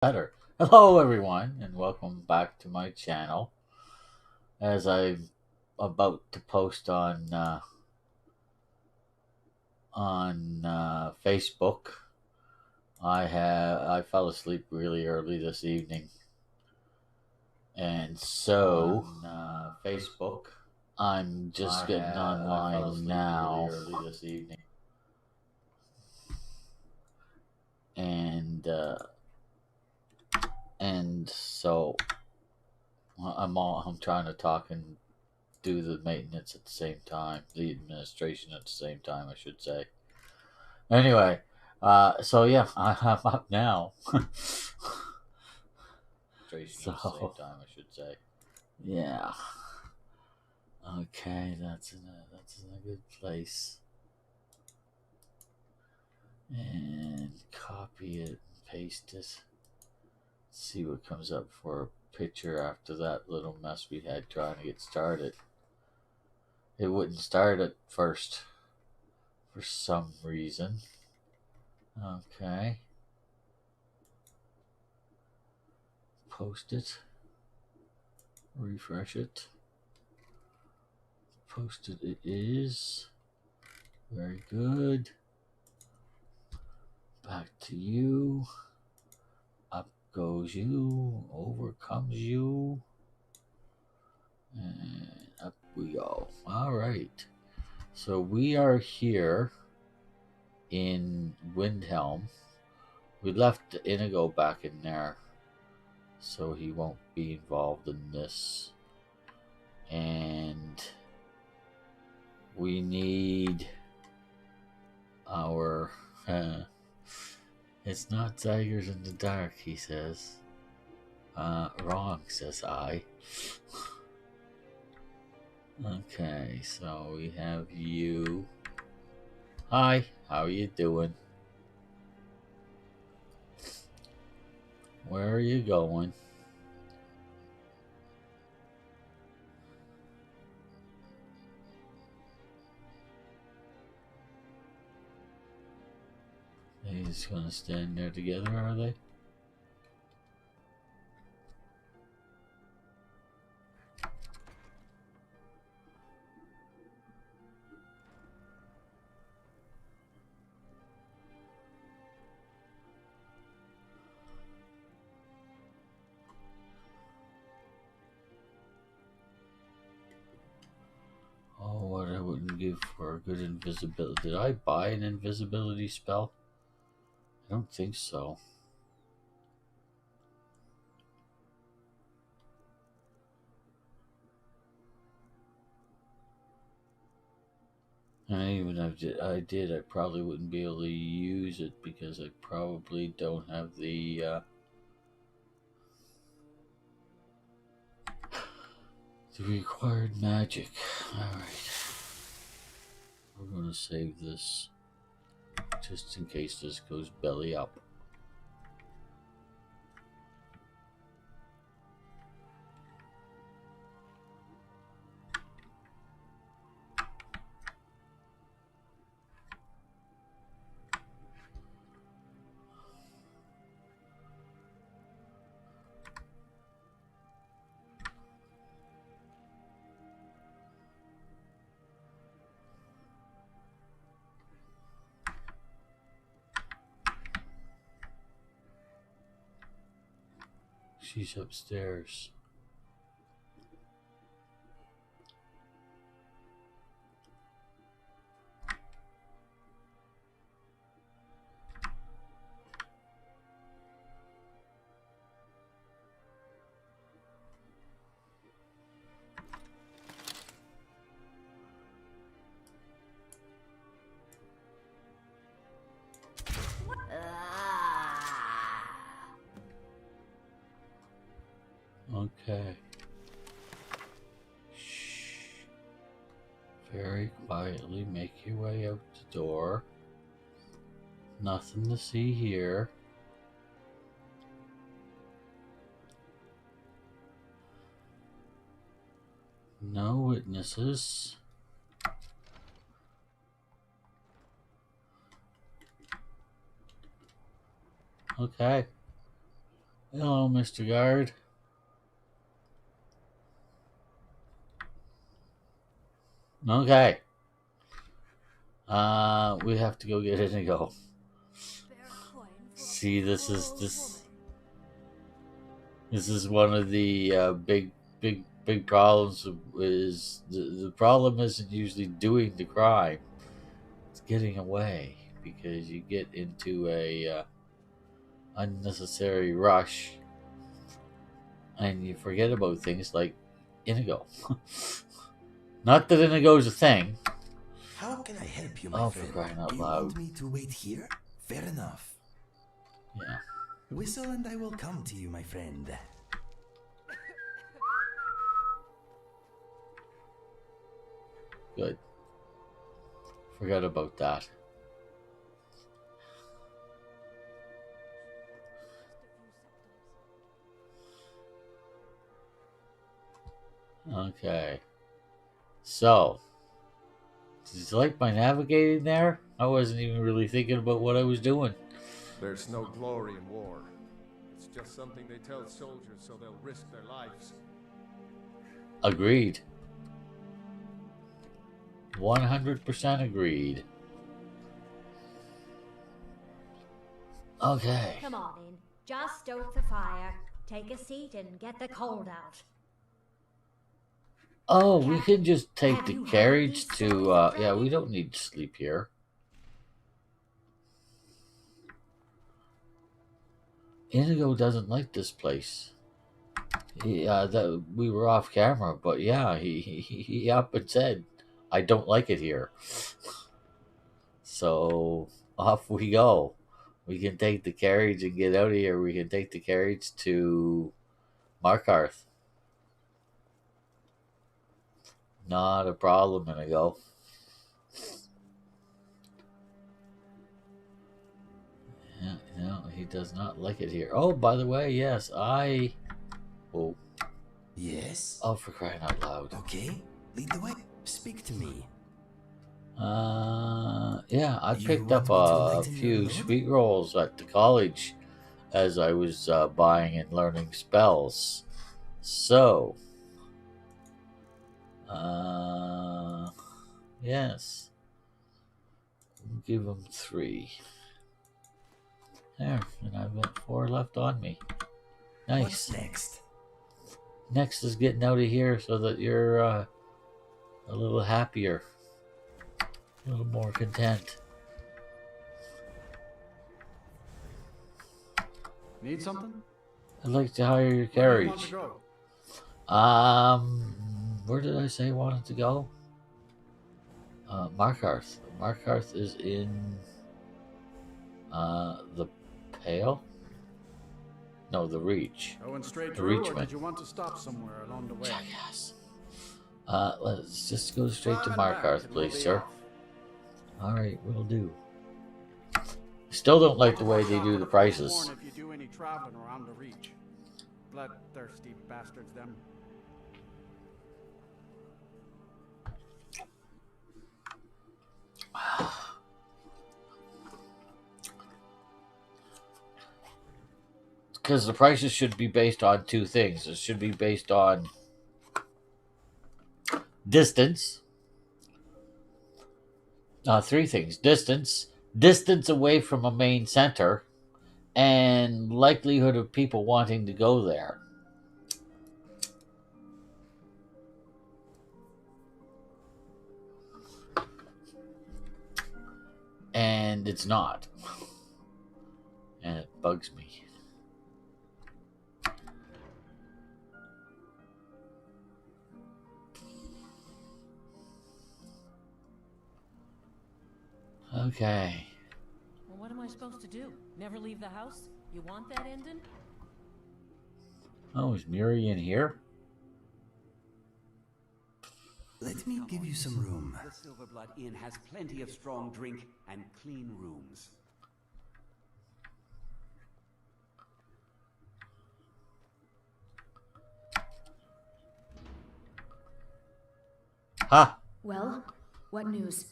Better. Hello, everyone, and welcome back to my channel. As I'm about to post on Facebook, I fell asleep really early this evening, and so on Facebook. I'm just getting I fell online asleep now, really early this evening. and so I'm trying to talk and do the maintenance at the same time, the administration at the same time, I should say. Anyway, so yeah, I'm up now. Administration at the same time, I should say. Yeah. Okay, that's in a good place. And copy it and paste it. See what comes up for a picture after that little mess we had trying to get started. It wouldn't start at first for some reason. Okay. Post it. Refresh it. Posted it is. Very good. Back to you. Up goes you. Over comes you. And up we go. All right. So we are here in Windhelm. We left Inigo back in there, so he won't be involved in this. And we need our. It's not daggers in the dark, he says. Wrong, says I. Okay, so we have you. Hi, how are you doing? Where are you going? They just gonna stand there together, are they? Oh, what I wouldn't give for a good invisibility. Did I buy an invisibility spell? I don't think so. And even if I did, I probably wouldn't be able to use it because I probably don't have the required magic. Alright. We're going to save this just in case this goes belly up. She's upstairs. Okay. Shh. Very quietly make your way out the door. Nothing to see here. No witnesses. Okay. Hello, Mr. Guard. Okay. We have to go get Inigo. See, this is one of the big problems. Is the problem isn't usually doing the crime; it's getting away because you get into a unnecessary rush and you forget about things like Inigo. Not that Inigo's a thing. How can I help you, my friend? For crying out you loud! want me to wait here? Fair enough. Yeah. Whistle and I will come to you, my friend. Good. Forgot about that. Okay. So, did you like my navigating there? I wasn't even really thinking about what I was doing. There's no glory in war. It's just something they tell soldiers so they'll risk their lives. Agreed. 100% agreed. Okay. Come on in. Just stoke the fire. Take a seat and get the cold out. Oh, we can just take Have the you heard carriage these to, stories yeah, already? we don't need to sleep here. Inigo doesn't like this place. We were off camera, but yeah, he up and said, I don't like it here. So off we go. We can take the carriage and get out of here. We can take the carriage to Markarth. Not a problem, Inigo. Yeah, no, he does not like it here. Oh, by the way, yes, Oh. Yes? Oh, for crying out loud. Okay, lead the way. Speak to me. Yeah, I You picked want up me to a lighten your few load? sweet rolls at the college as I was buying and learning spells. So, yes. We'll give him 3. There, and I've got 4 left on me. Nice. What's next? Next is getting out of here so that you're a little happier, a little more content. Need something? I'd like to hire your Where do you carriage. want to go? Where did I say I wanted to go? Markarth. Markarth is in the Pale? No, the Reach. Going straight The through, or Reachman. did you want to stop somewhere along the way? Jackass. Let's just go straight to Climb and back, Markarth, and we'll please, be sir. off. Alright, will do. Still don't like the way they do the prices. Warn if you do any traveling around the Reach. Bloodthirsty bastards, them. Because the prices should be based on 2 things. It should be based on distance. 3 things. Distance away from a main center, and likelihood of people wanting to go there. And it's not. And it bugs me. Okay. Well, what am I supposed to do? Never leave the house? You want that ending? Oh, is Muri in here? Let me give you some room. The Silverblood Inn has plenty of strong drink and clean rooms. Ha! Well, what news?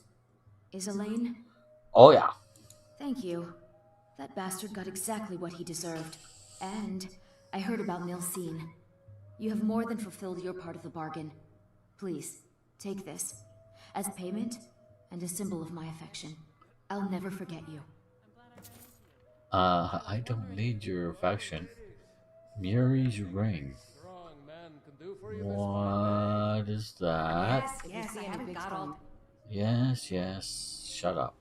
Is Elaine? Oh, yeah. Thank you. That bastard got exactly what he deserved. And I heard about Nilsine. You have more than fulfilled your part of the bargain. Please, take this. As payment, and a symbol of my affection. I'll never forget you. I don't need your affection. Muri's ring. Strong man can do for you this far. What is that? Yes, I haven't got all. Yes, yes. Shut up.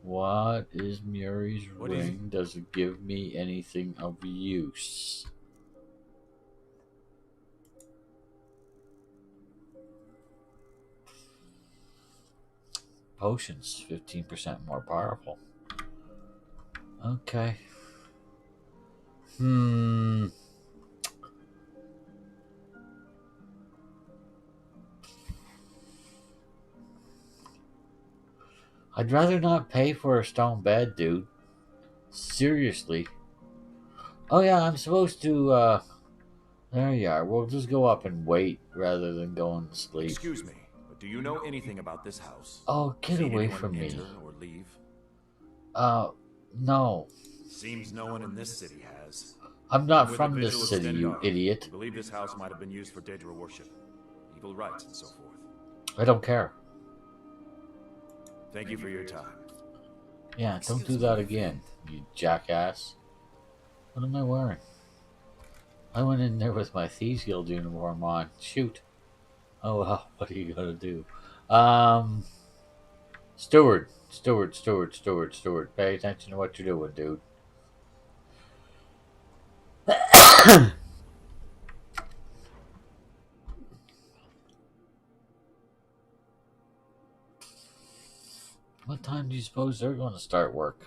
What is Muri's ring? Does it give me anything of use? Potions, 15% more powerful. Okay. I'd rather not pay for a stone bed, dude. Seriously. Oh yeah, I'm supposed to, there you are. We'll just go up and wait rather than going to sleep. Excuse me, but do you know anything about this house? Oh, get Seen away anyone from me. enter or leave? No. Seems no one in this city has. I'm not With from the this vigil city, extended you on, idiot. I believe this house might have been used for Daedra worship, evil rites, and so forth. I don't care. Thank you for your time. Yeah, don't do that again, you jackass. What am I wearing? I went in there with my Thieves Guild uniform on. Shoot. Oh well, what are you gonna do? Steward. Pay attention to what you're doing, dude. What time do you suppose they're going to start work?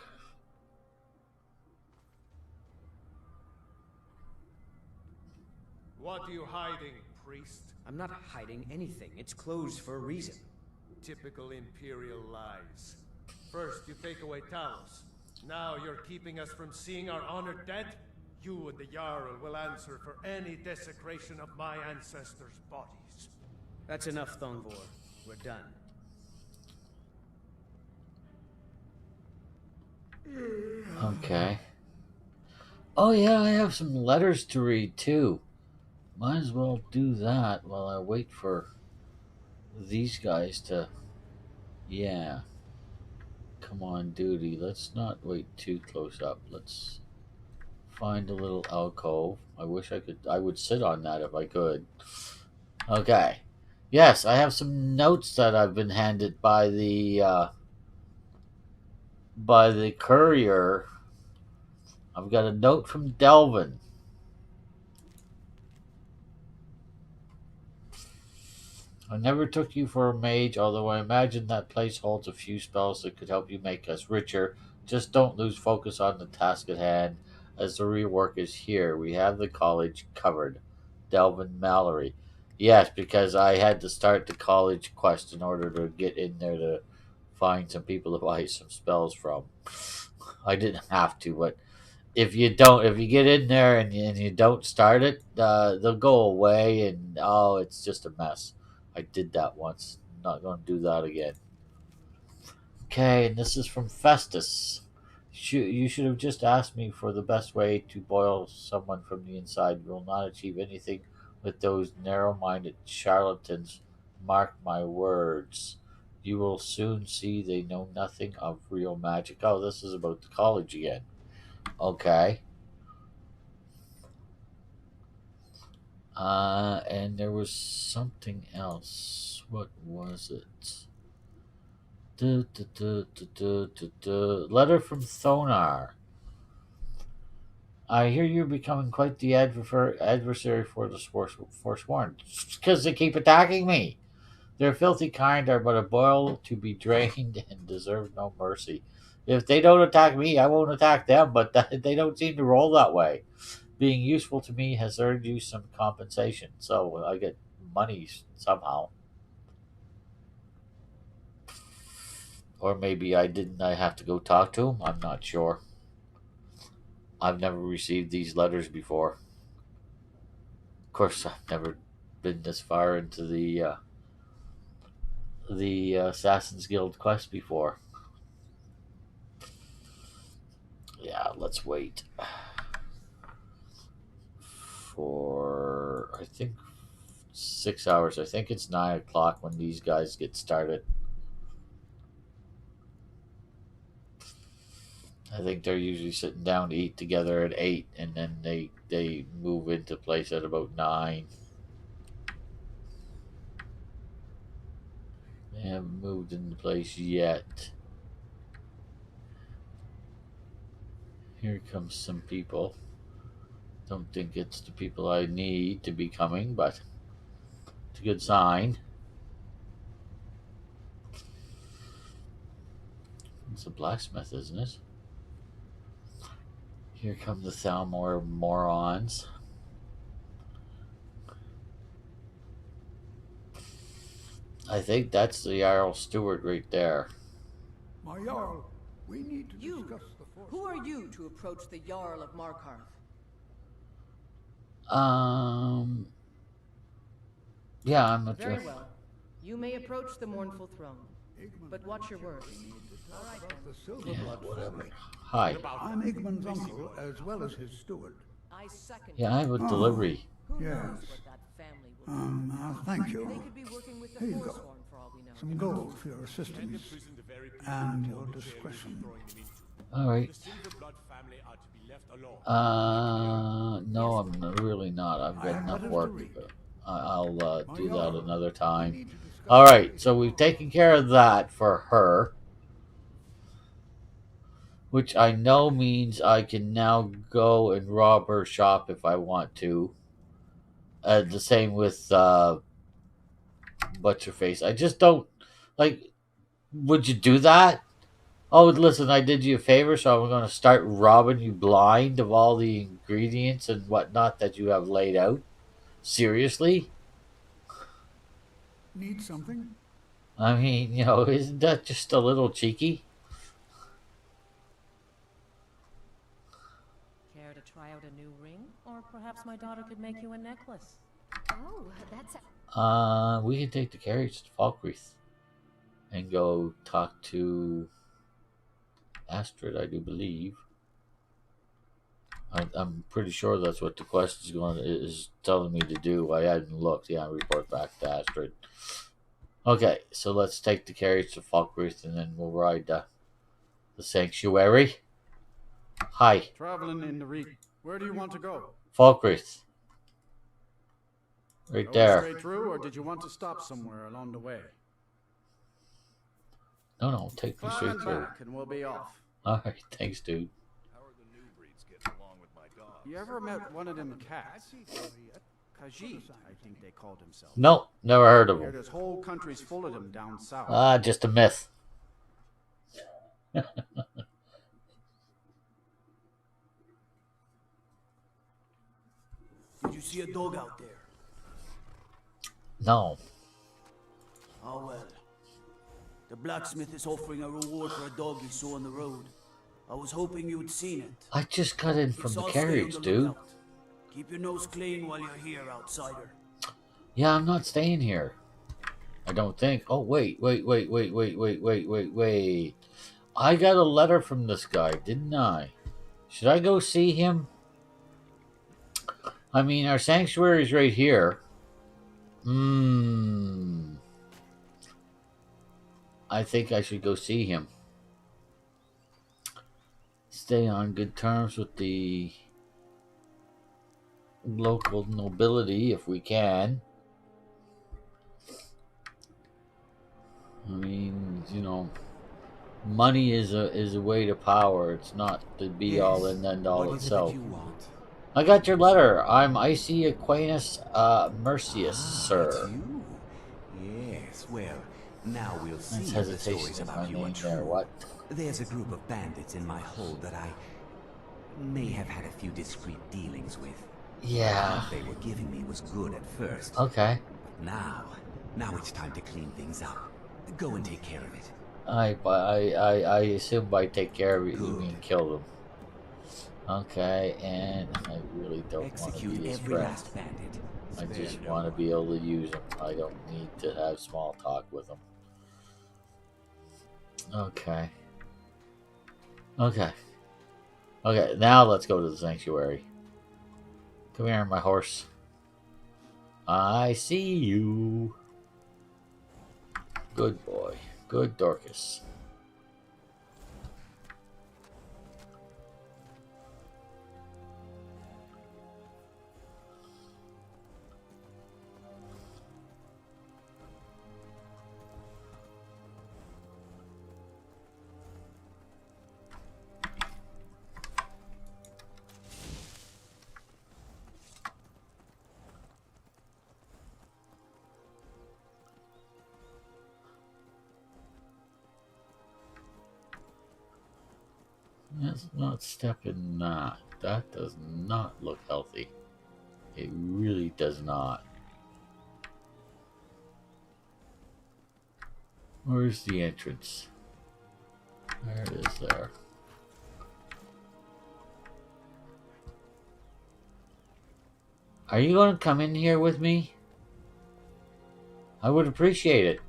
What are you hiding, priest? I'm not hiding anything. It's closed for a reason. Typical Imperial lies. First, you take away Talos. Now you're keeping us from seeing our honored dead? You and the Jarl will answer for any desecration of my ancestors' bodies. That's enough, Thongvor. We're done. Okay. Oh yeah, I have some letters to read too. Might as well do that while I wait for these guys to... Yeah. Come on, duty. Let's not wait too close up. Let's find a little alcove. I wish I would sit on that if I could. Okay. Yes, I have some notes that I've been handed by the courier. I've got a note from Delvin. I never took you for a mage, although I imagine that place holds a few spells that could help you make us richer. Just don't lose focus on the task at hand, as the real work is here. We have the college covered. Delvin Mallory. Yes, because I had to start the college quest in order to get in there to find some people to buy some spells from. I didn't have to, but if you get in there and you don't start it, they'll go away and it's just a mess. I did that once. Not going to do that again. Okay, and this is from Festus. You should have just asked me for the best way to boil someone from the inside. You will not achieve anything with those narrow-minded charlatans. Mark my words. You will soon see they know nothing of real magic. Oh, this is about the college again. Okay. And there was something else. What was it? Letter from Thonar. I hear you're becoming quite the adversary for the Forsworn. Because they keep attacking me. Their filthy kind are but a boil to be drained and deserve no mercy. If they don't attack me, I won't attack them, but they don't seem to roll that way. Being useful to me has earned you some compensation, so I get money somehow. Or maybe I have to go talk to him. I'm not sure. I've never received these letters before. Of course, I've never been this far into the Assassin's Guild quest before. Yeah, let's wait. think 6 hours. I think it's 9 o'clock when these guys get started. I think they're usually sitting down to eat together at 8, and then they move into place at about 9. They haven't moved into place yet. Here comes some people. Don't think it's the people I need to be coming, but it's a good sign. It's a blacksmith, isn't it? Here come the Thalmor morons. I think that's the Jarl Steward right there. My Jarl, we need to discuss the force. Who are you to approach the Jarl of Markarth? Yeah, I'm not Very sure. well. You may approach the mournful throne, but watch your words. All right, then. Hi. I'm Igman's uncle as well as his steward. I second. Yeah, I have a delivery. Yes. Thank you. They could be working with the Here you go. Forsworn for all we know. Some gold for your assistance and your discretion. All right. No, I'm really not. I've got enough work. I'll do that another time. All right, so we've taken care of that for her, which I know means I can now go and rob her shop if I want to. The same with Butcherface. I just don't like. Would you do that? Oh, listen, I did you a favor, so I'm going to start robbing you blind of all the ingredients and whatnot that you have laid out. Seriously? Need something? I mean, isn't that just a little cheeky? Care to try out a new ring? Or perhaps my daughter could make you a necklace. Oh, that's... We can take the carriage to Falkreath and go talk to Astrid, I do believe. I'm pretty sure that's what the quest is telling me to do. I hadn't looked. Yeah, report back to Astrid. Okay, so let's take the carriage to Falkreath and then we'll ride the sanctuary. Hi. Traveling in the region. Where do you want to go? Falkreath. Right there. Straight through, or did you want to stop somewhere along the way? No, take me straight through. Back and we'll be off. Alright, thanks, dude. How are the new breeds getting along with my dog? You ever met one of them cats? Khajiit, I think they called themselves. No, never heard of them. There's whole countries full of them down south. Just a myth. Did you see a dog out there? No. Oh well. The blacksmith is offering a reward for a dog he saw on the road. I was hoping you'd seen it. I just got in from the carriage, dude. Keep your nose clean while you're here, outsider. Yeah, I'm not staying here. I don't think. Oh, wait. I got a letter from this guy, didn't I? Should I go see him? I mean, our sanctuary's right here. I think I should go see him. Stay on good terms with the local nobility if we can. I mean, money is a way to power. It's not the be all and end all itself. I got your letter. I'm Icy Aquinas Mercius, sir. You? Yes, well, now we'll see Nice the hesitation stories in about my you name are there. true. What? There's a group of bandits in my hold that I may have had a few discreet dealings with. Yeah. What they were giving me was good at first. Okay. But now it's time to clean things up. Go and take care of it. I assume by take care of it, you mean kill them. Okay, and I really don't want to be his friend. Last bandit. I just want to be able to use him. I don't need to have small talk with him. Okay. Okay, now let's go to the sanctuary. Come here, my horse. I see you. Good boy. Good Dorcas. Let's not step in that. That does not look healthy. It really does not. Where's the entrance? There it is there. Are you going to come in here with me? I would appreciate it.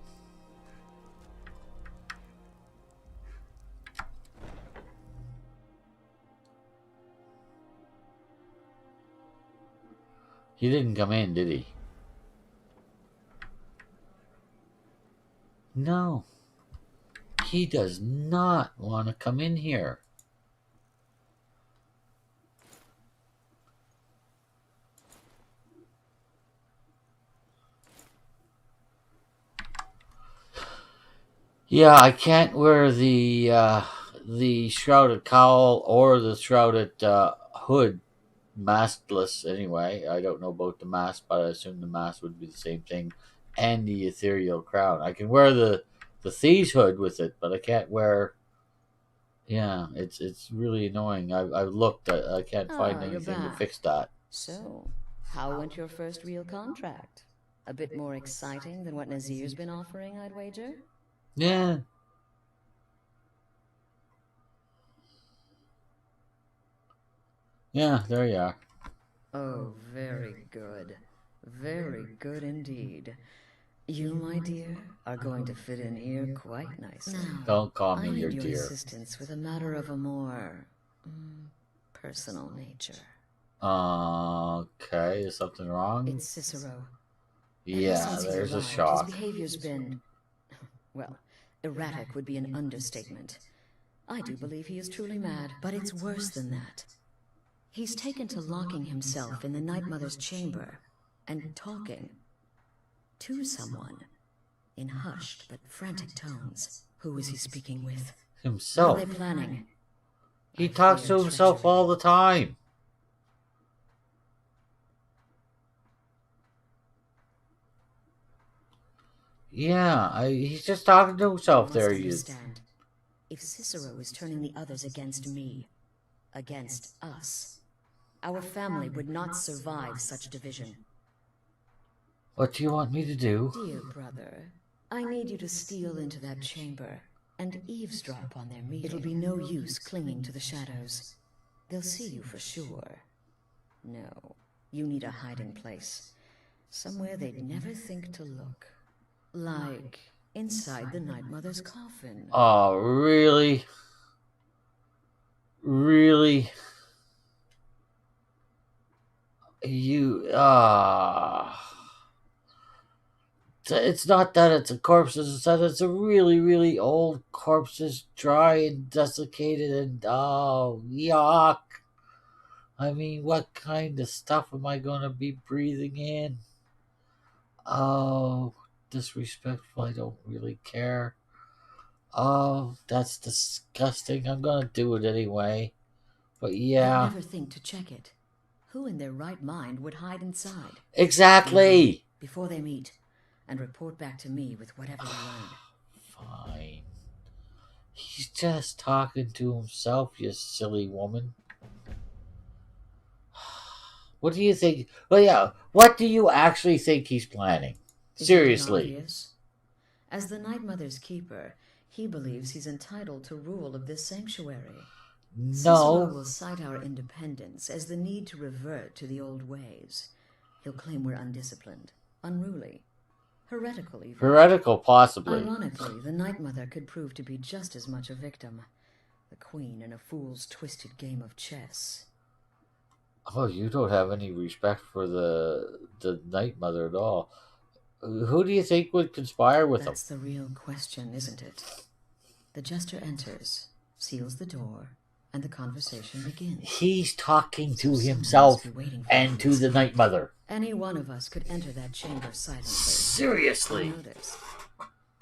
He didn't come in, did he? No. He does not want to come in here. Yeah, I can't wear the shrouded cowl or the shrouded hood, maskless anyway. I don't know about the mask, but I assume the mask would be the same thing, and the ethereal crown. I can wear the thieves hood with it, but I can't wear. Yeah, it's really annoying. I've looked. I can't find anything to fix that. So, how went your first real contract? A bit more exciting than what Nazir's been offering, I'd wager? Yeah. Yeah, there you are. Oh, very good. Very good indeed. You, my dear, are going to fit in here quite nicely. Now, Don't call me I your need dear. assistance with a matter of a more personal nature. Okay, is something wrong? It's Cicero. Yeah, there's a shock. His behavior's been, well, erratic would be an understatement. I do believe he is truly mad, but it's worse than that. He's taken to locking himself in the Night Mother's chamber and talking to someone in hushed but frantic tones. Who is he speaking with? Himself. What are they planning? He talks to himself all the time. Yeah, he's just talking to himself. There he is. If Cicero is turning the others against me, against us, our family would not survive such division. What do you want me to do? Dear brother, I need you to steal into that chamber and eavesdrop on their meeting. It'll be no use clinging to the shadows. They'll see you for sure. No, you need a hiding place. Somewhere they'd never think to look. Like inside the Night Mother's coffin. Oh, really? Really? You, It's not that it's a corpse, it's that it's a really, really old corpse, just dry and desiccated and, oh, yuck. I mean, what kind of stuff am I going to be breathing in? Oh, disrespectful, I don't really care. Oh, that's disgusting. I'm going to do it anyway. But yeah. I'd never think to check it. Who in their right mind would hide inside? Exactly. Before they meet, and report back to me with whatever you learn. Fine. He's just talking to himself, you silly woman. What do you think? Well, yeah, what do you actually think he's planning? Seriously. As the Night Mother's keeper, he believes he's entitled to rule of this sanctuary. No. Cicero will cite our independence as the need to revert to the old ways. He'll claim we're undisciplined, unruly, heretical even. Heretical, possibly. Ironically, the Night Mother could prove to be just as much a victim. The queen in a fool's twisted game of chess. Oh, you don't have any respect for the Night Mother at all. Who do you think would conspire with That's them? the real question, isn't it? The jester enters, seals the door, and the conversation begins. He's talking to himself and to the Night Mother. Any one of us could enter that chamber silently. Seriously? Unnoticed.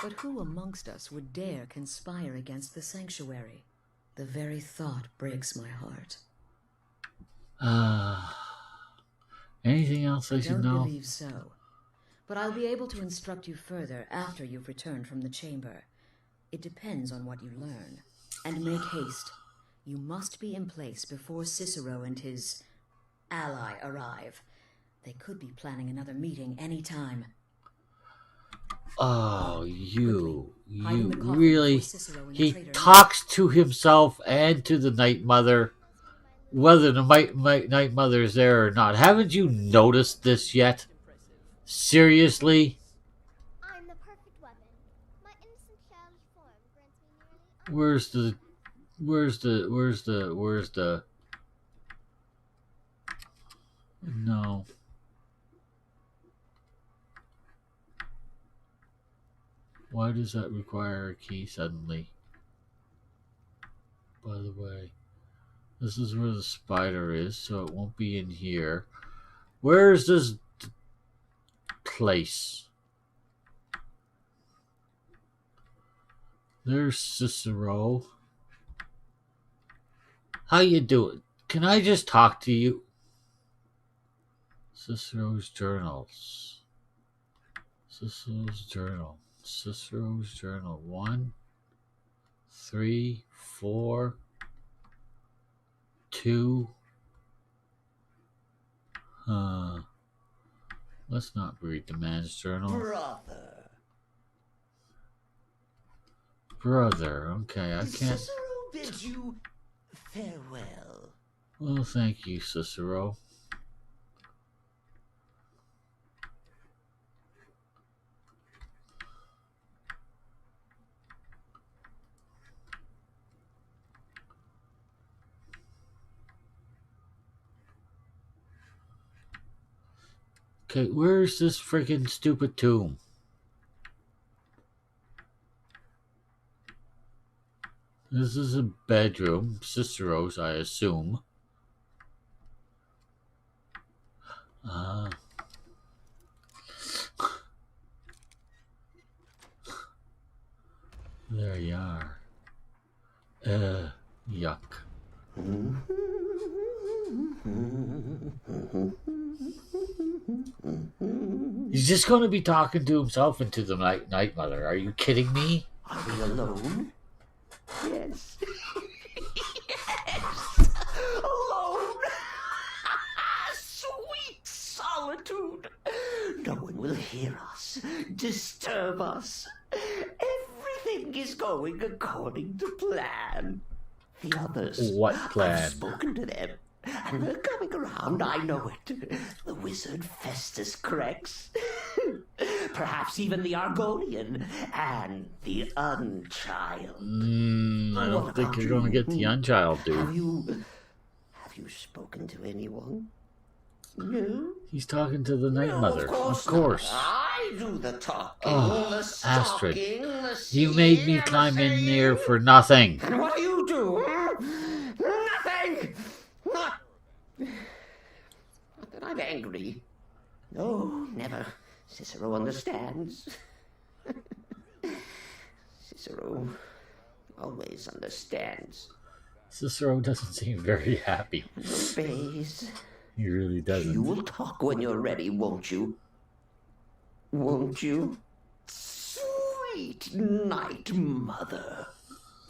But who amongst us would dare conspire against the sanctuary? The very thought breaks my heart. Anything else I should know? I don't believe so. But I'll be able to instruct you further after you've returned from the chamber. It depends on what you learn. And make haste. You must be in place before Cicero and his ally arrive. They could be planning another meeting any time. Oh, you really? He talks to himself and to the Night Mother, whether the Night Mother is there or not. Haven't you noticed this yet? Seriously? I'm the perfect weapon. My innocent childish form grants me Where's the? No. Why does that require a key suddenly? By the way, this is where the spider is, so it won't be in here. Where is this place? There's Cicero. How you doing? Can I just talk to you? Cicero's journals. Cicero's journal. 1, 3, 4, 2. Let's not read the man's journal. Brother. Okay, I can't. Cicero bids you farewell. Well, thank you, Cicero. Okay, where's this freaking stupid tomb? This is a bedroom, Cicero's, I assume. There you are. Yuck. He's just going to be talking to himself and to the Night Mother. Are you kidding me? Are we alone? Yes. Yes. Alone. Sweet solitude. No one will hear us, disturb us. Everything is going according to plan. The others. What plan? I've spoken to them, and they're coming around. I know it. The wizard Festus Crex. Perhaps even the Argonian and the Unchild. I don't think you're going to get the Unchild, dude. Have you spoken to anyone? No? He's talking to the Night Mother. Of course. I do the talking, the Astrid, stalking, the you made me climb in there for nothing. And what do you do? Nothing! Not that I'm angry. No, never. Cicero understands. Cicero always understands. Cicero doesn't seem very happy. Obeys. He really doesn't. You will talk when you're ready, won't you? Won't you? Sweet Night Mother.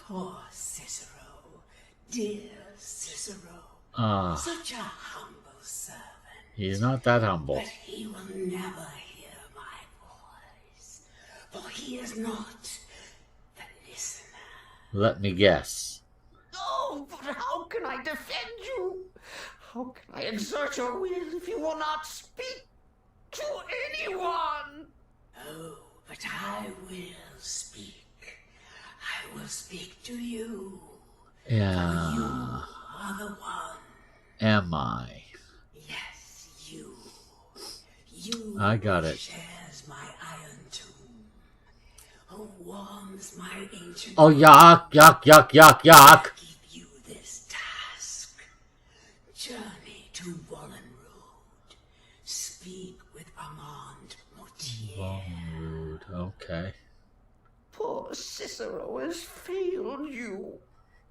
Poor Cicero. Dear Cicero. Such a humble servant. He's not that humble. But he will never hear my voice, for he is not the listener. Let me guess. Oh, but how can I defend you? How can I exert your will if you will not speak to anyone? Oh, but I will speak. I will speak to you. Yeah. For you are the one. Am I? I got it. Shares my iron tomb, who warms my ancient. Oh, yuck, yuck, yuck, yuck, yuck. Give you this task. Journey to Wallenrood. Speak with Armand Mortier. Wallenrood, okay. Poor Cicero has failed you.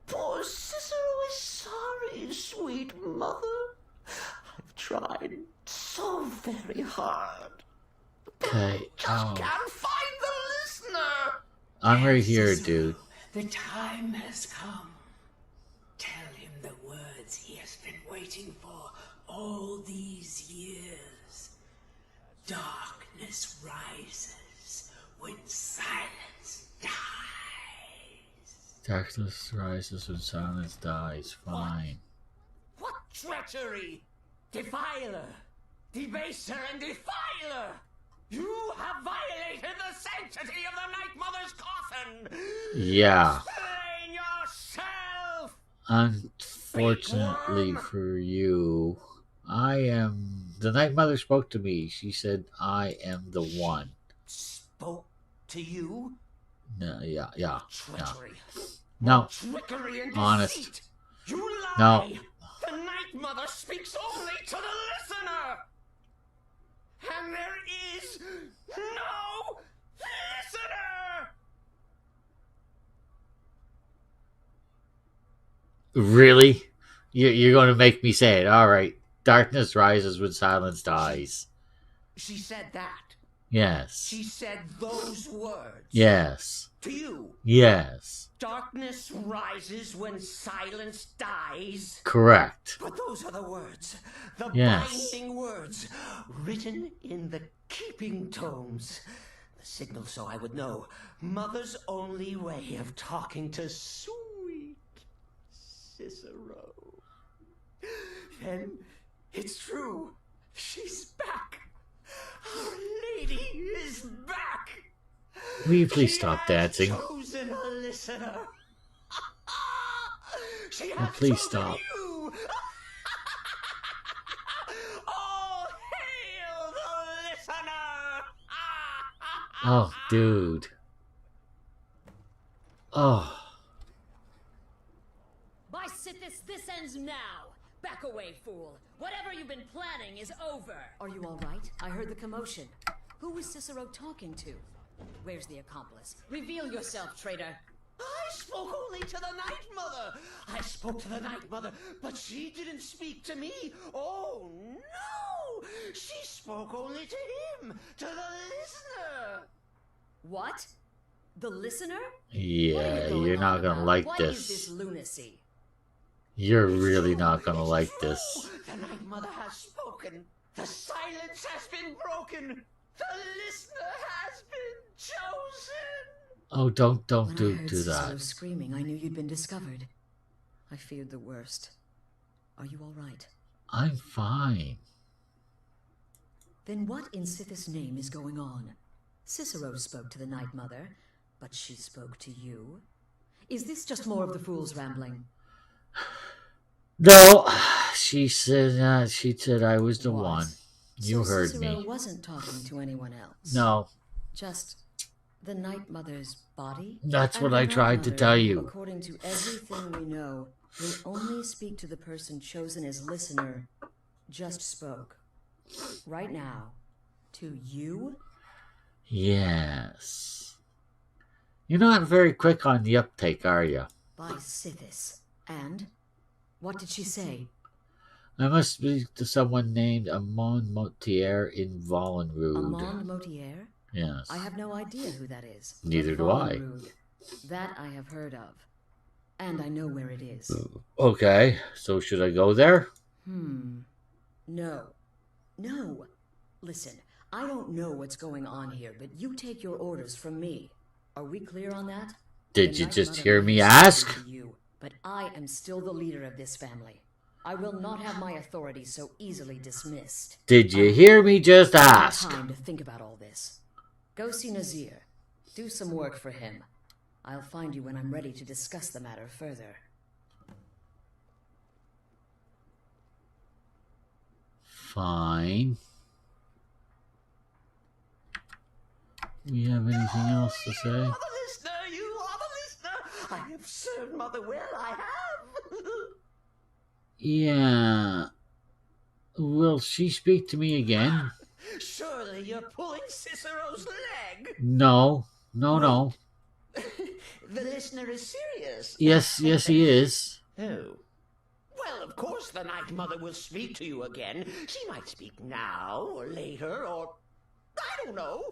Poor Cicero is sorry, sweet mother. I've tried so very hard. Okay. Just can't find the listener. I'm right here, dude. The time has come. Tell him the words he has been waiting for all these years. Darkness rises when silence dies. Darkness rises when silence dies. Fine. What treachery! Defiler! Debaser and defiler! You have violated the sanctity of the Night Mother's coffin! Yeah. Explain yourself! Unfortunately for you, I am... The Night Mother spoke to me. She said I am the one. Spoke to you? No, yeah. Treachery. No. Trickery and Honest. deceit. You lie. No. The Night Mother speaks only to the listener. And there is no listener. Really? You're going to make me say it. All right. Darkness rises when silence dies. She said that. Yes. She said those words. Yes. To you. Yes. Darkness rises when silence dies. Correct. But those are the words. The Yes. binding words. Written in the keeping tomes. The signal so I would know. Mother's only way of talking to sweet Cicero. Then it's true. She's back. Our lady is back. Will you please stop dancing? Chosen a listener. She Oh, has please chosen stop. you. All hail the listener. Oh, dude. Oh. By Sithis, this ends now. Back away, fool. Whatever you've been planning is over. Are you all right? I heard the commotion. Who was Cicero talking to? Where's the accomplice? Reveal yourself, traitor. I spoke only to the Night Mother. I spoke to the Night Mother, but she didn't speak to me. Oh, no. She spoke only to him, to the listener. What? The listener? Yeah, you're not going to like What this. is this lunacy? You're really not going to like this. The Night Mother has spoken. The silence has been broken. The listener has been chosen. Oh, don't When I do heard that. Cicero screaming, I knew you'd been discovered. I feared the worst. Are you all right? I'm fine. Then what in Sithis' name is going on? Cicero spoke to the Night Mother, but she spoke to you? Is this just more of the fool's rambling? No, she said I was the one. You So heard Cicero me. wasn't talking to anyone else? No, Just the Night Mother's body? that's And what the I Night tried to Mother, tell you. According to everything we know, will only speak to the person chosen as listener. Just spoke. Right now. To you? Yes. You're not very quick on the uptake, are you? By Sithis. And? What did she say? I must speak to someone named Amon Motier in Wallenrood. Amand Motier? Yes. I have no idea who that is. Neither do I. Wallenrood. That I have heard of. And I know where it is. Okay, so should I go there? No. No. Listen, I don't know what's going on here, but you take your orders from me. Are we clear on that? Did The you Night just Mother hear may me have ask? spoken to you, but I am still the leader of this family. I will not have my authority so easily dismissed. Did you hear me just I have ask? time to think about all this. Go see Nazir. Do some work for him. I'll find you when I'm ready to discuss the matter further. Fine. We have anything else to say? You are the listener! You are the listener! I have served Mother well, I have! Yeah. Will she speak to me again? Surely you're pulling Cicero's leg! No. No. The listener is serious. Yes, he is. Oh. Well, of course the Night Mother will speak to you again. She might speak now, or later, or... I don't know.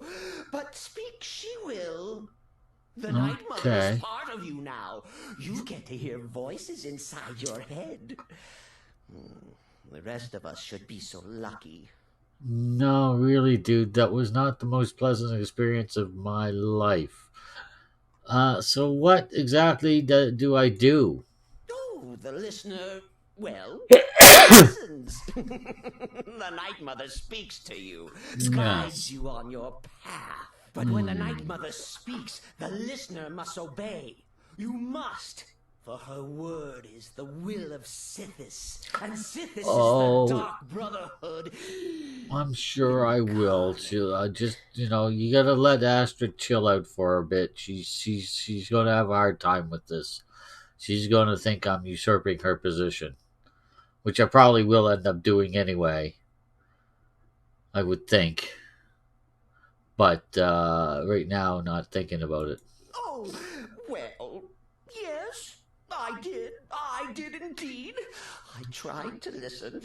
But speak she will. The Night Mother is part of you now. You get to hear voices inside your head. The rest of us should be so lucky. No, really, dude, that was not the most pleasant experience of my life. So what exactly do I do? Oh, the listener, well, listens. The Night Mother speaks to you, guides you on your path. But when the Night Mother speaks, the listener must obey. You must. For her word is the will of Sithis, and Sithis is the Dark Brotherhood. I'm sure I will. Just, you gotta let Astrid chill out for a bit. She's gonna have a hard time with this. She's gonna think I'm usurping her position, which I probably will end up doing anyway. I would think, but right now, not thinking about it. Oh, well, yes. I did indeed. I tried to listen,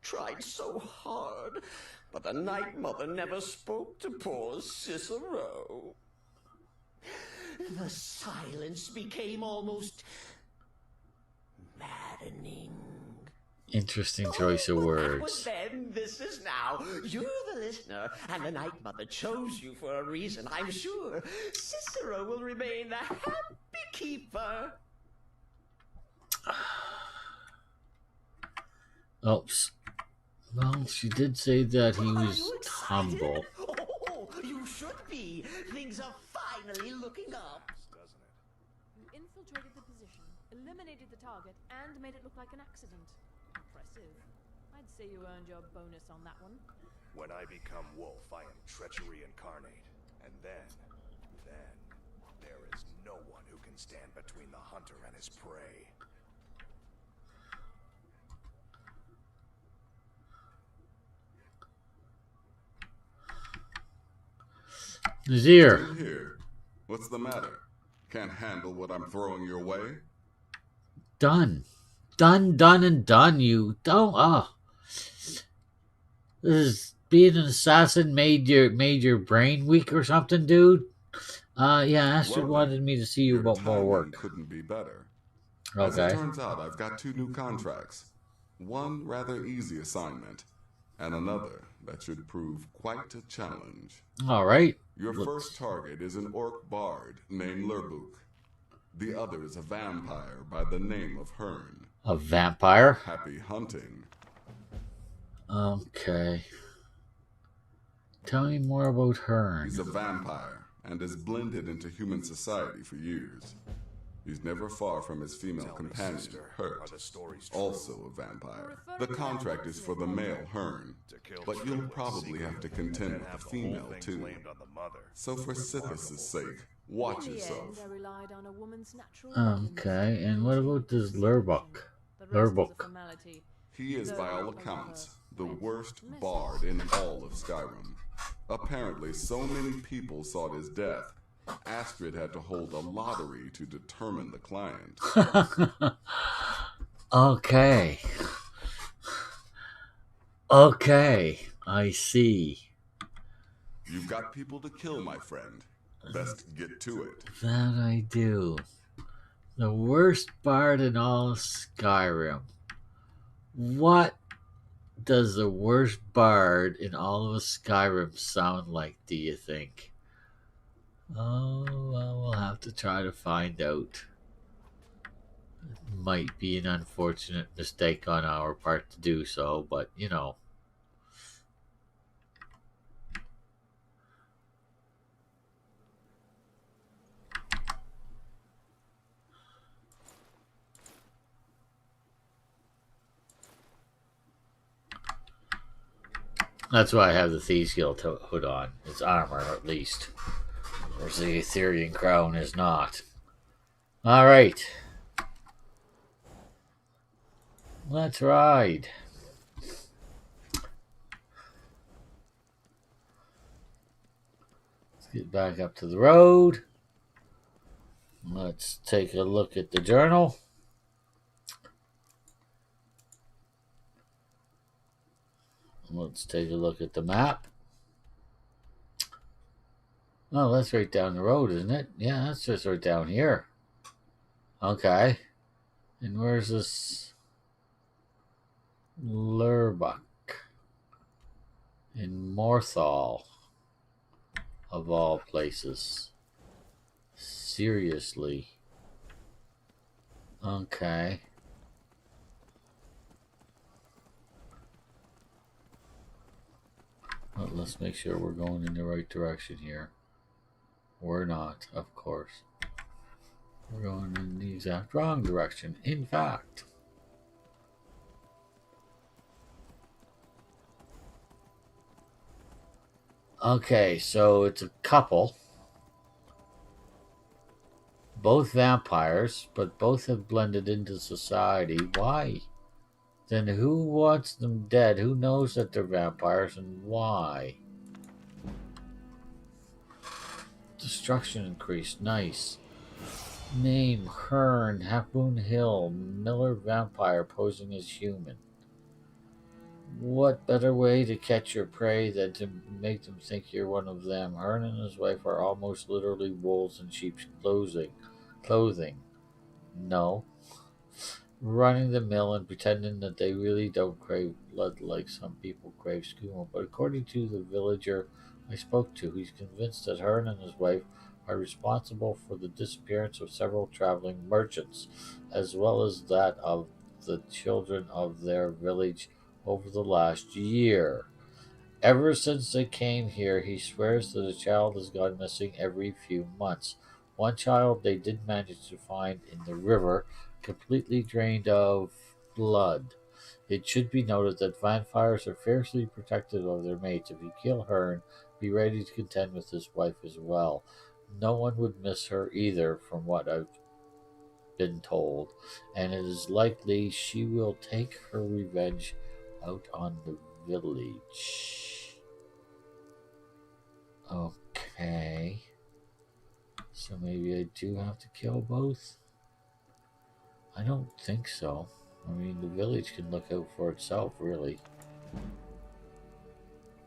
tried so hard, but the Night Mother never spoke to poor Cicero. The silence became almost maddening. Interesting choice of words. That was then, this is now. You're the listener, and the Night Mother chose you for a reason, I'm sure. Cicero will remain the happy keeper. Oops. Well, she did say that he was humble. Oh, you should be. Things are finally looking up. Doesn't it? You infiltrated the position, eliminated the target, and made it look like an accident. Impressive. I'd say you earned your bonus on that one. When I become wolf, I am treachery incarnate. And then, there is no one who can stand between the hunter and his prey. Nazir. Still here. What's the matter? Can't handle what I'm throwing your way? Done, and done. You don't. Is being an assassin made your brain weak or something, dude? Yeah. Astrid wanted me to see you about more work. Couldn't be better. Okay. As it turns out, I've got 2 new contracts. One rather easy assignment, and another that should prove quite a challenge. All right. Your first target is an orc bard named Lurbuk. The other is a vampire by the name of Hearn. A vampire? Happy hunting. Okay. Tell me more about Hearn. He's a vampire and has blended into human society for years. He's never far from his female companion, Hurt, also a vampire. The contract is for the male Hearn, but you'll probably have to contend with the female too. So for Sithis' sake, watch yourself. Okay, and what about this Lurbuk? He is, by all accounts, the worst bard in all of Skyrim. Apparently, so many people sought his death, Astrid had to hold a lottery to determine the client. Okay. Okay, I see. You've got people to kill, my friend. Best get to it. That I do. The worst bard in all of Skyrim. What does the worst bard in all of Skyrim sound like, do you think? Oh, well, we'll have to try to find out. It might be an unfortunate mistake on our part to do so, but, you know. That's why I have the Thieves Guild hood on. It's armor, at least. Whereas the Ethereum crown is not. Alright. Let's ride. Let's get back up to the road. Let's take a look at the journal. Let's take a look at the map. Oh, that's right down the road, isn't it? Yeah, that's just right down here. Okay. And where's this? Lurbuck. In Morthal. Of all places. Seriously. Okay. Well, let's make sure we're going in the right direction here. We're not, of course. We're going in the exact wrong direction, in fact. Okay, so it's a couple. Both vampires, but both have blended into society. Why? Then who wants them dead? Who knows that they're vampires and why? Destruction increased. Nice. Name, Hearn, Halfmoon Hill, Miller vampire posing as human. What better way to catch your prey than to make them think you're one of them? Hearn and his wife are almost literally wolves in sheep's clothing. No. Running the mill and pretending that they really don't crave blood like some people crave skooma. But according to the villager I spoke to, he's convinced that Hearn and his wife are responsible for the disappearance of several traveling merchants, as well as that of the children of their village over the last year. Ever since they came here, he swears that a child has gone missing every few months. One child they did manage to find in the river, completely drained of blood. It should be noted that vampires are fiercely protective of their mates. If you kill Hearn, be ready to contend with his wife as well. No one would miss her either, from what I've been told, and it is likely she will take her revenge out on the village. Okay. So maybe I do have to kill both? I don't think so. I mean, the village can look out for itself, really.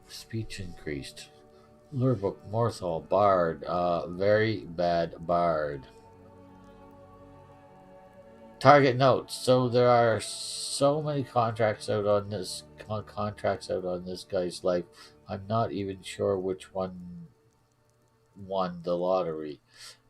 Speech increased. Lurbook, Morthal, Bard. Very bad Bard. Target notes. So there are so many contracts out on this guy's life. I'm not even sure which one won the lottery.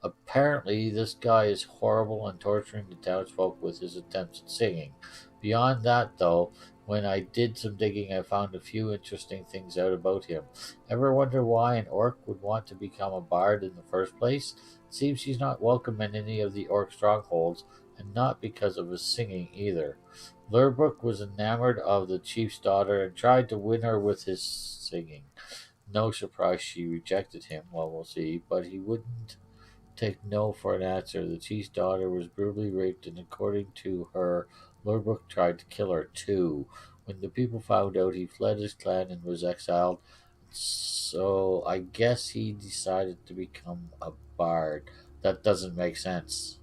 Apparently, this guy is horrible and torturing the townsfolk with his attempts at singing. Beyond that, though, when I did some digging, I found a few interesting things out about him. Ever wonder why an orc would want to become a bard in the first place? It seems he's not welcome in any of the orc strongholds, and not because of his singing either. Lurbrook was enamored of the chief's daughter and tried to win her with his singing. No surprise she rejected him, well, we'll see, but he wouldn't take no for an answer. The chief's daughter was brutally raped, and according to her, Lurbrook tried to kill her too. When the people found out, he fled his clan and was exiled. So I guess he decided to become a bard. That doesn't make sense.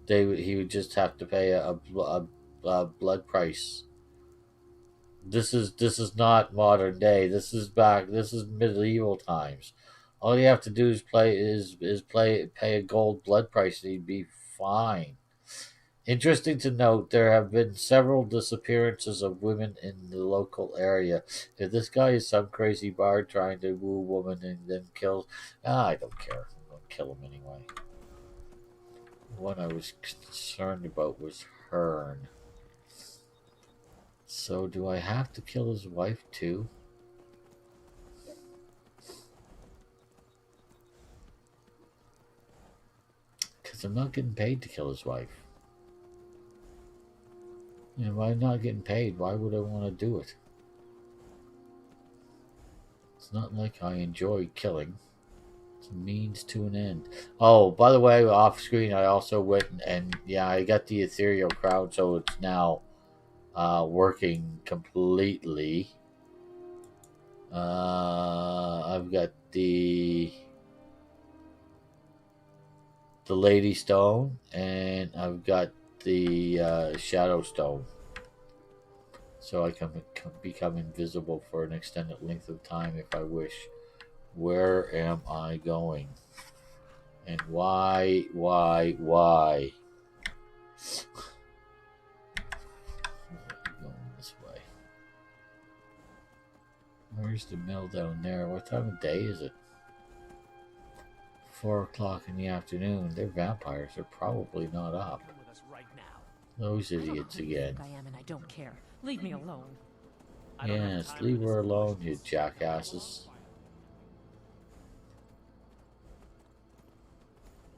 He would just have to pay a blood price. This is not modern day. This is medieval times. All you have to do is pay a gold blood price and he'd be fine. Interesting to note, there have been several disappearances of women in the local area. If this guy is some crazy bard trying to woo a woman and then kills, I don't care. I'm going to kill him anyway. The one I was concerned about was Hearn. So do I have to kill his wife too? Because I'm not getting paid to kill his wife. And if I'm not getting paid, why would I want to do it? It's not like I enjoy killing. It's a means to an end. Oh, by the way, off screen, I also went and yeah, I got the ethereal crown, so it's now working completely. I've got the Lady Stone, and I've got the Shadow Stone. So I can become invisible for an extended length of time if I wish. Where am I going? And why? Going this way. Where's the mill down there? What time of day is it? 4 o'clock in the afternoon. They're vampires. They're probably not up. Those idiots again. I am, and I don't care. Leave me alone. Yes, leave her alone, you jackasses.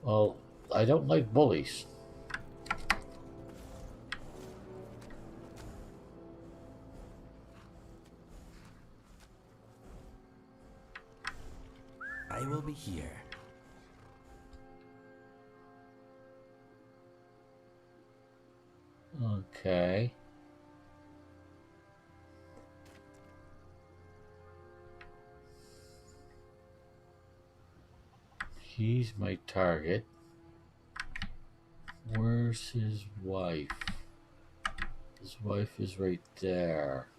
Well, I don't like bullies. I will be here. Okay. He's my target. Where's his wife? His wife is right there.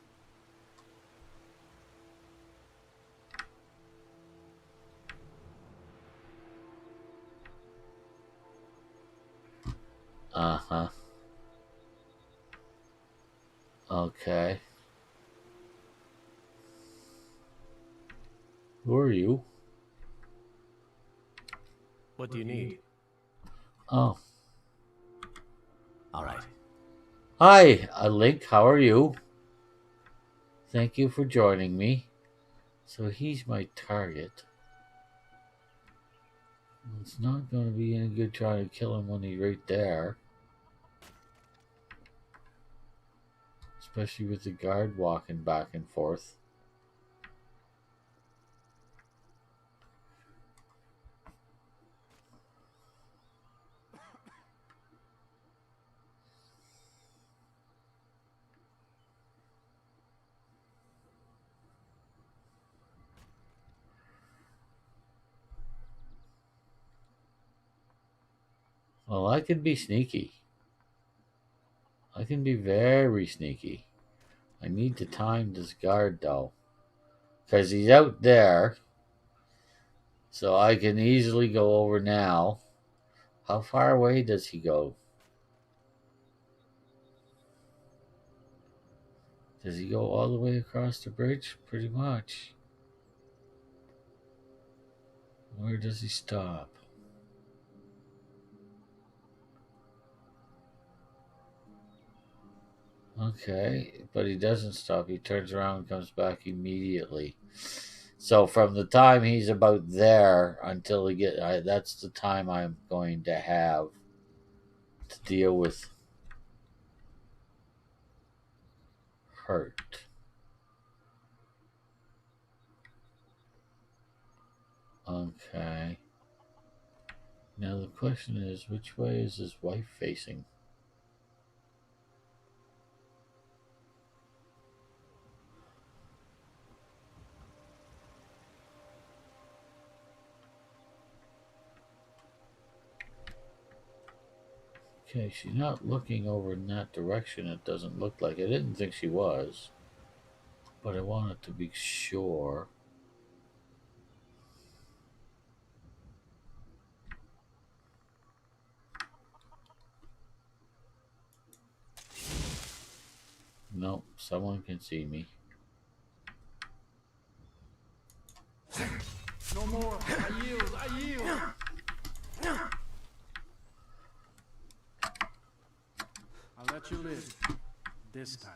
Uh-huh. Okay. Who are you? What do you need? Oh. All right. Hi, Link. How are you? Thank you for joining me. So he's my target. It's not going to be any good trying to kill him when he's right there. Especially with the guard walking back and forth. Well, I can be sneaky. I can be very sneaky. I need to time this guard though. Because he's out there. So I can easily go over now. How far away does he go? Does he go all the way across the bridge? Pretty much. Where does he stop? Okay, but he doesn't stop. He turns around and comes back immediately. So from the time he's about there until he that's the time I'm going to have to deal with hurt. Okay. Now the question is, which way is his wife facing? Okay, she's not looking over in that direction. It doesn't look like. I didn't think she was, but I wanted to be sure. Nope, someone can see me. No more. I yield. I yield. I'll let you live. This time.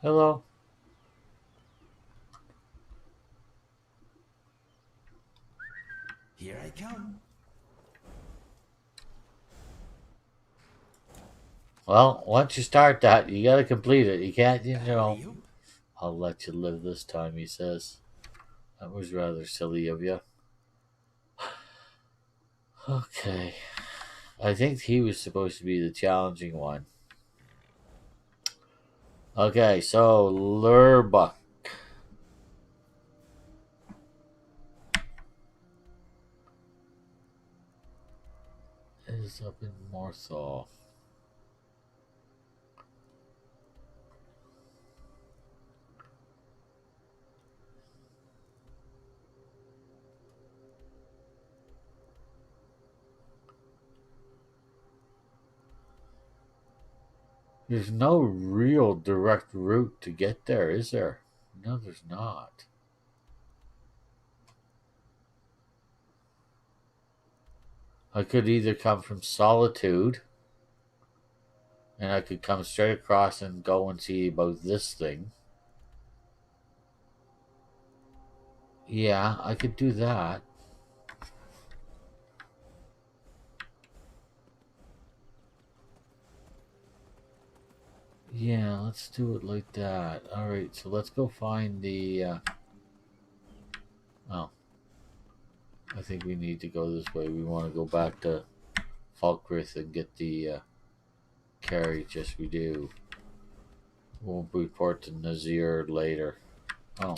Hello. Here I come. Well, once you start that, you gotta complete it. You can't, you know. I'll let you live this time, he says. That was rather silly of you. Okay. I think he was supposed to be the challenging one. Okay, so Lurbuck. Is up in Morthal. There's no real direct route to get there, is there? No, there's not. I could either come from Solitude, and I could come straight across and go and see about this thing. Yeah, I could do that. Yeah, let's do it like that. Alright, so let's go find the... Oh. I think we need to go this way. We want to go back to Falkrith and get the carriage. Yes, we do. We'll report to Nazir later. Oh.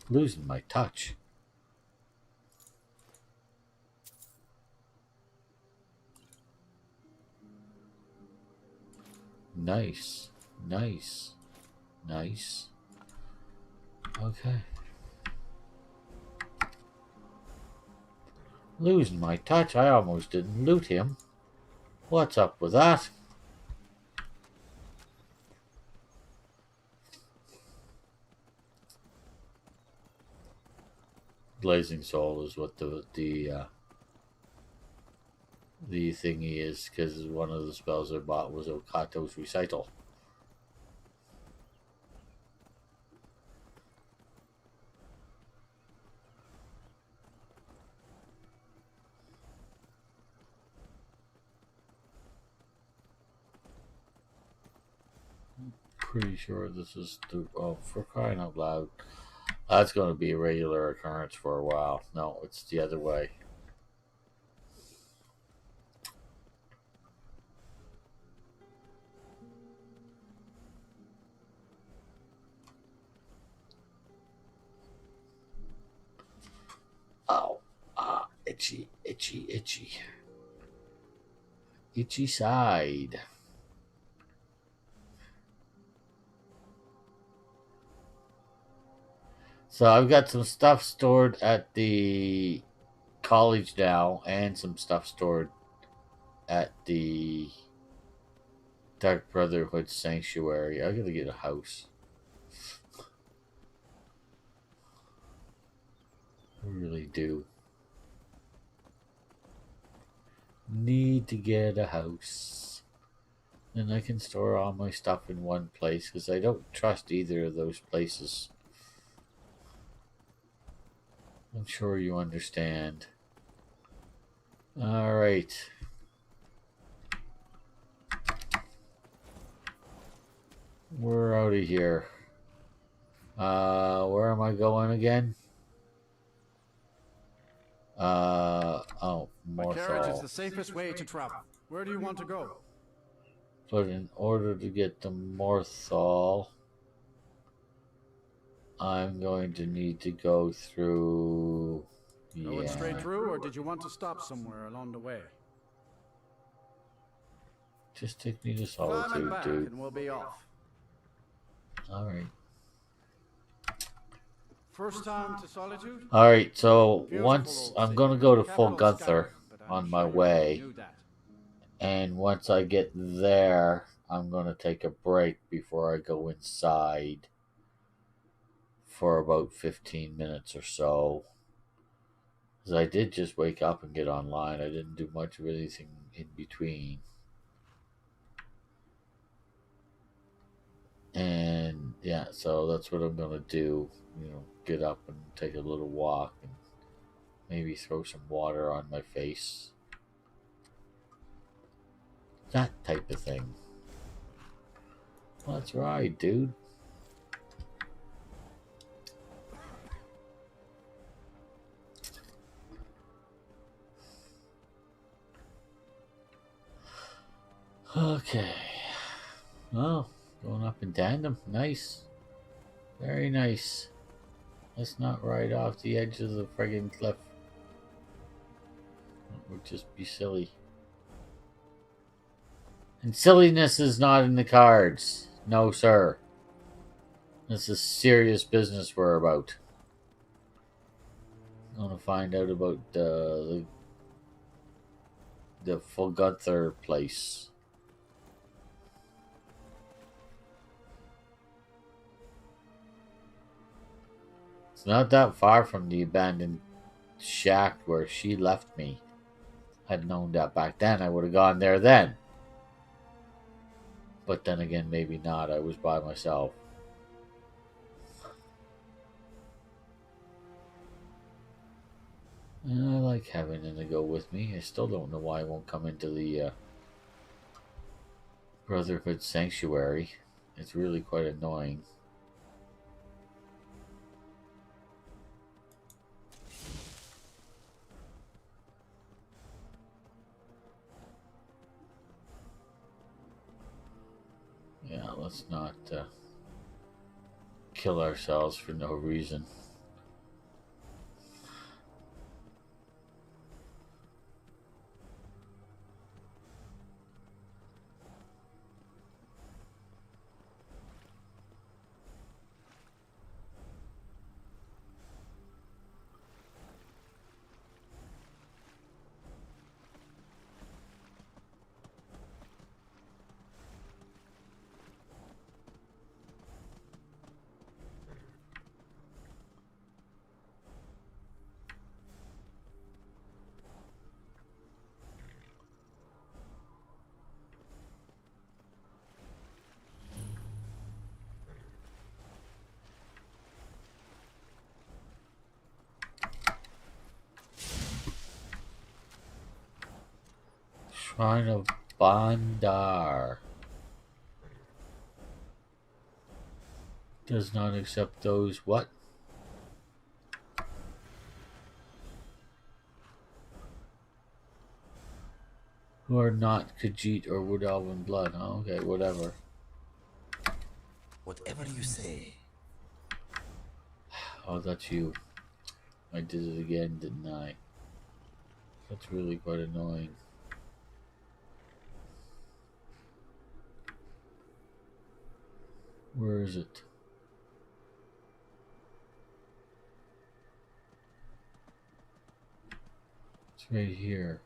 Losing my touch. Nice. Nice. Nice. Okay. Losing my touch. I almost didn't loot him. What's up with that? Blazing Soul is what the thingy is, because one of the spells I bought was Okato's Recital. Pretty sure this is the... Oh, for crying out loud. That's going to be a regular occurrence for a while. No, it's the other way. Oh, itchy, itchy, itchy. Itchy side. So I've got some stuff stored at the college now, and some stuff stored at the Dark Brotherhood Sanctuary. I gotta get a house. I really do. Need to get a house. And I can store all my stuff in one place, because I don't trust either of those places. I'm sure you understand. Alright. We're out of here. Where am I going again? Oh, My carriage is Morthal. the safest way to travel. Where do you want to go? But in order to get to Morthal, I'm going to need to go through... Going straight through, or did you want to stop somewhere along the way? Just take me to Climb and Solitude, back, dude. and we'll be off. Alright. First time to Solitude? Alright, so Beautiful once old I'm city. going to go to Capital Full Gunther Skyrim, but I'm on sure my you way. knew that. And once I get there, I'm going to take a break before I go inside for about 15 minutes or so. Because I did just wake up and get online. I didn't do much of anything in between. And yeah, so that's what I'm going to do. get up and take a little walk and maybe throw some water on my face. That type of thing. Well, that's right, dude. Okay. Well, going up in tandem. Nice. Very nice. Let's not ride off the edge of the friggin' cliff. It would just be silly. And silliness is not in the cards. No, sir. This is serious business we're about. I want to find out about the Fulgunther place. It's not that far from the abandoned shack where she left me. I'd known that back then, I would have gone there then. But then again, maybe not. I was by myself. And I like having Inigo with me. I still don't know why I won't come into the Brotherhood Sanctuary. It's really quite annoying. Yeah, let's not kill ourselves for no reason. Shrine of Bandar does not accept those what? Who are not Khajiit or Wood Elven blood. Oh, okay, whatever. Whatever you say. Oh, that's you. I did it again, didn't I? That's really quite annoying. Where is it? It's right here.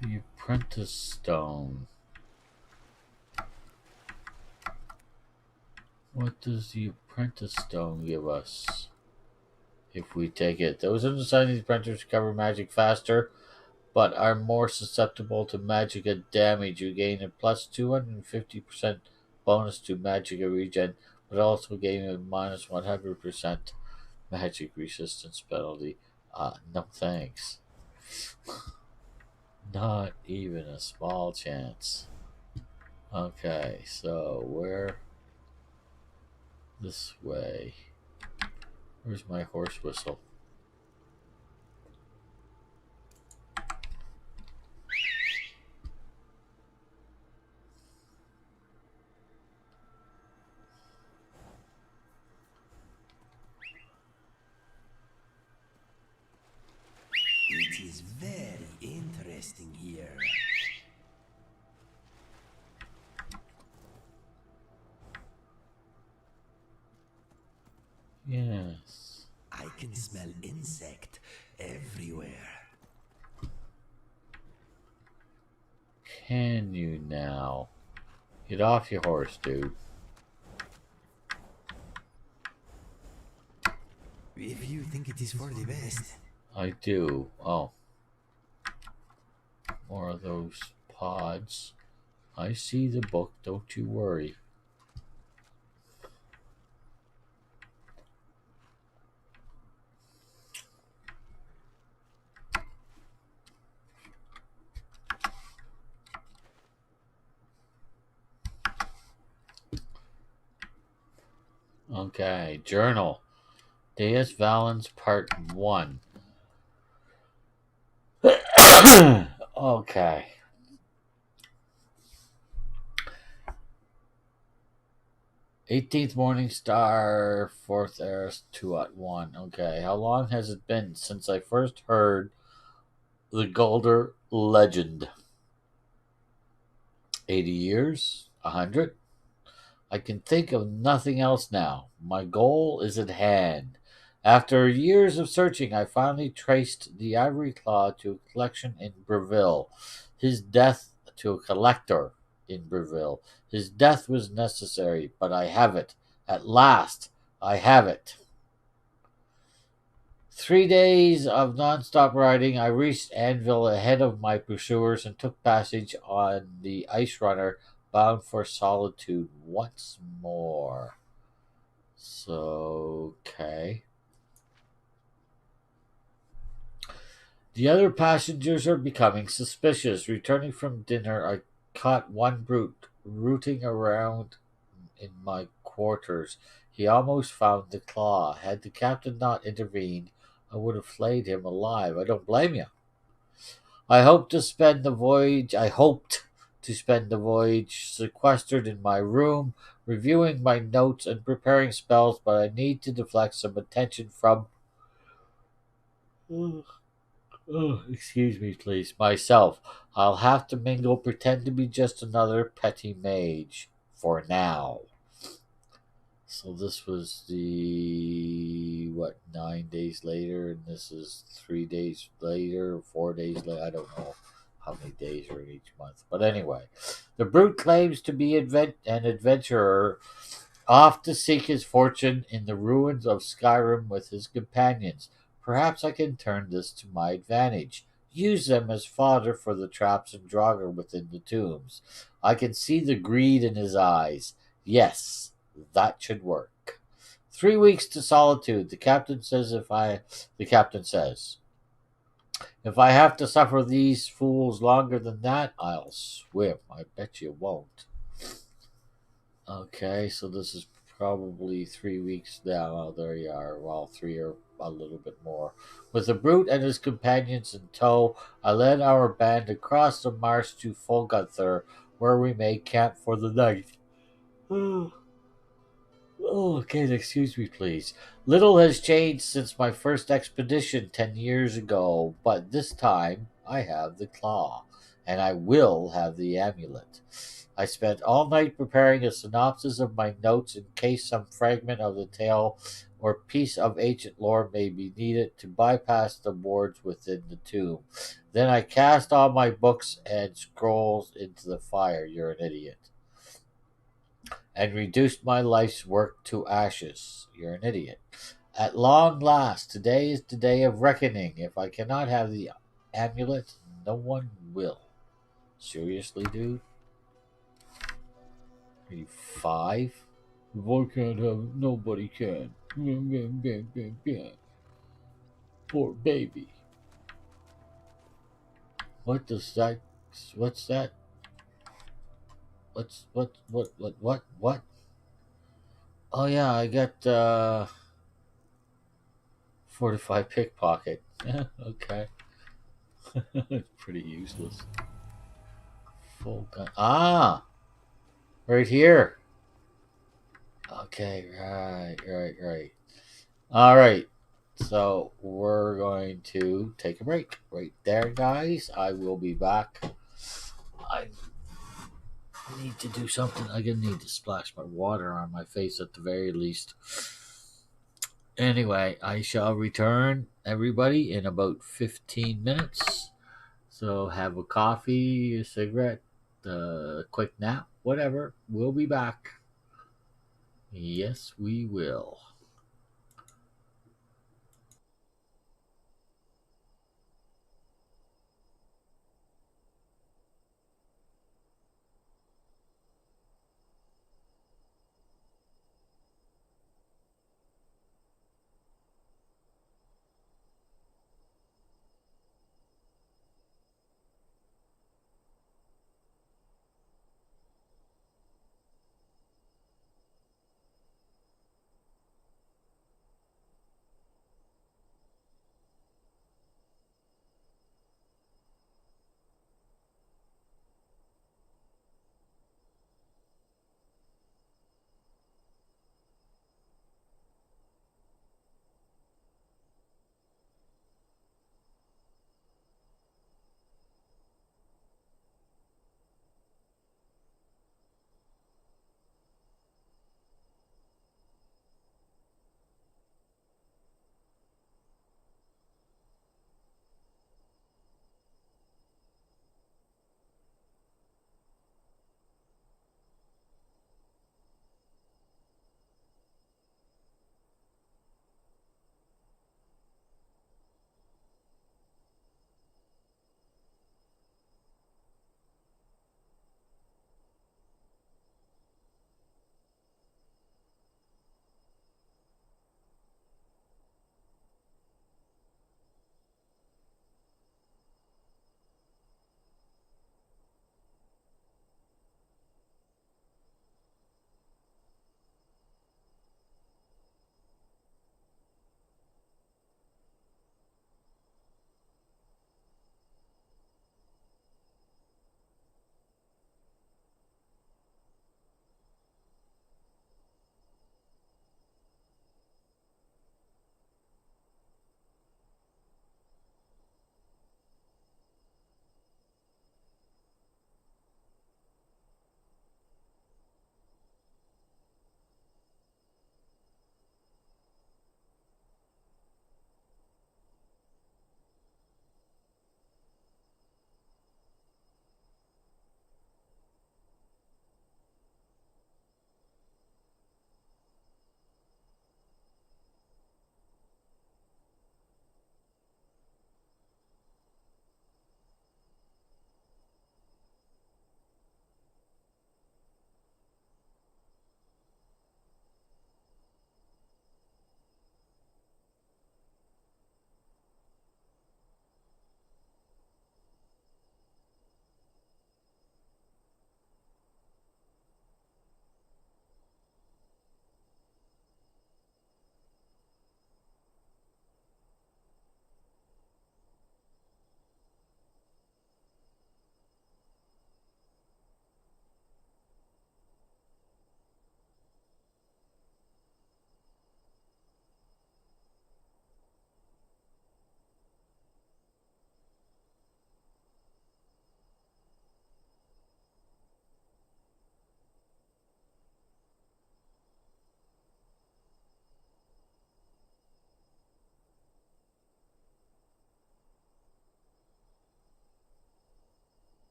The Apprentice Stone. What does the Apprentice Stone give us? If we take it. Those inside these apprentices recover magic faster, but are more susceptible to magicka damage. You gain a plus 250% bonus to magicka regen, but also gain a minus 100% magic resistance penalty. No thanks. Not even a small chance. Okay, so where? This way. Where's my horse whistle? It is very interesting here. Yes. I can smell insect everywhere. Can you now? Get off your horse, dude. If you think it is for the best. I do. Oh. More of those pods. I see the book, don't you worry. Okay, journal. Deus Valens Part 1. Okay. 18th Morning Star, 4th Eris, 2 at 1. Okay, how long has it been since I first heard the Galder legend? 80 years? 100? I can think of nothing else now. My goal is at hand. After years of searching, I finally traced the ivory claw to a collection in Breville. His death to a collector in Breville. His death was necessary, but I have it. At last, I have it. 3 days of non-stop riding, I reached Anvil ahead of my pursuers and took passage on the ice runner bound for Solitude once more. So, okay. The other passengers are becoming suspicious. Returning from dinner, I caught one brute rooting around in my quarters. He almost found the claw. Had the captain not intervened, I would have flayed him alive. I don't blame you. I hoped to spend the voyage sequestered in my room, reviewing my notes and preparing spells, but I need to deflect some attention from excuse me, please, myself. I'll have to mingle, pretend to be just another petty mage for now. So this was 9 days later, and this is 3 days later, 4 days later. I don't know how many days are in each month. But anyway, the brute claims to be an adventurer off to seek his fortune in the ruins of Skyrim with his companions. Perhaps I can turn this to my advantage. Use them as fodder for the traps and Draugr within the tombs. I can see the greed in his eyes. Yes, that should work. 3 weeks to Solitude. The captain says if I have to suffer these fools longer than that, I'll swim. I bet you won't. Okay, so this is probably 3 weeks now. Oh, there you are. Well, 3 or a little bit more. With the brute and his companions in tow, I led our band across the marsh to Folguthur, where we made camp for the night. Okay, excuse me, please. Little has changed since my first expedition 10 years ago, but this time I have the claw, and I will have the amulet. I spent all night preparing a synopsis of my notes in case some fragment of the tale or piece of ancient lore may be needed to bypass the wards within the tomb. Then I cast all my books and scrolls into the fire. You're an idiot. And reduced my life's work to ashes. You're an idiot. At long last, today is the day of reckoning. If I cannot have the amulet, no one will. Seriously, dude? Are you 5? If I can't have it, nobody can. Poor baby. What's that? What? Oh yeah, I got fortified pickpocket. Okay. Pretty useless. Full gun. Ah! Right here. Okay, right. Alright. So we're going to take a break right there, guys. I will be back. I need to do something. I'm going to need to splash my water on my face at the very least. Anyway, I shall return, everybody, in about 15 minutes. So have a coffee, a cigarette, a quick nap, whatever. We'll be back. Yes, we will.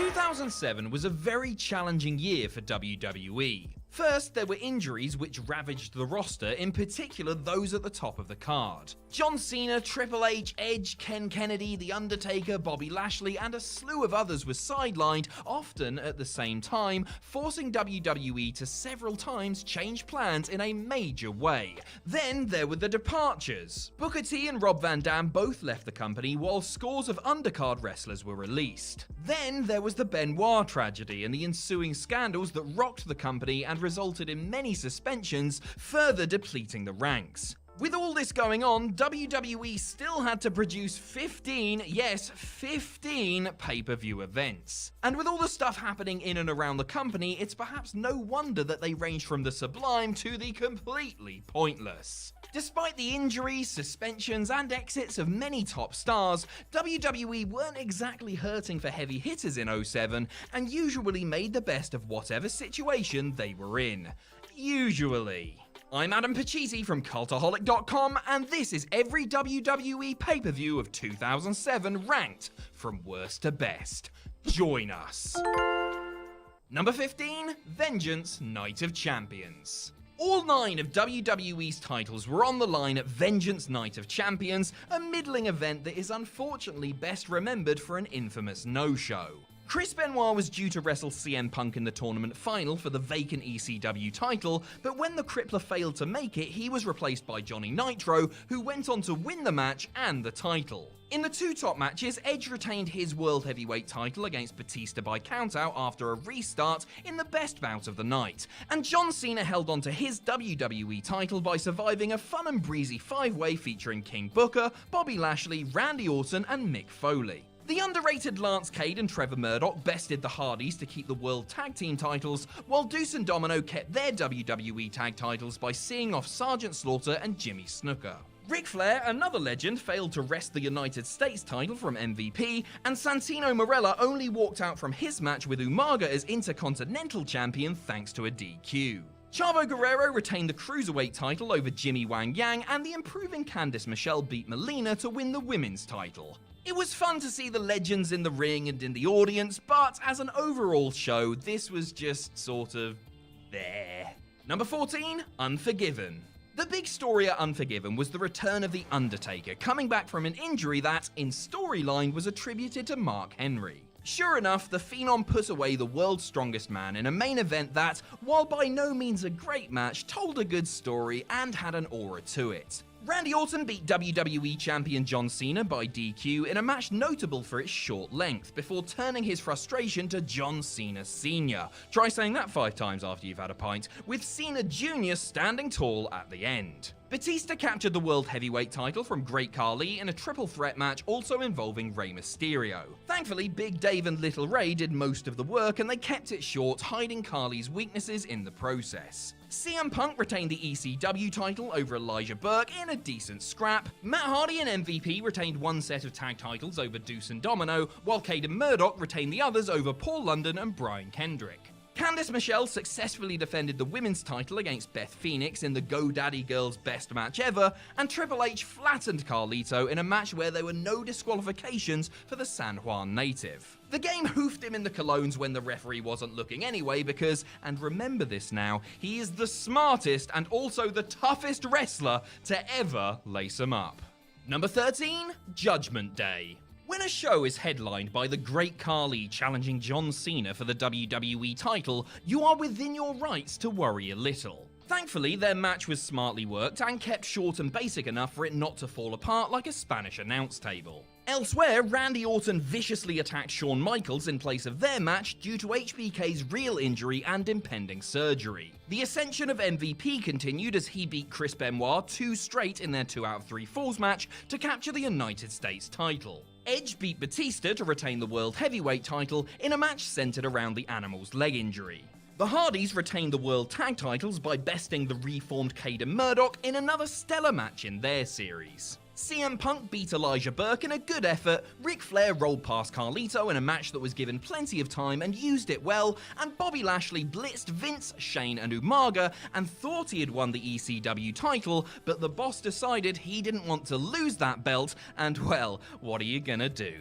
2007 was a very challenging year for WWE. First, there were injuries which ravaged the roster, in particular those at the top of the card. John Cena, Triple H, Edge, Ken Kennedy, The Undertaker, Bobby Lashley, and a slew of others were sidelined, often at the same time, forcing WWE to several times change plans in a major way. Then there were the departures. Booker T and Rob Van Dam both left the company, while scores of undercard wrestlers were released. Then there was the Benoit tragedy and the ensuing scandals that rocked the company and resulted in many suspensions, further depleting the ranks. With all this going on, WWE still had to produce 15 pay-per-view events. And with all the stuff happening in and around the company, it's perhaps no wonder that they range from the sublime to the completely pointless. Despite the injuries, suspensions, and exits of many top stars, WWE weren't exactly hurting for heavy hitters in 07, and usually made the best of whatever situation they were in. Usually. I'm Adam Pachisi from Cultaholic.com, and this is every WWE pay-per-view of 2007 ranked from worst to best. Join us. Number 15, Vengeance Night of Champions. All 9 of WWE's titles were on the line at Vengeance Night of Champions, a middling event that is unfortunately best remembered for an infamous no-show. Chris Benoit was due to wrestle CM Punk in the tournament final for the vacant ECW title, but when the Crippler failed to make it, he was replaced by Johnny Nitro, who went on to win the match and the title. In the 2 top matches, Edge retained his World Heavyweight title against Batista by countout after a restart in the best bout of the night, and John Cena held on to his WWE title by surviving a fun and breezy 5-way featuring King Booker, Bobby Lashley, Randy Orton, and Mick Foley. The underrated Lance Cade and Trevor Murdoch bested the Hardys to keep the World Tag Team titles, while Deuce and Domino kept their WWE Tag titles by seeing off Sergeant Slaughter and Jimmy Snuka. Ric Flair, another legend, failed to wrest the United States title from MVP, and Santino Marella only walked out from his match with Umaga as Intercontinental Champion thanks to a DQ. Chavo Guerrero retained the Cruiserweight title over Jimmy Wang Yang, and the improving Candice Michelle beat Melina to win the women's title. It was fun to see the legends in the ring and in the audience, but as an overall show, this was just sort of there. Number 14, Unforgiven. The big story at Unforgiven was the return of The Undertaker, coming back from an injury that, in storyline, was attributed to Mark Henry. Sure enough, the Phenom put away the world's strongest man in a main event that, while by no means a great match, told a good story and had an aura to it. Randy Orton beat WWE Champion John Cena by DQ in a match notable for its short length, before turning his frustration to John Cena Sr. Try saying that 5 times after you've had a pint, with Cena Jr. standing tall at the end. Batista captured the World Heavyweight title from Great Khali in a triple threat match also involving Rey Mysterio. Thankfully, Big Dave and Little Ray did most of the work, and they kept it short, hiding Khali's weaknesses in the process. CM Punk retained the ECW title over Elijah Burke in a decent scrap. Matt Hardy and MVP retained one set of tag titles over Deuce and Domino, while Cade and Murdoch retained the others over Paul London and Brian Kendrick. Candice Michelle successfully defended the women's title against Beth Phoenix in the GoDaddy Girls' best match ever, and Triple H flattened Carlito in a match where there were no disqualifications for the San Juan native. The game hoofed him in the colognes when the referee wasn't looking anyway because, and remember this now, he is the smartest and also the toughest wrestler to ever lace him up. Number 13, Judgment Day. When a show is headlined by the Great Khali challenging John Cena for the WWE title, you are within your rights to worry a little. Thankfully, their match was smartly worked and kept short and basic enough for it not to fall apart like a Spanish announce table. Elsewhere, Randy Orton viciously attacked Shawn Michaels in place of their match due to HBK's real injury and impending surgery. The ascension of MVP continued as he beat Chris Benoit 2 straight in their 2 out of 3 falls match to capture the United States title. Edge beat Batista to retain the World Heavyweight title in a match centered around the Animal's leg injury. The Hardys retained the World Tag titles by besting the reformed Cade and Murdoch in another stellar match in their series. CM Punk beat Elijah Burke in a good effort, Ric Flair rolled past Carlito in a match that was given plenty of time and used it well, and Bobby Lashley blitzed Vince, Shane and Umaga and thought he had won the ECW title, but the boss decided he didn't want to lose that belt, and well, what are you gonna do?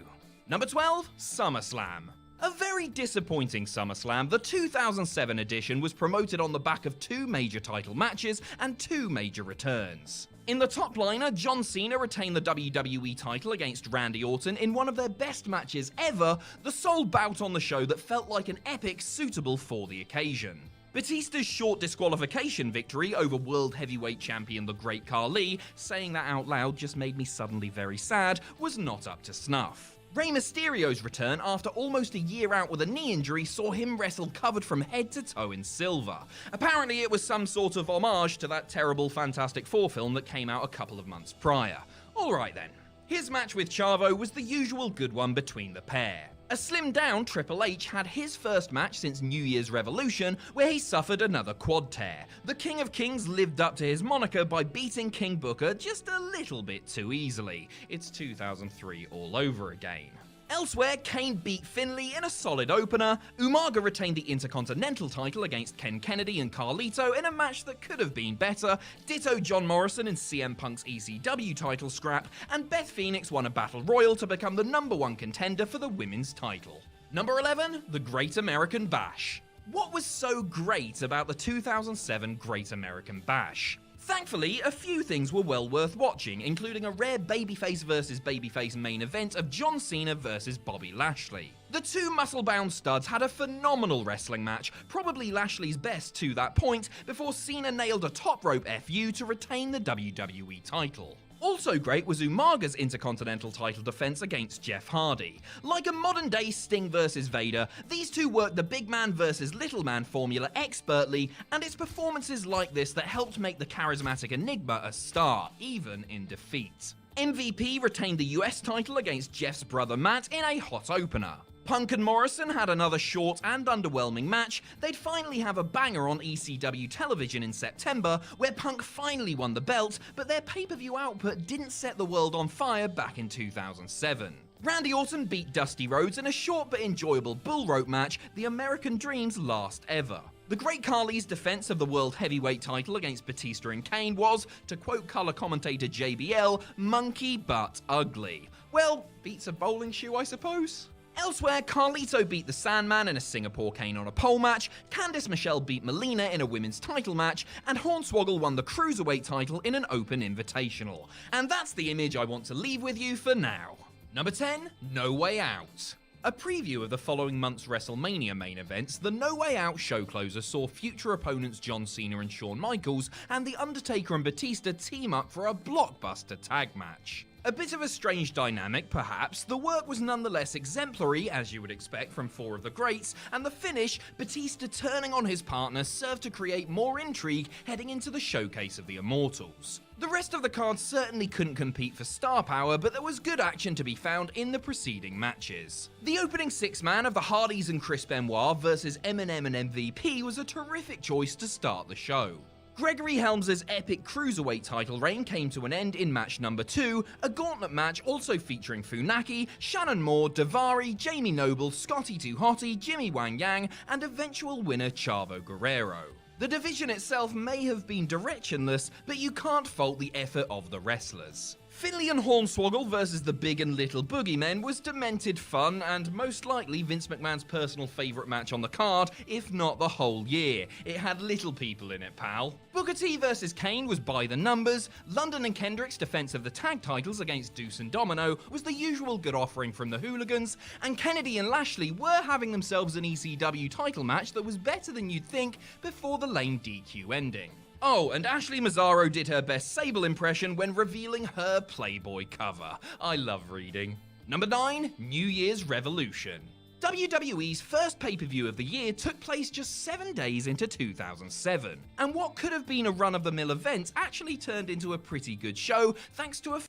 Number 12, SummerSlam. A very disappointing SummerSlam, the 2007 edition was promoted on the back of 2 major title matches and 2 major returns. In the top liner, John Cena retained the WWE title against Randy Orton in one of their best matches ever, the sole bout on the show that felt like an epic suitable for the occasion. Batista's short disqualification victory over World Heavyweight Champion the Great Khali, saying that out loud just made me suddenly very sad, was not up to snuff. Rey Mysterio's return after almost a year out with a knee injury saw him wrestle covered from head to toe in silver. Apparently it was some sort of homage to that terrible Fantastic Four film that came out a couple of months prior. Alright then. His match with Chavo was the usual good one between the pair. A slimmed down Triple H had his first match since New Year's Revolution, where he suffered another quad tear. The King of Kings lived up to his moniker by beating King Booker just a little bit too easily. It's 2003 all over again. Elsewhere, Kane beat Finlay in a solid opener, Umaga retained the Intercontinental title against Ken Kennedy and Carlito in a match that could have been better, ditto John Morrison in CM Punk's ECW title scrap, and Beth Phoenix won a Battle Royal to become the #1 contender for the women's title. Number 11, the Great American Bash. What was so great about the 2007 Great American Bash? Thankfully, a few things were well worth watching, including a rare babyface versus babyface main event of John Cena versus Bobby Lashley. The 2 muscle-bound studs had a phenomenal wrestling match, probably Lashley's best to that point, before Cena nailed a top rope FU to retain the WWE title. Also great was Umaga's Intercontinental title defense against Jeff Hardy. Like a modern-day Sting versus Vader, these two worked the big man versus little man formula expertly, and it's performances like this that helped make the charismatic Enigma a star, even in defeat. MVP retained the US title against Jeff's brother Matt in a hot opener. Punk and Morrison had another short and underwhelming match. They'd finally have a banger on ECW television in September, where Punk finally won the belt, but their pay-per-view output didn't set the world on fire back in 2007. Randy Orton beat Dusty Rhodes in a short but enjoyable bull rope match, the American Dream's last ever. The Great Khali's defense of the World Heavyweight title against Batista and Kane was, to quote color commentator JBL, monkey but ugly. Well, beats a bowling shoe, I suppose? Elsewhere, Carlito beat the Sandman in a Singapore Cane on a pole match, Candice Michelle beat Melina in a women's title match, and Hornswoggle won the Cruiserweight title in an open invitational. And that's the image I want to leave with you for now. Number 10, No Way Out. A preview of the following month's WrestleMania main events, the No Way Out show closer saw future opponents John Cena and Shawn Michaels and The Undertaker and Batista team up for a blockbuster tag match. A bit of a strange dynamic, perhaps, the work was nonetheless exemplary, as you would expect from 4 of the greats, and the finish, Batista turning on his partner, served to create more intrigue heading into the showcase of the Immortals. The rest of the card certainly couldn't compete for star power, but there was good action to be found in the preceding matches. The opening 6-man of the Hardys and Chris Benoit versus Eminem and MVP was a terrific choice to start the show. Gregory Helms' epic Cruiserweight title reign came to an end in match number 2, a gauntlet match also featuring Funaki, Shannon Moore, Daivari, Jamie Noble, Scotty 2 Hotty, Jimmy Wang Yang, and eventual winner Chavo Guerrero. The division itself may have been directionless, but you can't fault the effort of the wrestlers. Finlay and Hornswoggle versus the Big and Little Boogeymen was demented fun and most likely Vince McMahon's personal favourite match on the card, if not the whole year. It had little people in it, pal. Booker T versus Kane was by the numbers, London and Kendrick's defence of the tag titles against Deuce and Domino was the usual good offering from the Hooligans, and Kennedy and Lashley were having themselves an ECW title match that was better than you'd think before the lame DQ ending. Oh, and Ashley Mazzaro did her best Sable impression when revealing her Playboy cover. I love reading. Number 9, New Year's Revolution. WWE's first pay-per-view of the year took place just 7 days into 2007, and what could have been a run-of-the-mill event actually turned into a pretty good show thanks to a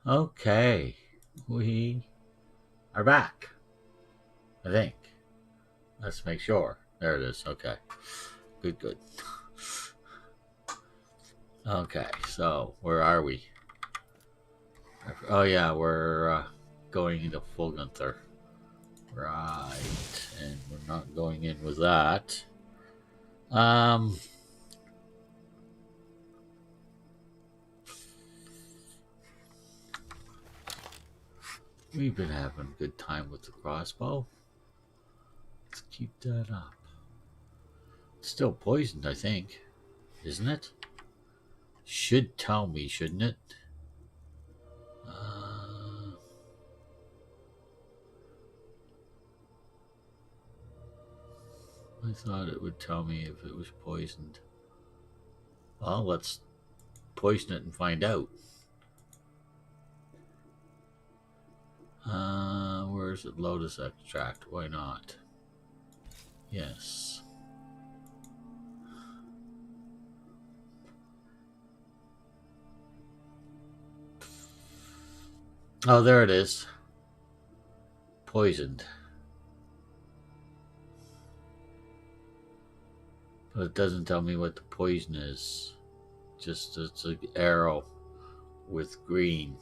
Okay, we are back. I think. Let's make sure. There it is. Okay. Good. Okay, so where are we? Oh yeah, we're going into Full Gunther. Right, and we're not going in with that. We've been having a good time with the crossbow. Let's keep that up. It's still poisoned, I think. Isn't it? Should tell me, shouldn't it? I thought it would tell me if it was poisoned. Well, let's poison it and find out. Where is it? Lotus extract. Why not? Yes. Oh, there it is. Poisoned. But it doesn't tell me what the poison is. Just it's an arrow with green.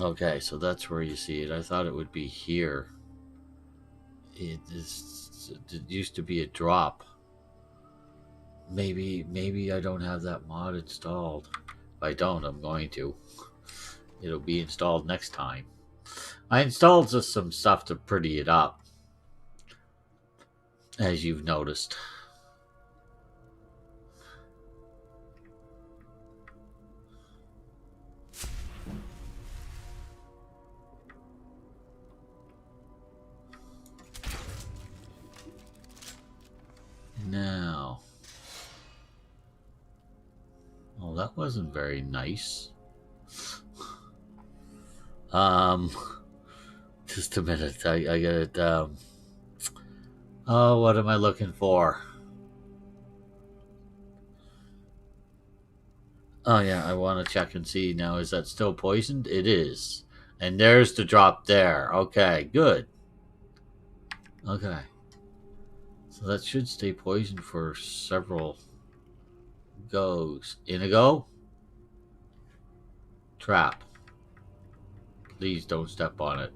Okay, so that's where you see it. I thought it would be here. It used to be a drop. Maybe I don't have that mod installed. If I don't, I'm going to. It'll be installed next time. I installed just some stuff to pretty it up, as you've noticed. Now, well, that wasn't very nice. Just a minute. I got it. Oh, what am I looking for? Oh yeah, I want to check and see now. Is that still poisoned? It is. And there's the drop there. Okay, good. Okay. So that should stay poisoned for several goes. In a go? Trap. Please don't step on it.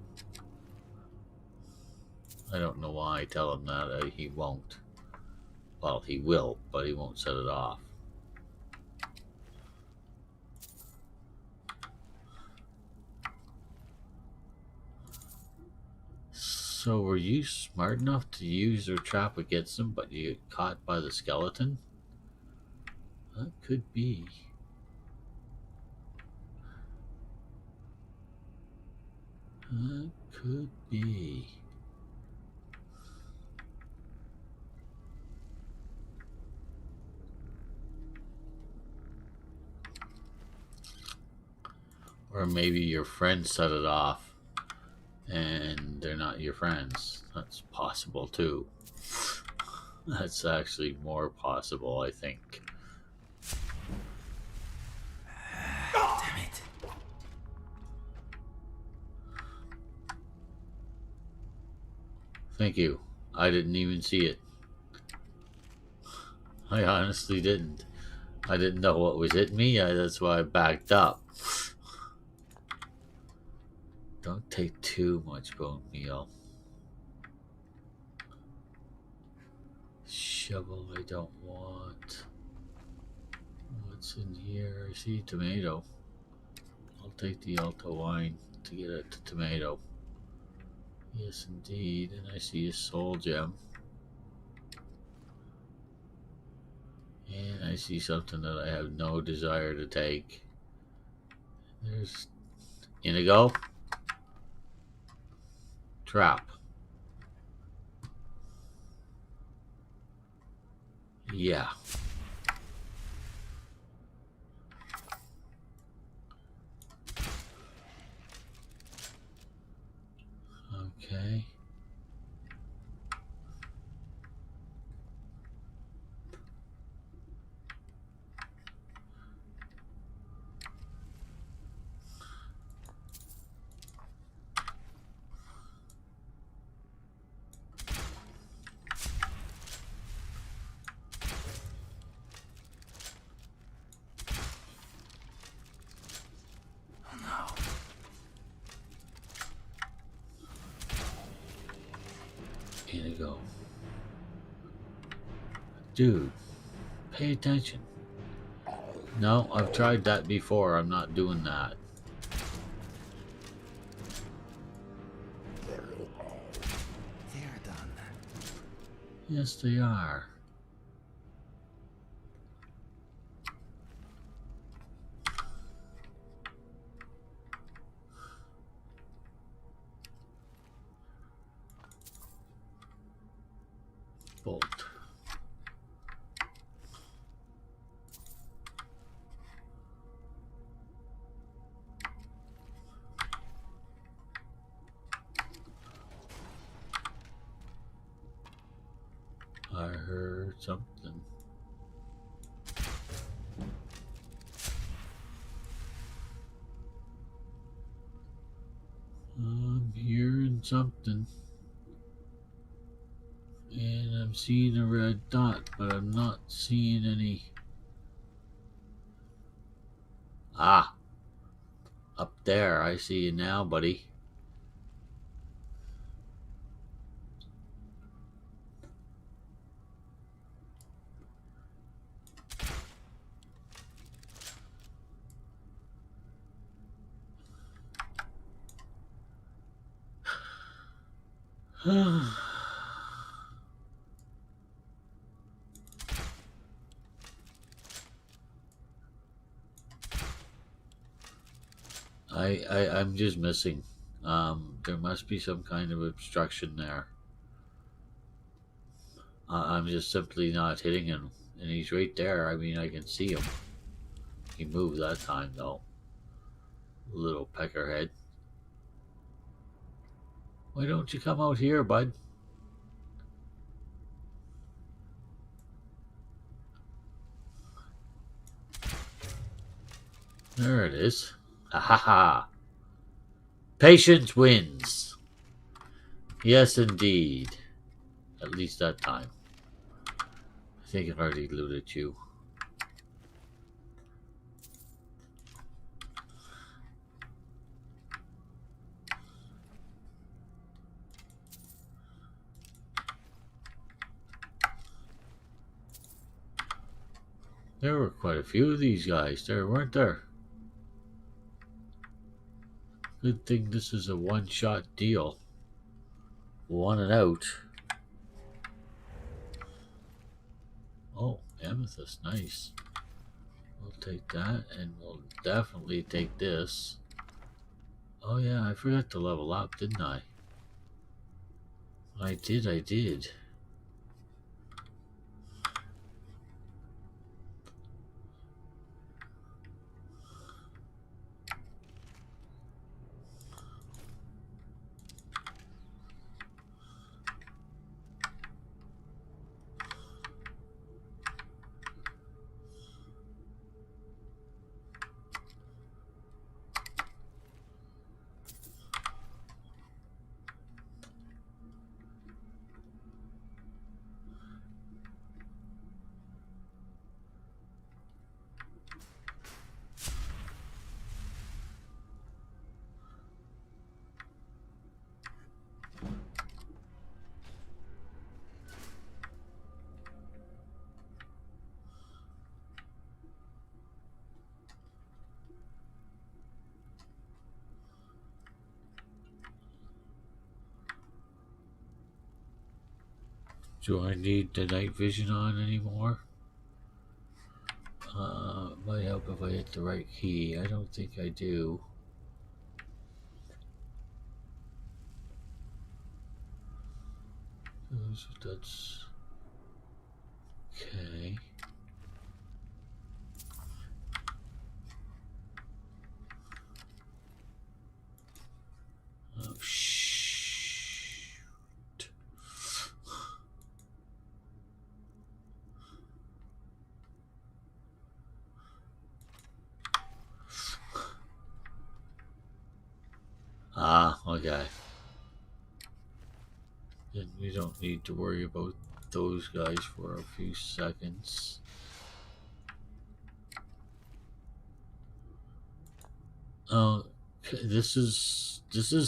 I don't know why I tell him that. He won't. Well, he will, but he won't set it off. So were you smart enough to use their trap against them, but you get caught by the skeleton? That could be. That could be. Or maybe your friends set it off and they're not your friends. That's possible too. That's actually more possible, I think. Damn it. Thank you. I didn't even see it. I honestly didn't. I didn't know what was hitting me. That's why I backed up. Don't take too much bone meal. Shovel I don't want. What's in here? I see tomato. I'll take the alto wine to get it to tomato. Yes, indeed. And I see a soul gem. And I see something that I have no desire to take. There's indigo. Trap. Yeah. Okay. you go. Dude, pay attention. No, I've tried that before. I'm not doing that. They're done. Yes, they are. Bolt. I heard something. I'm hearing something. And I'm seeing a red dot, but I'm not seeing any. Ah! Up there, I see you now, buddy. I'm just missing. There must be some kind of obstruction there. I'm just simply not hitting him. And he's right there. I mean, I can see him. He moved that time, though. Little peckerhead. Why don't you come out here, bud? There it is. Ha ha ha. Patience wins. Yes, indeed. At least that time. I think I've already looted you. There were quite a few of these guys there, weren't there? Good thing this is a one-shot deal. One and out. Oh, amethyst, nice. We'll take that, and we'll definitely take this. Oh yeah, I forgot to level up, didn't I? I did. Do I need the night vision on anymore? Might help if I hit the right key. I don't think I do. That's okay. Oh shoot. Ah, okay. Then we don't need to worry about those guys for a few seconds. Oh, this is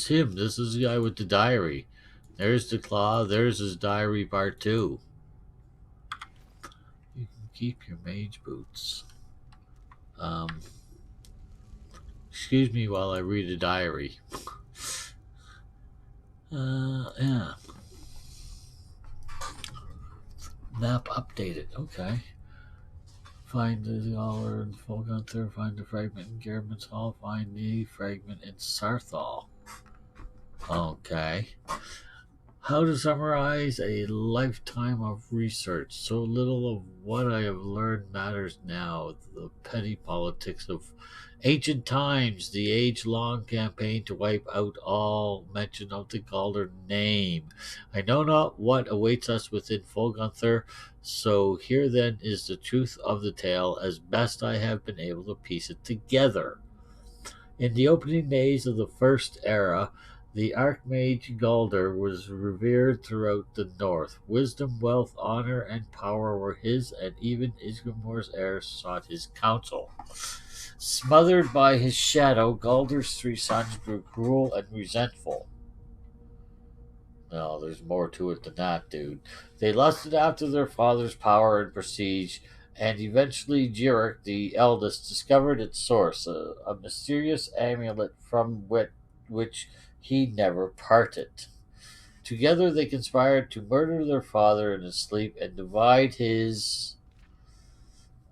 him. This is the guy with the diary. There's the claw. There's his diary part 2. You can keep your mage boots. Excuse me while I read a diary. Yeah. Map updated. Okay. Find the Scholar in Folgunther. Find the fragment in Garrett's Hall. Find the fragment in Sarthal. Okay. How to summarize a lifetime of research. So little of what I have learned matters now. The petty politics of ancient times, the age-long campaign to wipe out all mention of the Galder name. I know not what awaits us within Folgunther, so here then is the truth of the tale, as best I have been able to piece it together. In the opening days of the First Era, the Archmage Galder was revered throughout the north. Wisdom, wealth, honor, and power were his, and even Isgrimor's heirs sought his counsel. Smothered by his shadow, Galder's 3 sons grew cruel and resentful. No, there's more to it than that, dude. They lusted after their father's power and prestige, and eventually Jurek, the eldest, discovered its source, a mysterious amulet from which he never parted. Together they conspired to murder their father in his sleep and divide his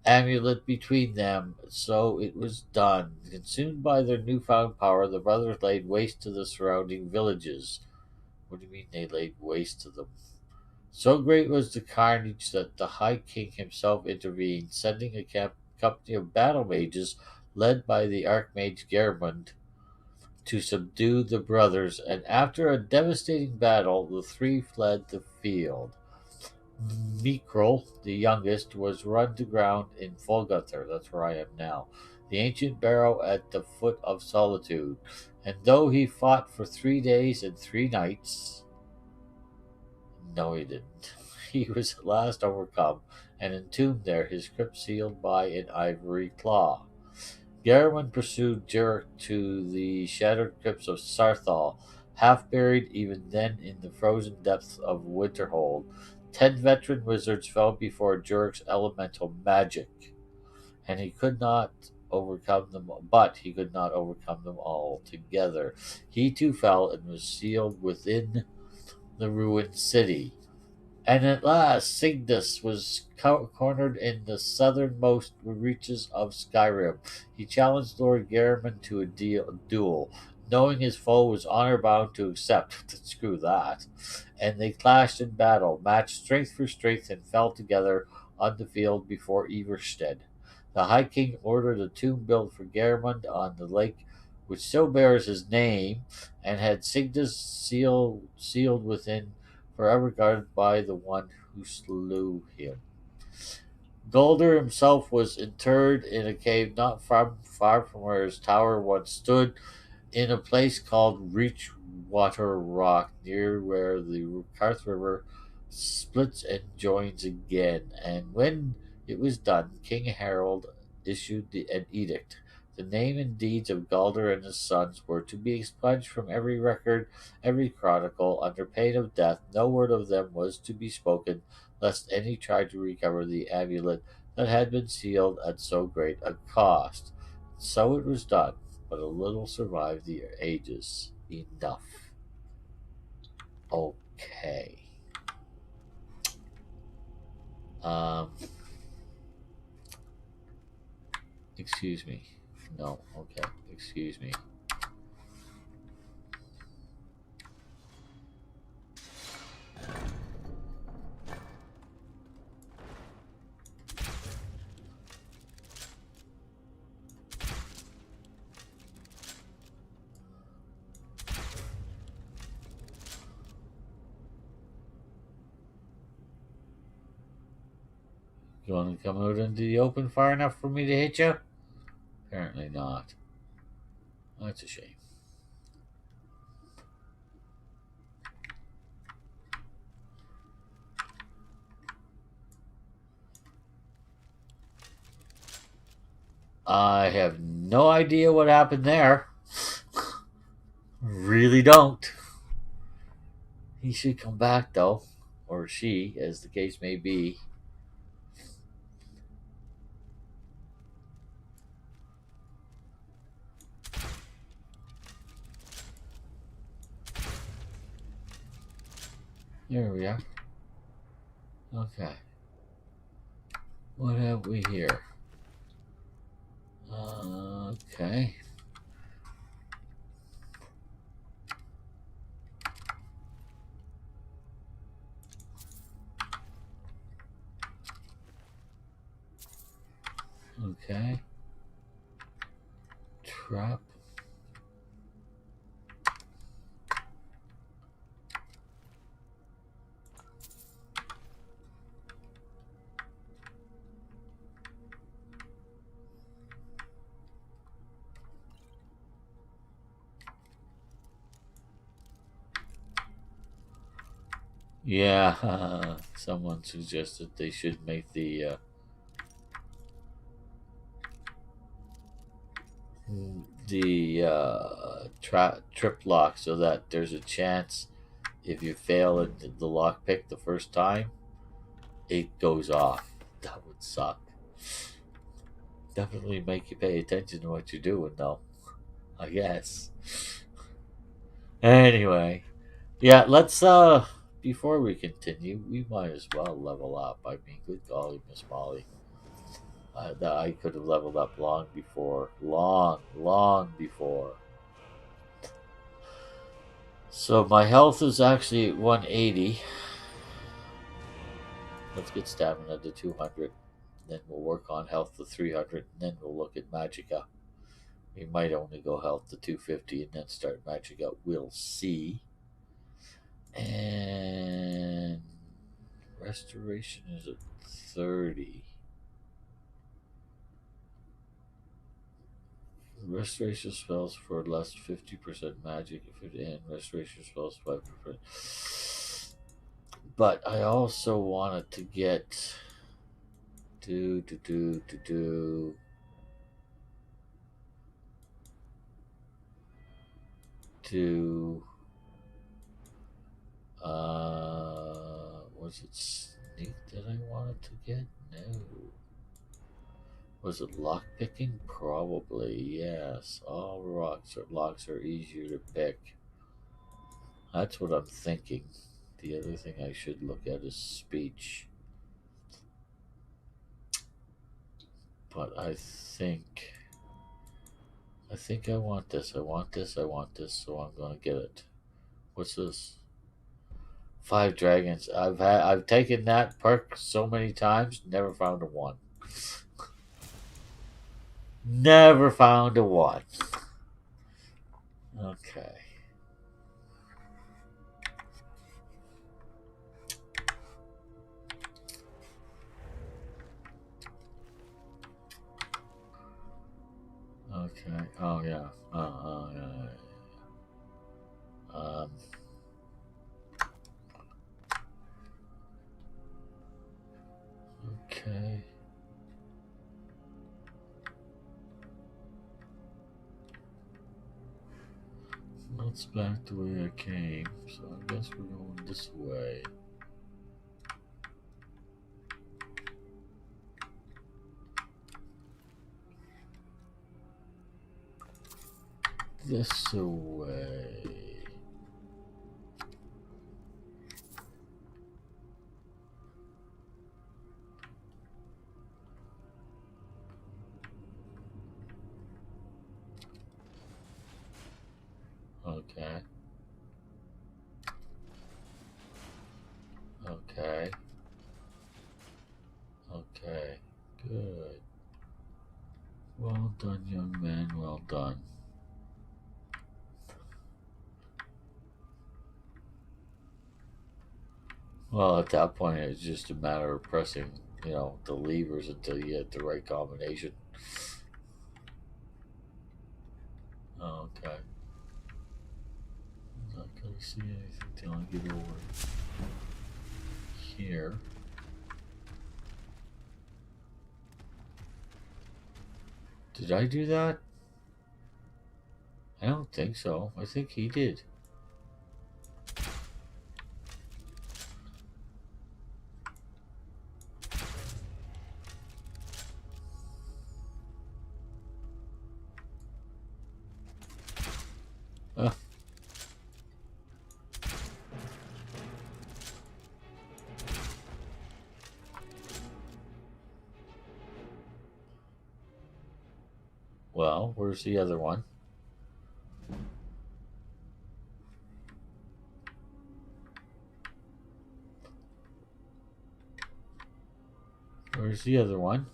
amulet between them. So it was done. Consumed by their newfound power, the brothers laid waste to the surrounding villages. What do you mean they laid waste to them? So great was the carnage that the High King himself intervened, sending a company of battle mages led by the Archmage Germund to subdue the brothers, and after a devastating battle, the 3 fled the field. Mikrol, the youngest, was run to ground in Folgunther, that's where I am now, the ancient barrow at the foot of Solitude, and though he fought for 3 days and 3 nights, no he didn't, he was at last overcome, and entombed there, his crypt sealed by an ivory claw. Garrowin pursued Jurek to the shattered crypts of Sarthal, half buried even then in the frozen depths of Winterhold. 10 veteran wizards fell before Jurek's elemental magic, and he could not overcome them, but he could not overcome them all together. He too fell and was sealed within the ruined city. And at last, Cygnus was cornered in the southernmost reaches of Skyrim. He challenged Lord Garriman to a duel, knowing his foe was honor-bound to accept. Screw that. And they clashed in battle, matched strength for strength, and fell together on the field before Everstead. The High King ordered a tomb built for Garriman on the lake, which still bears his name, and had Cygnus sealed within, forever guarded by the one who slew him. Galder himself was interred in a cave not far from where his tower once stood, in a place called Reachwater Rock, near where the Karth River splits and joins again. And when it was done, King Harold issued an edict. The name and deeds of Galder and his sons were to be expunged from every record, every chronicle, under pain of death. No word of them was to be spoken, lest any tried to recover the amulet that had been sealed at so great a cost. So it was done, but a little survived the ages. Enough. Okay. Excuse me. No, okay. Excuse me. You want to come out into the open far enough for me to hit you? Apparently not. That's a shame. I have no idea what happened there. Really don't. He should come back though, or she, as the case may be. There we are. Okay. What have we here? Okay. Okay. Trap. Yeah, someone suggested they should make the trip lock so that there's a chance if you fail at the lock pick the first time, it goes off. That would suck. Definitely make you pay attention to what you're doing, though. I guess. Anyway, yeah, let's before we continue, we might as well level up. I mean, good golly, Miss Molly. I could have leveled up long before. Long before. So my health is actually at 180. Let's get stamina to 200. Then we'll work on health to 300. And then we'll look at Magicka. We might only go health to 250 and then start Magicka. We'll see. And restoration is at 30. Restoration spells for less 50% magic and restoration spells 5%. But I also wanted to get to was it sneak that I wanted to get? No. Was it lockpicking? Probably, yes. All locks are easier to pick. That's what I'm thinking. The other thing I should look at is speech. But I think I want this. I want this, so I'm gonna get it. What's this? 5 dragons. I've taken that perk so many times, never found a 1. Never found a 1. Okay. Okay. Oh yeah. Yeah. Okay. That's back the way I came, so I guess we're going this way. This way. Okay. Okay. Okay. Good. Well done, young man. Well done. Well, at that point, it's just a matter of pressing, the levers until you get the right combination. Okay. I'm not going to see anything till I get over here. Did I do that? I don't think so. I think he did. Well, where's the other one? Where's the other one?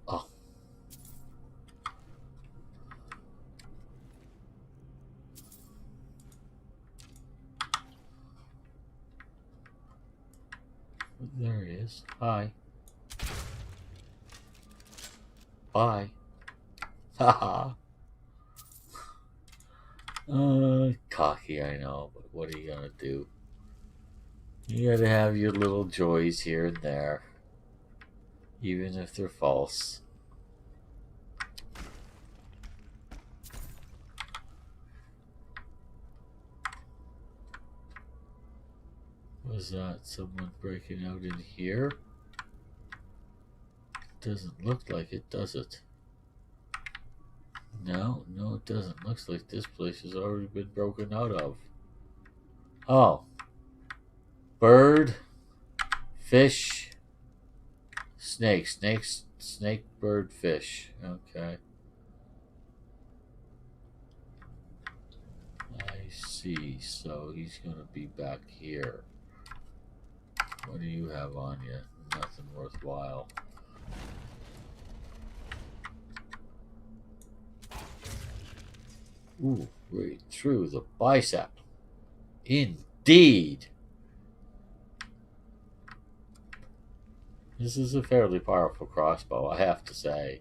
Oh. There he is. Hi. Bye. Haha. Cocky, I know, but what are you gonna do? You gotta have your little joys here and there, even if they're false. Was that someone breaking out in here? Doesn't look like it, does it? No, it doesn't. Looks like this place has already been broken out of. Oh. Bird. Fish. Snake. Snake, bird, fish. Okay. I see. So he's going to be back here. What do you have on you? Nothing worthwhile. Ooh, right through the bicep. Indeed. This is a fairly powerful crossbow, I have to say.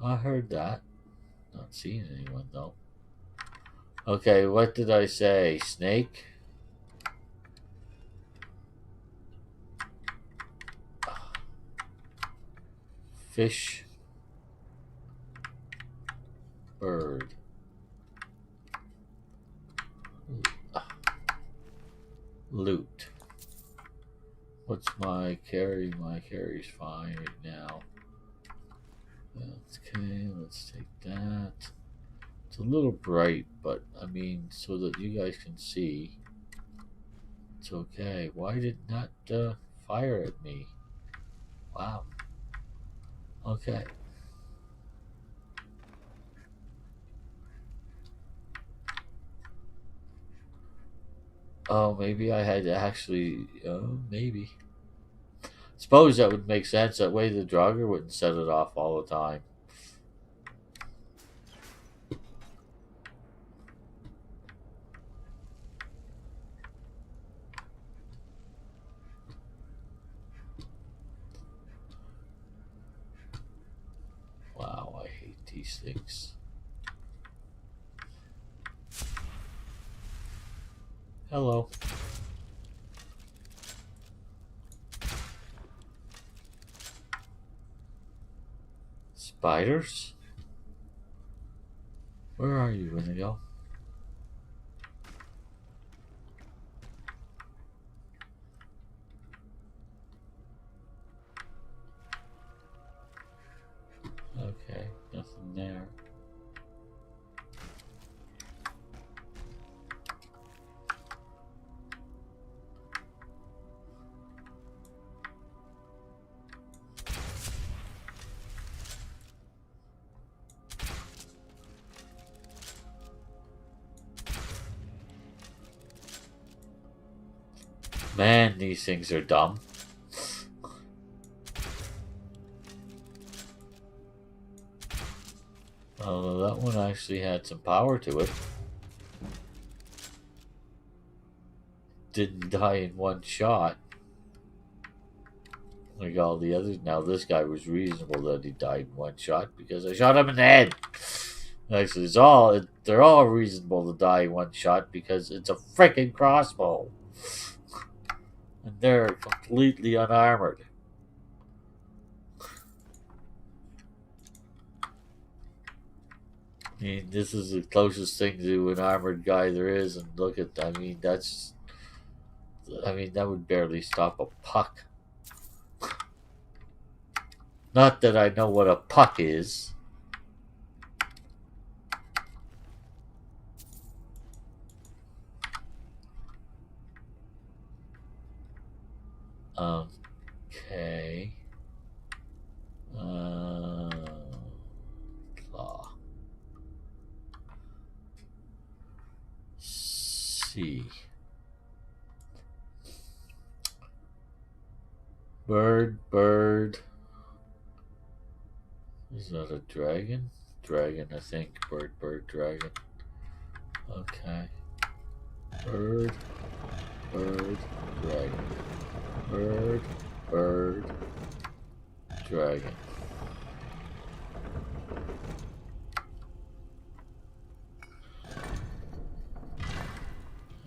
I heard that. Not seeing anyone, though. Okay, what did I say? Snake? Fish? Bird? Loot. What's my carry? My carry's fine right now. Okay, let's take that. It's a little bright, but I mean, so that you guys can see. It's okay. Why did not fire at me? Wow. Okay. Oh, maybe I had to actually. Maybe. Suppose that would make sense. That way the Draugr wouldn't set it off all the time. Wow, I hate these things. Hello. Spiders? Where are you, Inigo? Okay, nothing there. Man, these things are dumb. Although that one actually had some power to it. Didn't die in one shot. Like all the others. Now this guy was reasonable that he died in one shot because I shot him in the head. Actually, they're all reasonable to die in one shot because it's a freaking crossbow. And they're completely unarmored. I mean, this is the closest thing to an armored guy there is, and look at, I mean, that would barely stop a puck. Not that I know what a puck is. Okay. Claw. C. Bird. Is that a dragon? Dragon, I think. Bird, dragon. Okay. Bird, dragon. Bird, dragon.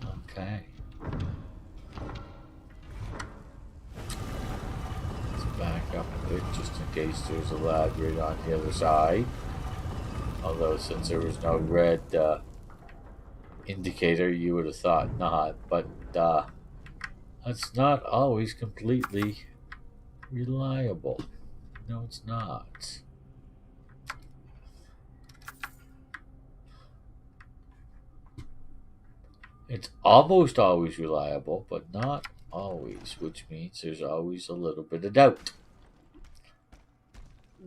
Okay. Let's back up a bit just in case there's a lad right on the other side. Although since there was no red indicator, you would have thought not. But that's not always completely reliable. No, it's not. It's almost always reliable, but not always, which means there's always a little bit of doubt.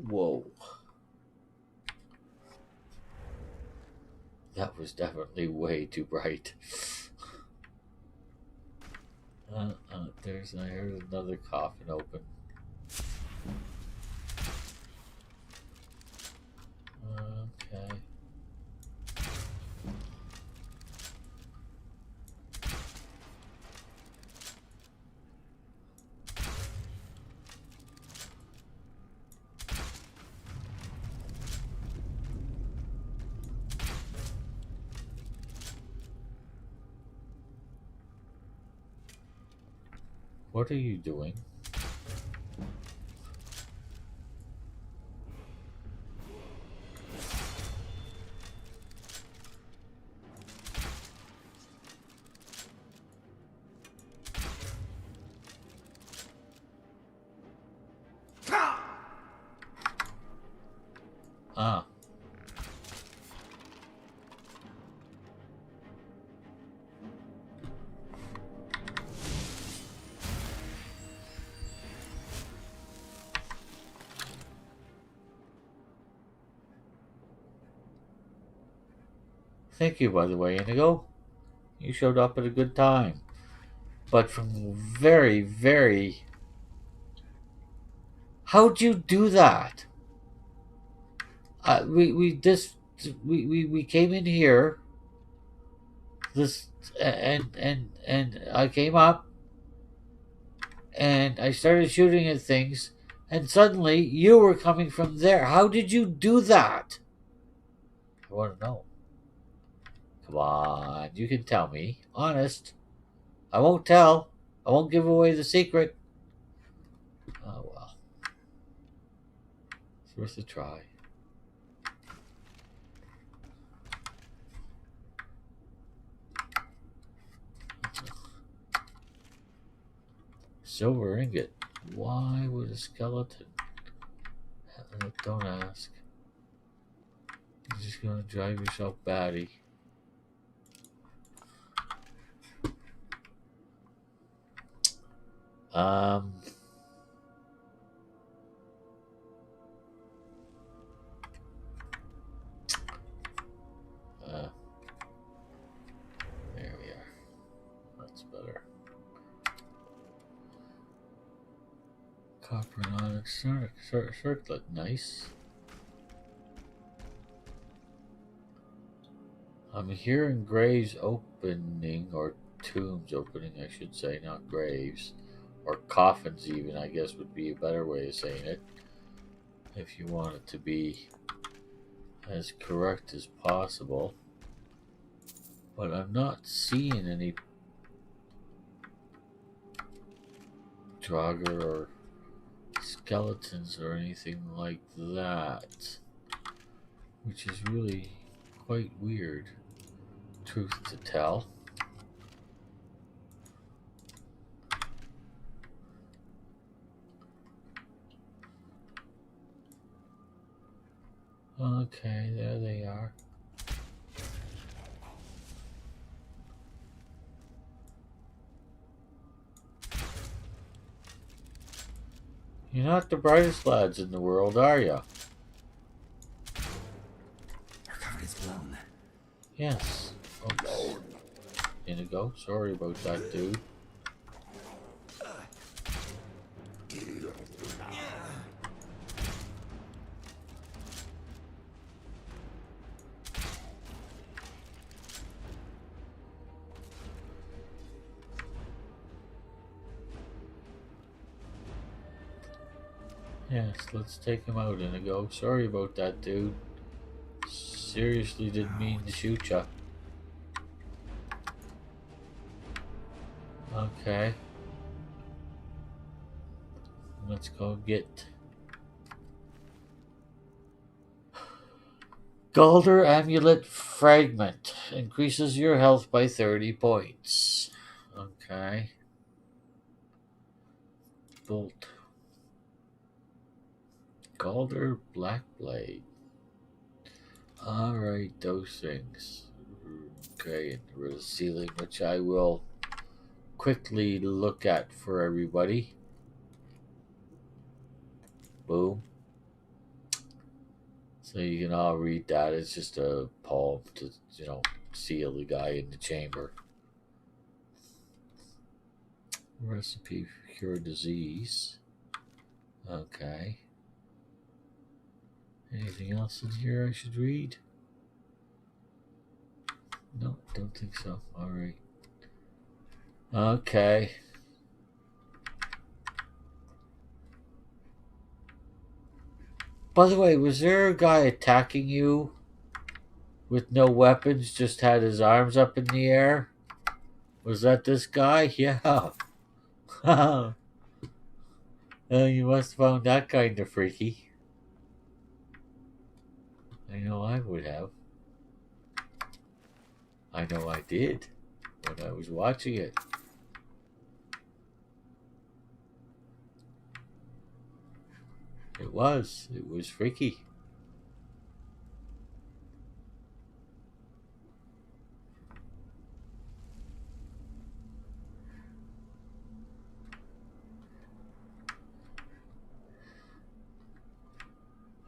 Whoa. That was definitely way too bright. I heard another coffin open. Okay. What are you doing? Ah. Thank you, by the way, Inigo. You showed up at a good time. But from very, very... How'd you do that? We came in here. And I came up and I started shooting at things, and suddenly you were coming from there. How did you do that? I want to know. Come on, you can tell me. Honest. I won't tell. I won't give away the secret. Oh well. It's worth a try. Silver ingot. Why would a skeleton? Don't ask. You're just gonna drive yourself batty. There we are. That's better. Copper and onyx circlet, nice. I'm hearing graves opening, or tombs opening, I should say, not graves. Or coffins even, I guess would be a better way of saying it. If you want it to be as correct as possible. But I'm not seeing any Draugr or skeletons or anything like that. Which is really quite weird, truth to tell. Okay, there they are. You're not the brightest lads in the world, are you? Your cover is blown. Yes. Oops. Inigo, sorry about that, dude. Yes, let's take him out, Inigo. Sorry about that, dude. Seriously didn't mean to shoot ya. Okay. Let's go get Galder Amulet Fragment. Increases your health by 30 points. Okay. Bolt. Galder Black Blade. Alright, those things. Okay, and there is a ceiling which I will quickly look at for everybody. Boom. So you can all read that. It's just a poem to, seal the guy in the chamber. Recipe for cure disease. Okay. Anything else in here I should read? No, don't think so. Alright. Okay. By the way, was there a guy attacking you with no weapons, just had his arms up in the air? Was that this guy? Yeah. You must have found that kind of freaky. I know I would have. I know I did when I was watching it. It was freaky.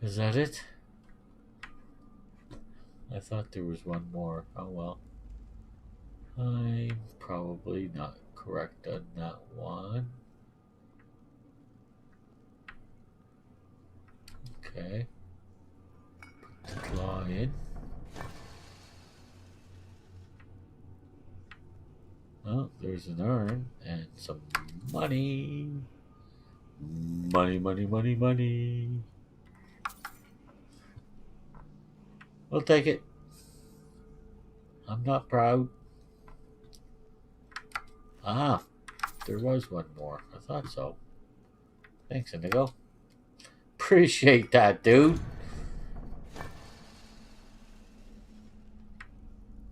Is that it? I thought there was one more. Oh well. I'm probably not correct on that one. Okay. Put the claw in. Oh, there's an urn and some money. Money, money, money, money. We'll take it. I'm not proud. Ah, there was one more. I thought so. Thanks, Indigo. Appreciate that, dude.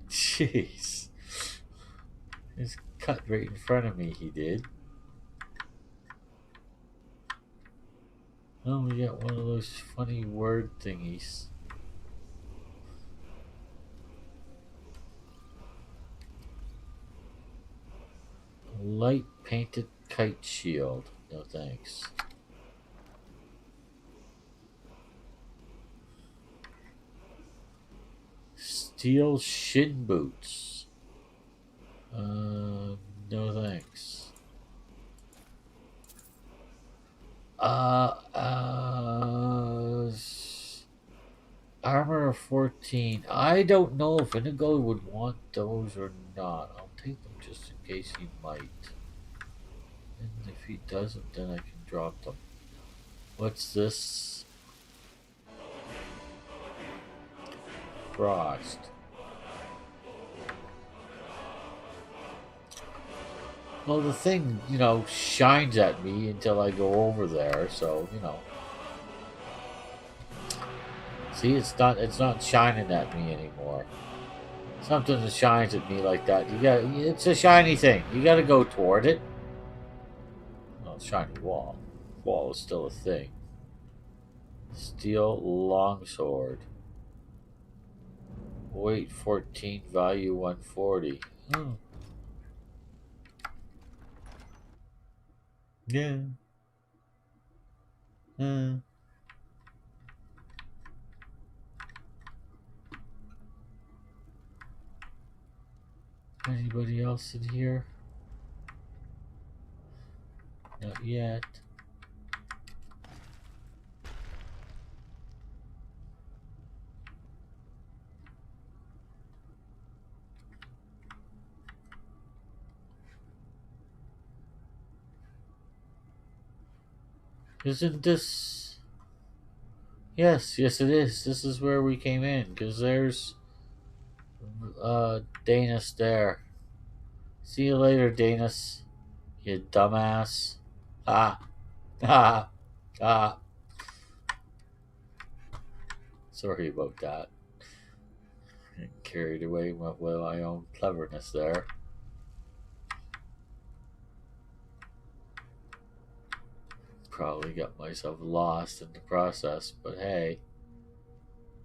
Jeez. Just cut right in front of me, he did. Oh, we got one of those funny word thingies. Light painted kite shield. No thanks. Steel shin boots. No thanks. Armor of 14. I don't know if Inigo would want those or not. I'll take them just in case he might. And if he doesn't, then I can drop them. What's this? Frost. Well, the thing, shines at me until I go over there, so, See, it's not shining at me anymore. Something that shines at me like that, it's a shiny thing. You gotta go toward it. Well, shiny wall. Wall is still a thing. Steel longsword. Weight 14, value 140. Oh. Yeah. Anybody else in here? Not yet. Isn't this... Yes, it is. This is where we came in, because there's Danis there. See you later, Danis. You dumbass. Ah. Ah. Ah. Sorry about that. Carried away with my own cleverness there. Probably got myself lost in the process, but hey,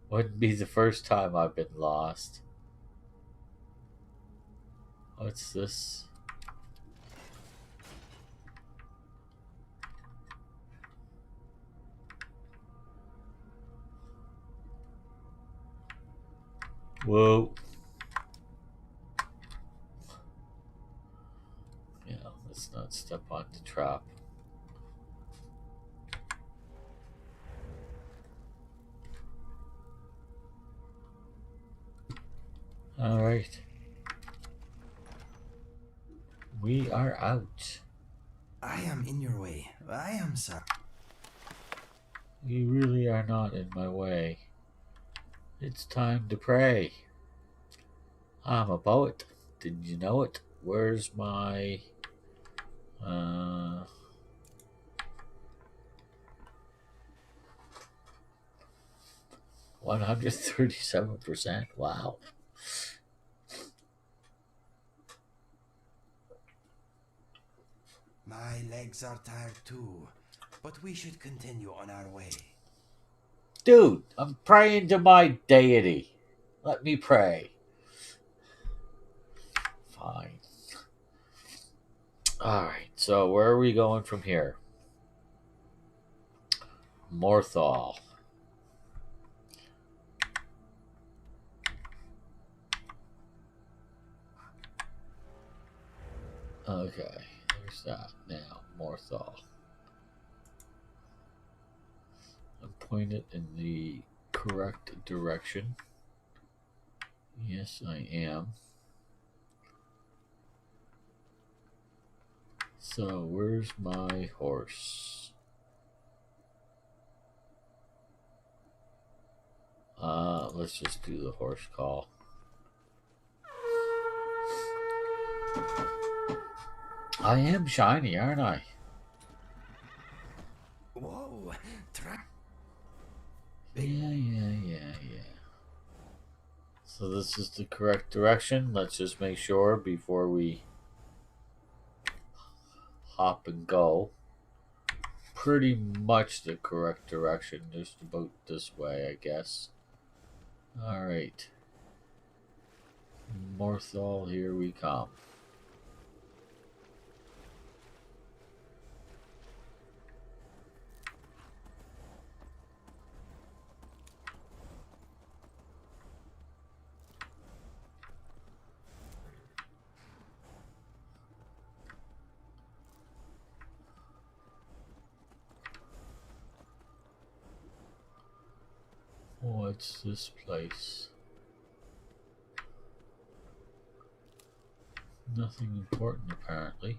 wouldn't be the first time I've been lost. What's this? Whoa. Yeah, let's not step on the trap. Alright. We are out. I am in your way. I am sorry. You really are not in my way. It's time to pray. I'm a poet. Did you know it? Where's my... 137%. Wow. My legs are tired too, but we should continue on our way. Dude, I'm praying to my deity. Let me pray. Fine. Alright, so where are we going from here? Morthal. Okay, there's that. Now, Morthal. I'm pointed in the correct direction. Yes, I am. So, where's my horse? Let's just do the horse call. I am shiny, aren't I? Whoa! Yeah. So this is the correct direction. Let's just make sure before we hop and go. Pretty much the correct direction. Just about this way, I guess. Alright. Morthal, here we come. What's this place? Nothing important, apparently.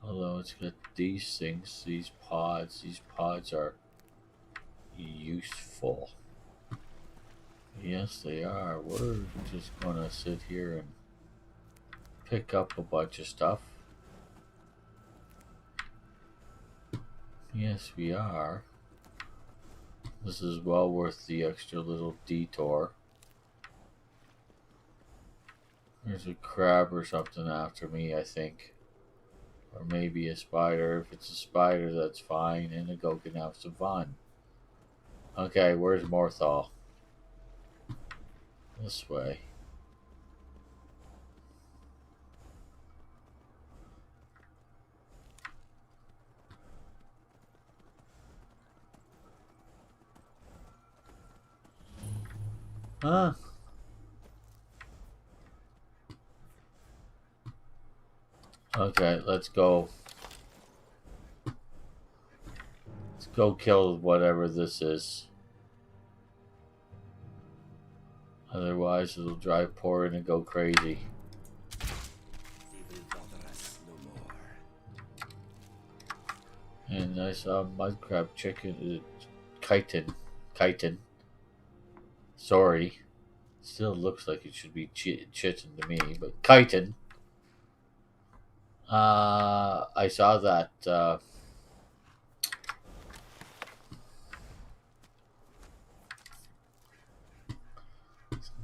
Although it's got these things, these pods. These pods are useful. Yes, they are. We're just gonna sit here and pick up a bunch of stuff. Yes, we are. This is well worth the extra little detour. There's a crab or something after me, I think. Or maybe a spider. If it's a spider, that's fine. Inigo can have some fun. Okay, where's Morthal? This way. Huh? Okay, let's go. Let's go kill whatever this is. Otherwise, it'll drive Porin and go crazy. And I saw Mudcrab chicken, chitin. Sorry, still looks like it should be chitin to me, but chitin. I saw that.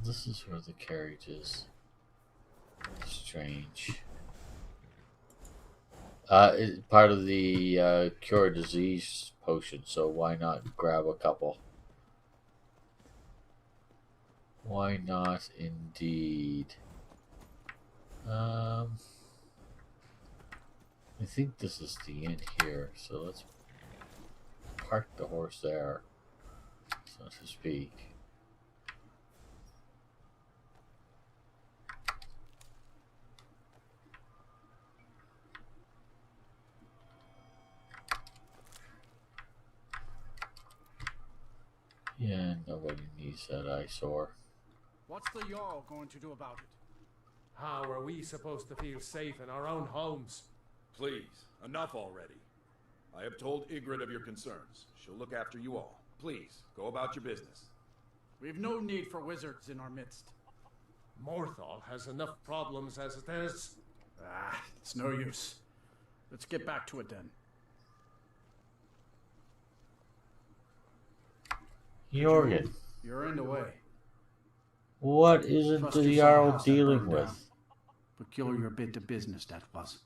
This is where the carriage is. Strange. It's part of the cure disease potion, so why not grab a couple? Why not, indeed? I think this is the inn here, so let's park the horse there, so to speak. Yeah, nobody needs that eyesore. What's the Jarl going to do about it? How are we supposed to feel safe in our own homes? Please, enough already. I have told Ygritte of your concerns. She'll look after you all. Please, go about your business. We've no need for wizards in our midst. Morthal has enough problems as it is. It's no use. Let's get back to it then. Jorgen. You're in the way. What isn't the Jarl dealing with? Peculiar bit of business that was.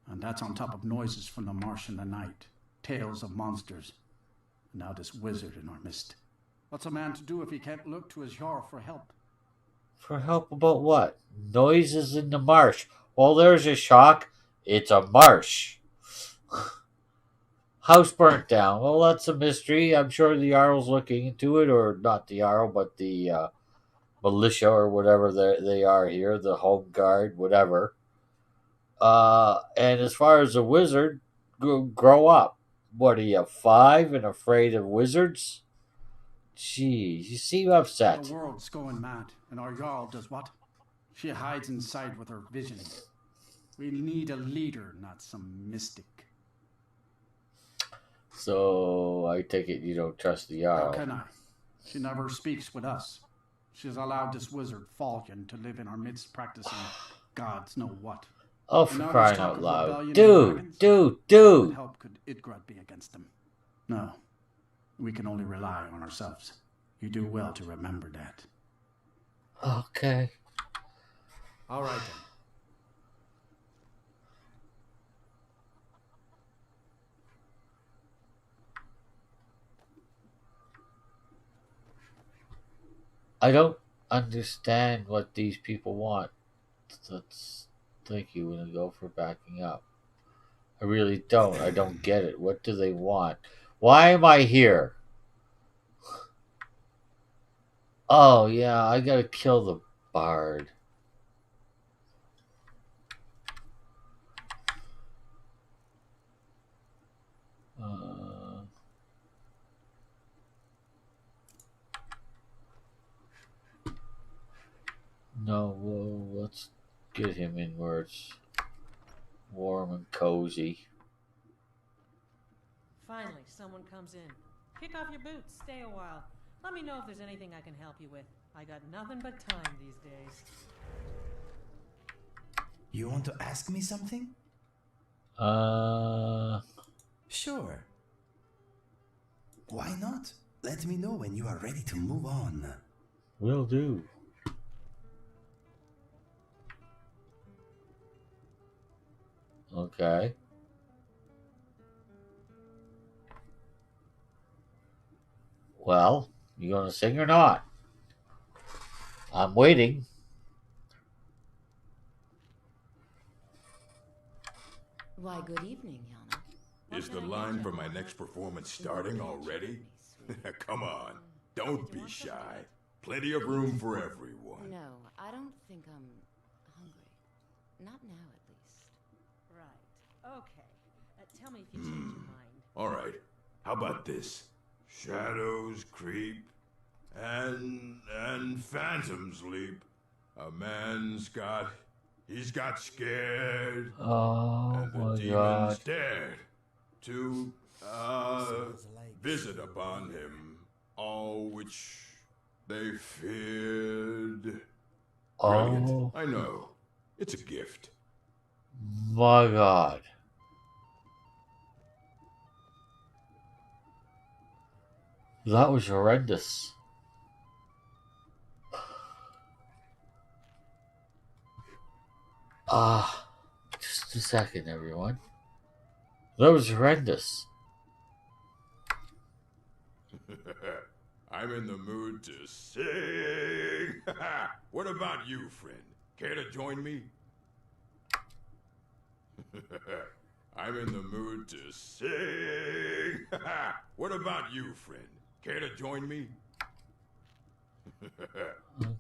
And that's on top of noises from the marsh in the night. Tales of monsters. And now this wizard in our midst. What's a man to do if he can't look to his Jarl for help? For help about what? Noises in the marsh. Well, there's a shock. It's a marsh. House burnt down. Well, that's a mystery. I'm sure the Jarl's looking into it, or not the Jarl, but the militia or whatever they are here, the home guard, whatever. And as far as a wizard, grow up. What are you, 5 and afraid of wizards? Jeez, you seem upset. The world's going mad, and our Jarl does what? She hides inside with her visioning. We need a leader, not some mystic. So, I take it you don't trust the Jarl. How can I? She never speaks with us. She's allowed this wizard, Falcon, to live in our midst practicing gods know what. Oh, for crying out loud. Dude! What help could Ygritte be against them? No. We can only rely on ourselves. You do well to remember that. Okay. All right, then. I don't understand what these people want. Thank you, and go for backing up. I really don't. I don't get it. What do they want? Why am I here? Oh, yeah, I gotta kill the bard. No, well, let's get him in where it's warm and cozy. Finally, someone comes in. Kick off your boots, stay a while. Let me know if there's anything I can help you with. I got nothing but time these days. You want to ask me something? Sure. Why not? Let me know when you are ready to move on. Will do. Okay. Well, you gonna sing or not? I'm waiting. Why, good evening, Yana. Is the line for my next performance starting already? Come on, don't be shy. Plenty of room for everyone. No, I don't think I'm hungry. Not now, at least. Right. Okay. Tell me if you change your mind. All right, how about this? Shadows creep, and phantoms leap. A man's he's got scared, Oh and the my demons God. dared to visit upon him all which they feared. Brilliant. Oh I know. It's a gift. my God. That was horrendous. Just a second, everyone. That was horrendous. I'm in the mood to sing. What about you, friend? Care to join me? I'm in the mood to sing. What about you, friend? Care to join me?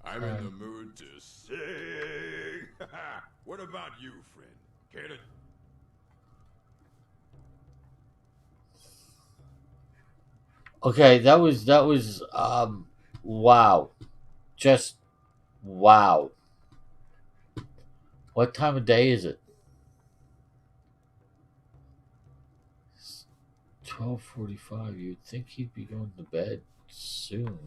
I'm in the mood to sing. What about you, friend? Care to... Okay, that was wow. Just wow. What time of day is it? 12:45. You'd think he'd be going to bed soon.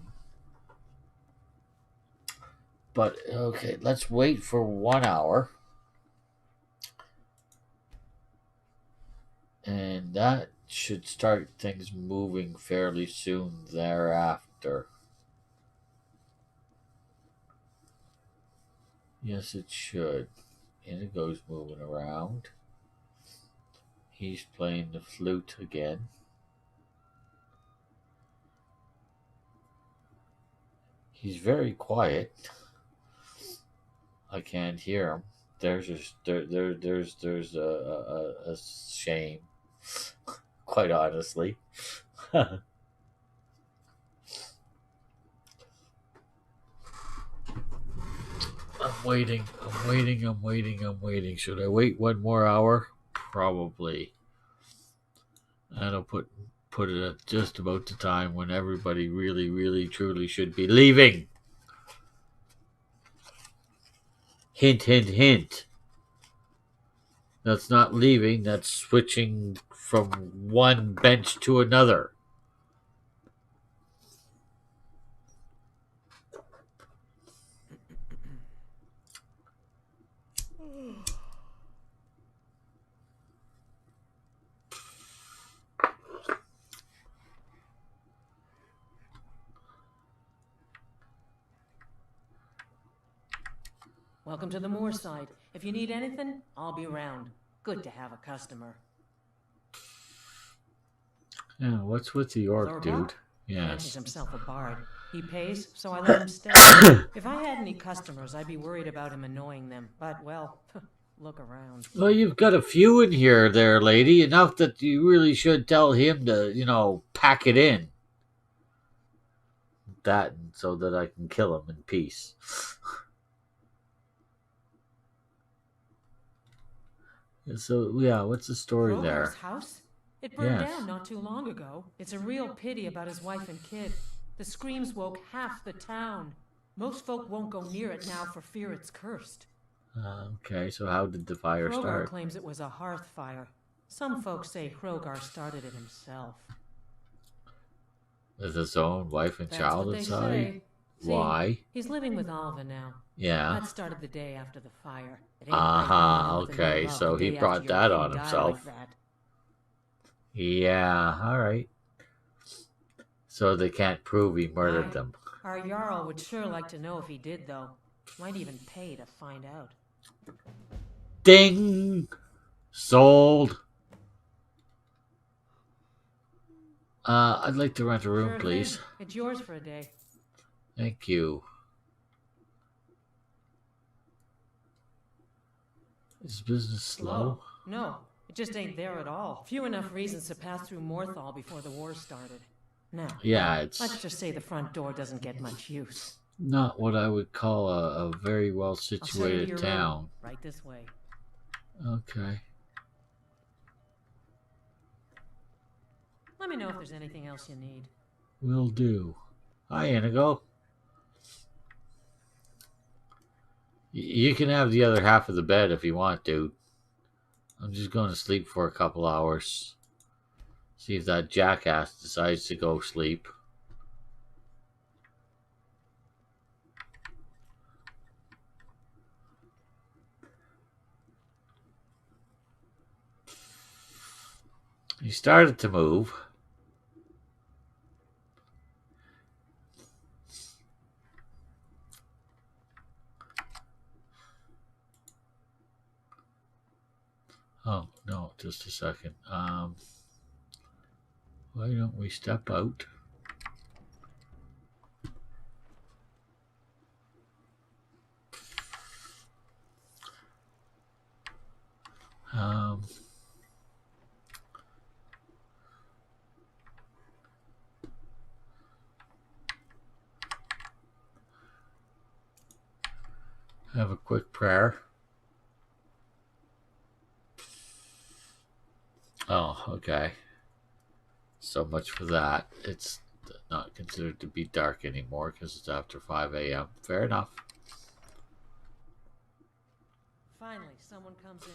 But okay, let's wait for 1 hour. And that should start things moving fairly soon thereafter. Yes, it should. Indigo's moving around. He's playing the flute again. He's very quiet. I can't hear him. There's a shame. Quite honestly. I'm waiting. Should I wait one more hour? Probably. And I'll put it at just about the time when everybody really, really, truly should be leaving. Hint, hint, hint. That's not leaving, that's switching from one bench to another. Welcome to the Moorside. If you need anything, I'll be around. Good to have a customer. Yeah, what's with the orc, dude? Yes. He's Yes. himself a bard. He pays, so I let him stay. If I had any customers, I'd be worried about him annoying them. But, well, look around. Well, you've got a few in here there, lady. Enough that you really should tell him to, pack it in. That, so that I can kill him in peace. So, yeah, what's the story Rogar's there? house? It burned Yes. down not too long ago. It's a real pity about his wife and kid. The screams woke half the town. Most folk won't go near it now for fear it's cursed. Okay, so how did the fire Hrogar start? claims it was a hearth fire. Some folks say Hrogar started it himself. With his own wife and That's child what they inside? say. See, Why? He's living with Alva now. Yeah. That started the day after the fire. It ain't Uh-huh, right living with a new okay, love so the he day brought after your that king on died himself. like that. Yeah, alright. So they can't prove he murdered Aye. them. Our Jarl would sure like to know if he did, though. Might even pay to find out. Ding! Sold! I'd like to rent a room, Sure please. thing. It's yours for a day. Thank you. Is business slow? No, it just ain't there at all. Few enough reasons to pass through Morthal before the war started. Now, Yeah, it's let's just say the front door doesn't get much use. not what I would call a very well I'll send you to situated your town. room, right this way. Okay. Let me know if there's anything else you need. Will do. Hi, Inigo. You can have the other half of the bed if you want to. I'm just going to sleep for a couple hours. See if that jackass decides to go sleep. He started to move. Oh, no, just a second. Why don't we step out? Have a quick prayer. Oh, okay. So much for that. It's not considered to be dark anymore because it's after 5 a.m. Fair enough. Finally, someone comes in.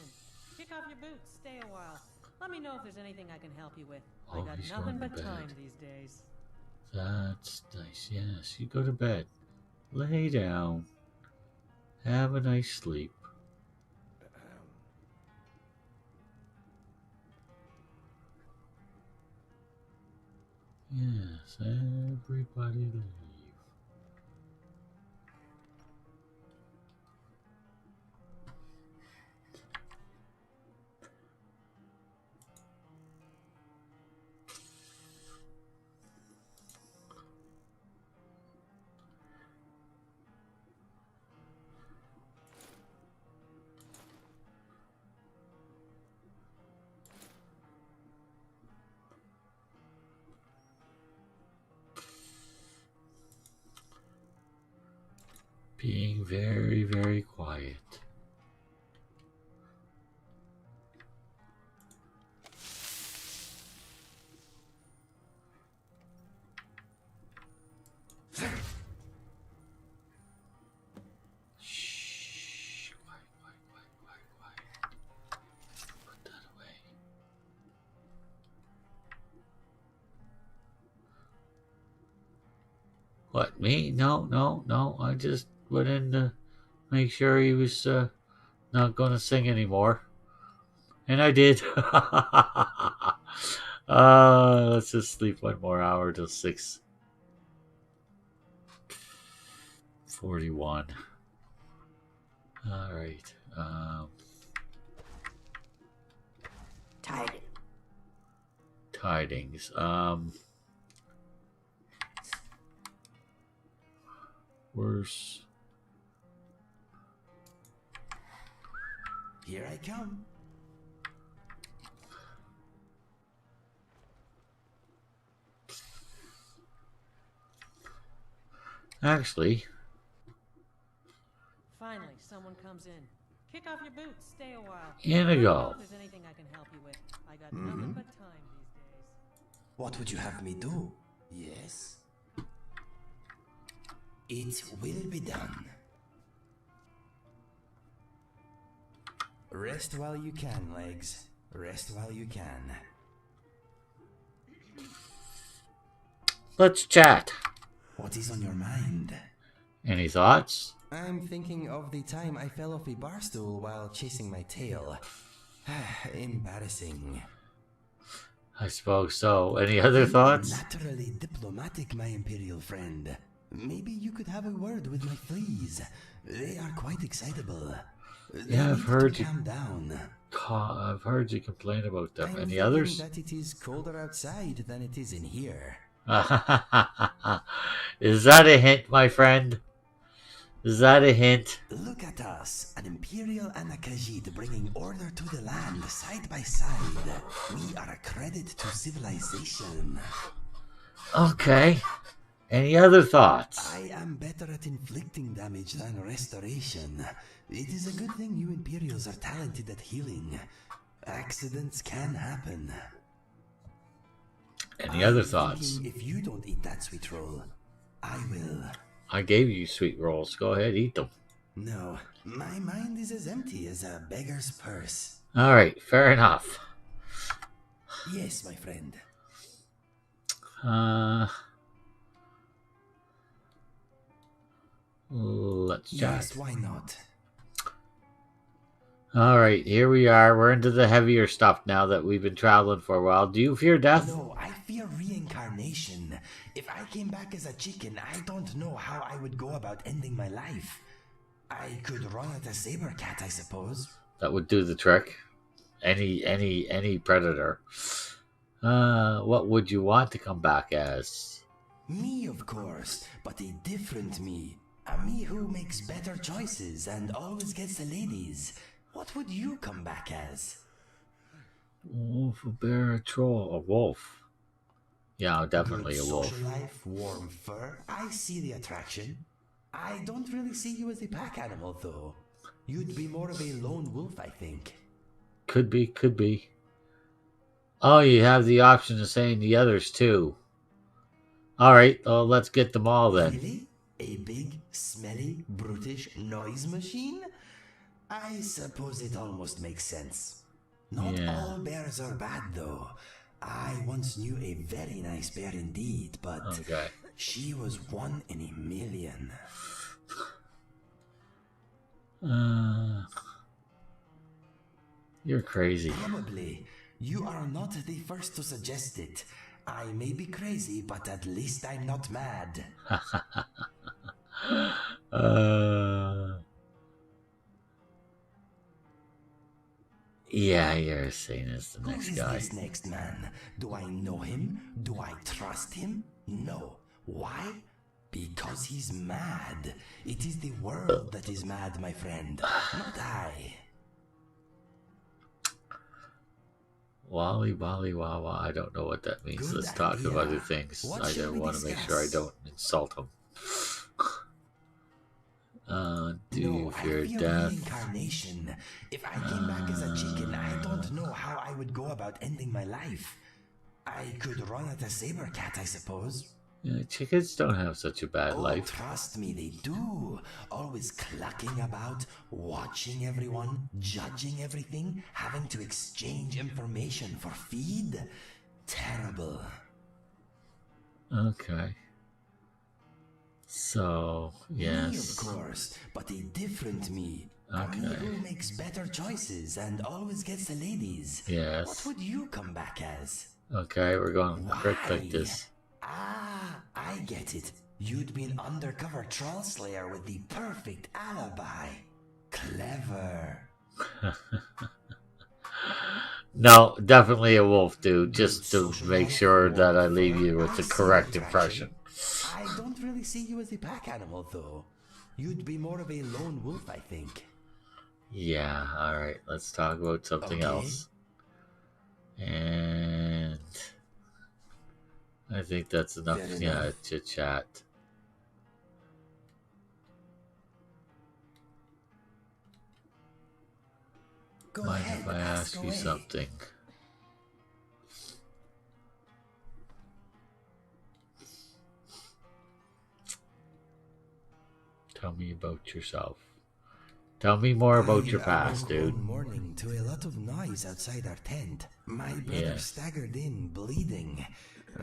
Kick off your boots, stay a while. Let me know if there's anything I can help you with. I got he's nothing going to but time bed. these days. That's nice. Yes, you go to bed. Lay down. Have a nice sleep. Yes, everybody leave. Being very, very quiet. Shh. Quiet, quiet, quiet, quiet, quiet. Put that away. What, me? No, no, no. I just went in to make sure he was not going to sing anymore. And I did. Let's just sleep one more hour till 6:41. All right. Tidings. Worse. Here I come. Actually. Finally, someone comes in. Kick off your boots, stay a while. Inigo. Let me know if there's anything I can help you with. I got nothing but time these days. What would you have me do? Yes? It will be done. Rest while you can, legs. Rest while you can. Let's chat. What is on your mind? Any thoughts? I'm thinking of the time I fell off a bar stool while chasing my tail. Embarrassing. I suppose so. Any other thoughts? Naturally diplomatic, my imperial friend. Maybe you could have a word with my fleas. They are quite excitable. Yeah, I've heard you. Calm down. I've heard you complain about them. I'm Any thinking others? that it is colder outside than it is in here. Is that a hint, my friend? Is that a hint? Look at us, an Imperial and a Khajiit bringing order to the land side by side. We are a credit to civilization. Okay. Any other thoughts? I am better at inflicting damage than restoration. It is a good thing you Imperials are talented at healing. Accidents can happen. Any other thoughts? If you don't eat that sweet roll, I will. I gave you sweet rolls. Go ahead, eat them. No, my mind is as empty as a beggar's purse. Alright, fair enough. Yes, my friend. Let's chat. Yes, why not? Alright, here we are. We're into the heavier stuff now that we've been traveling for a while. Do you fear death? No, I fear reincarnation. If I came back as a chicken, I don't know how I would go about ending my life. I could run at a saber cat, I suppose. That would do the trick. Any predator. What would you want to come back as? Me, of course, but a different me. A me who makes better choices and always gets the ladies. What would you come back as? Wolf, a bear, a troll, a wolf. Yeah, definitely Good a wolf. social life, warm fur. I see the attraction. I don't really see you as a pack animal, though. You'd be more of a lone wolf, I think. Could be, could be. Oh, you have the option of saying the others too. Alright, well, let's get them all then. Really? A big, smelly, brutish noise machine? I suppose it almost makes sense. Not all bears are bad, though. I once knew a very nice bear indeed, but she was one in a million. You're crazy. Probably. You are not the first to suggest it. I may be crazy, but at least I'm not mad. Yeah, you're saying it's the next guy. Who is this next man? Do I know him? Do I trust him? No. Why? Because he's mad. It is the world that is mad, my friend, not I. Wally, wally, wawa. I don't know what that means. Let's talk of other things. I don't want to make sure I don't insult him. Do you fear death? Reincarnation. If I came back as a chicken, I don't know how I would go about ending my life. I could run at a saber cat, I suppose. Yeah, chickens don't have such a bad life. Trust me, they do. Always clucking about, watching everyone, judging everything, having to exchange information for feed. Terrible. Okay. So, yes. Me, of course, but a different me. Okay. A me who makes better choices and always gets the ladies. Yes. What would you come back as? Okay, we're going quick like this. Ah, I get it. You'd be an undercover troll slayer with the perfect alibi. Clever. No, definitely a wolf, dude. Just to make sure that I leave you with the correct impression. I don't really see you as a pack animal, though. You'd be more of a lone wolf, I think. Yeah, alright. Let's talk about something else. And I think that's enough, chit chat. Mind if I ask you something? Tell me about yourself. Tell me more about your past, dude. One morning to a lot of noise outside our tent. My brother staggered in, bleeding,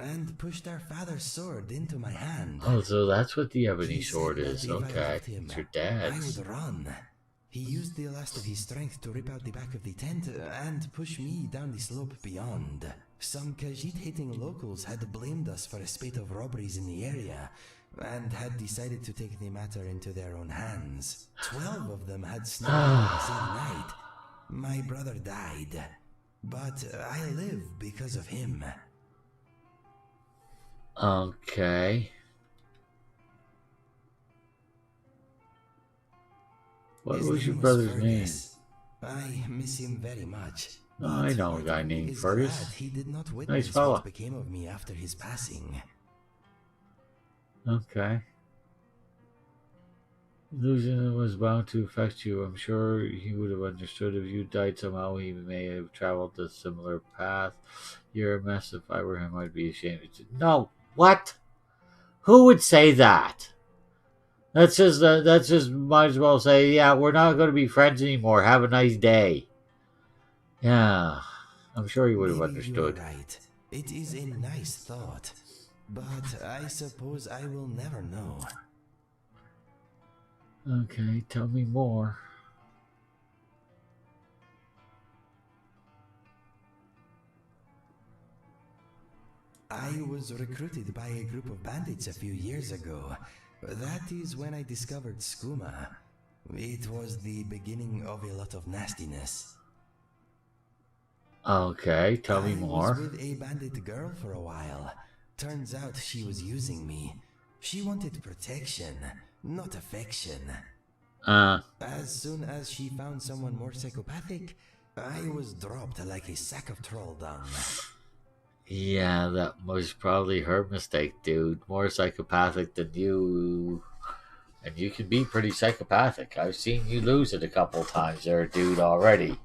and pushed our father's sword into my hand. Oh, so that's what the ebony sword is. Okay, it's your dad's. I would run. He used the last of his strength to rip out the back of the tent and push me down the slope beyond. Some Khajiit-hating locals had blamed us for a spate of robberies in the area, and had decided to take the matter into their own hands. 12 of them had snuck out the same night. My brother died, but I live because of him. Okay. What was your brother's name? I miss him very much. I know a guy named Fergus. He did not Nice witness fella. what became of me after his passing. Okay. Illusion was bound to affect you. I'm sure he would have understood if you died somehow. He may have traveled a similar path. You're a mess. If I were him, I'd be ashamed. No. What? Who would say that? That's just might as well say, yeah, we're not going to be friends anymore. Have a nice day. Yeah, I'm sure he would have understood. You are right. It is a nice thought, but I suppose I will never know. Okay, tell me more. I was recruited by a group of bandits a few years ago. That is when I discovered skooma. It was the beginning of a lot of nastiness. Okay, tell me more. I was with a bandit girl for a while. Turns out she was using me. She wanted protection, not affection. As soon as she found someone more psychopathic, I was dropped like a sack of troll dung. Yeah, that was probably her mistake, dude. More psychopathic than you. And you can be pretty psychopathic. I've seen you lose it a couple times there, dude, already.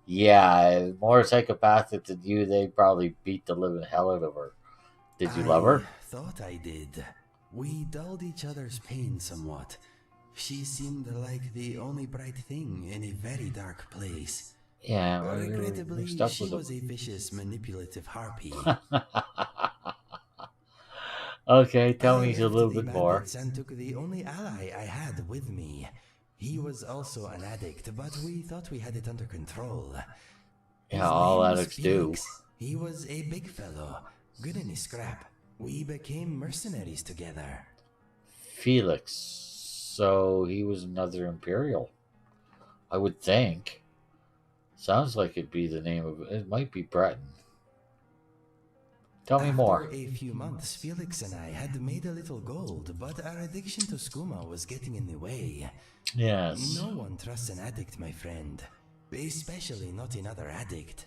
Yeah, more psychopathic than you, they probably beat the living hell out of her. Did you love her? I thought I did. We dulled each other's pain somewhat. She seemed like the only bright thing in a very dark place. Yeah, well, regrettably, she was a vicious, manipulative harpy. Okay, tell me a little bit more. And took the only ally I had with me. He was also an addict, but we thought we had it under control. Yeah, all addicts do. He was a big fellow, good in his scrap. We became mercenaries together. Felix. So he was another Imperial. I would think. Sounds like it'd be the name of it. It might be Breton. Tell me more. After a few months, Felix and I had made a little gold, but our addiction to skooma was getting in the way. Yes. No one trusts an addict, my friend. Especially not another addict.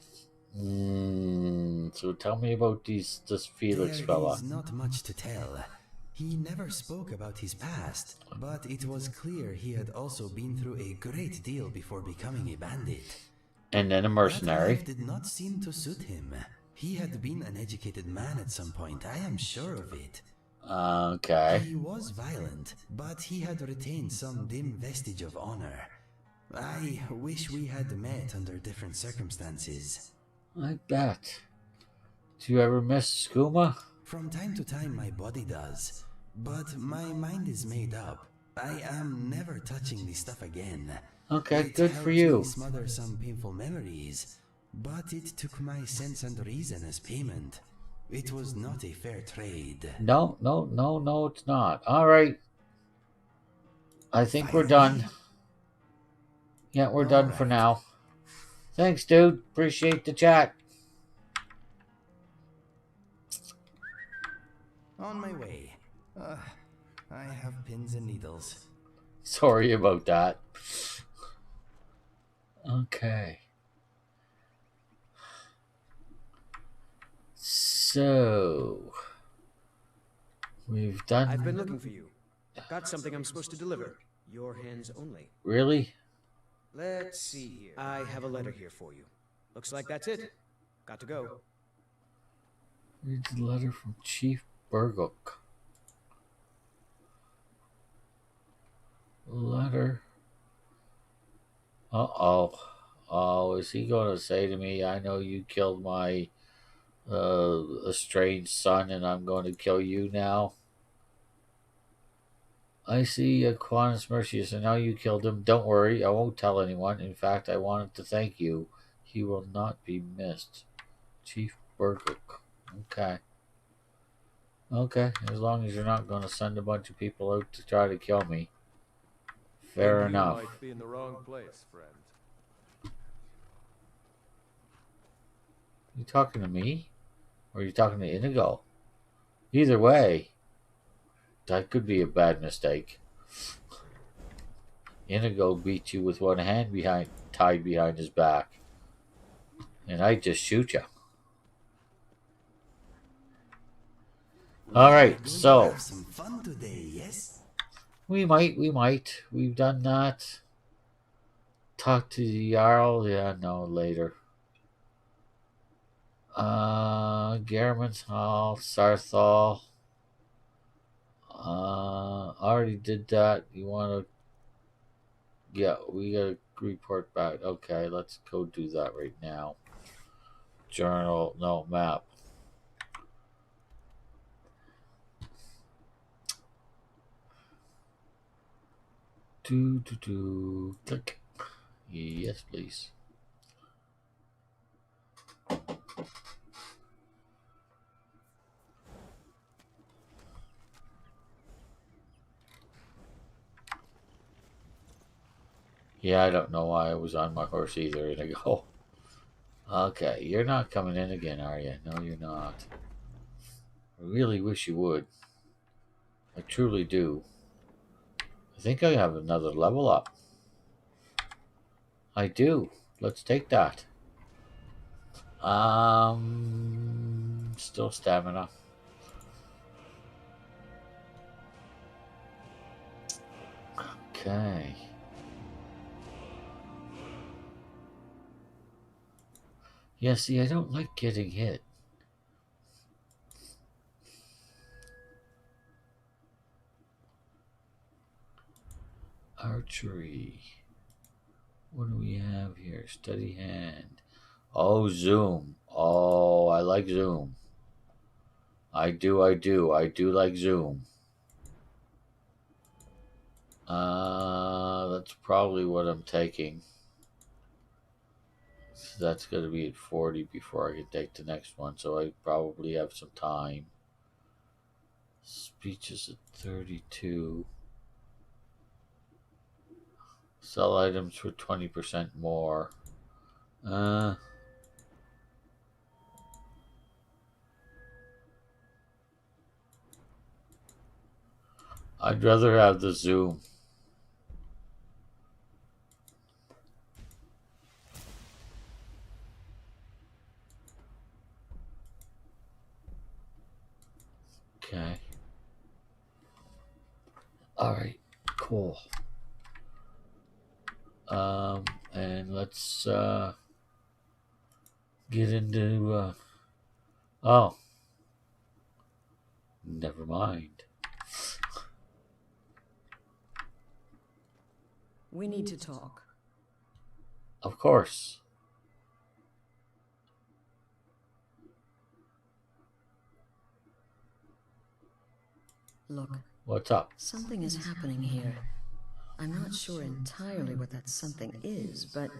So tell me about this Felix fella. There is not much to tell. He never spoke about his past, but it was clear he had also been through a great deal before becoming a bandit. And then a mercenary. That life did not seem to suit him. He had been an educated man at some point, I am sure of it. Okay. He was violent, but he had retained some dim vestige of honor. I wish we had met under different circumstances. I bet. Do you ever miss skooma? From time to time my body does, but my mind is made up. I am never touching this stuff again. Okay, good for you. It smother some painful memories, but it took my sense and reason as payment. It was not a fair trade. No, it's not. All right. I think we're done. Yeah, we're done for now. Thanks, dude. Appreciate the chat. On my way. I have pins and needles. Sorry about that. Okay. So, we've done... I've been looking for you. Got something I'm supposed to deliver. Your hands only. Really? Let's see here. I have a letter here for you. Looks like that's it. Got to go. Read the letter from Chief Burgook. Letter. Uh-oh. Oh, is he going to say to me, I know you killed my estranged son and I'm going to kill you now? I see Aquinas Mercius and now you killed him. Don't worry, I won't tell anyone. In fact, I wanted to thank you. He will not be missed. Chief Burgook. Okay. Okay, as long as you're not going to send a bunch of people out to try to kill me. Fair Then enough. You might be in the wrong place, friend. You talking to me? Or are you talking to Inigo? Either way, that could be a bad mistake. Inigo beat you with one hand tied behind his back. And I just shoot you. Alright, so. Have some fun today, yes? We might. We've done that. Talk to the Jarl. Yeah, no, later. Garriman's Hall, Sarthal. Already did that. You want to... Yeah, we got to report back. Okay, let's go do that right now. Journal, no, map. Click. Yes, please. Yeah, I don't know why I was on my horse either. And I go, okay, you're not coming in again, are you? No, you're not. I really wish you would. I truly do. I think I have another level up. I do. Let's take that. Still stamina. Okay. Yeah, see, I don't like getting hit. Archery. What do we have here? Steady hand. Oh, zoom. Oh, I like zoom. I do like zoom. That's probably what I'm taking. So that's going to be at 40 before I can take the next one, so I probably have some time. Speech is at 32. Sell items for 20% more. I'd rather have the zoom. Okay. Alright, cool. And let's get into oh. Never mind. We need to talk. Of course. Look. What's up? Something is happening here. I'm not sure entirely what that something is, but...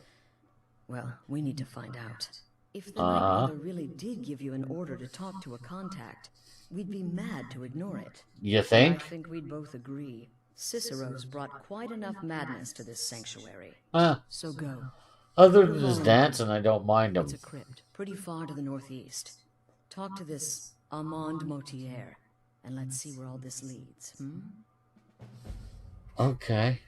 well, we need to find out. If the Night Mother really did give you an order to talk to a contact, we'd be mad to ignore it. You think? I think we'd both agree. Cicero's brought quite enough madness to this sanctuary. So go. Other than his dancing, I don't mind him. It's a crypt, pretty far to the northeast. Talk to this Armand Motier, and let's see where all this leads, Okay.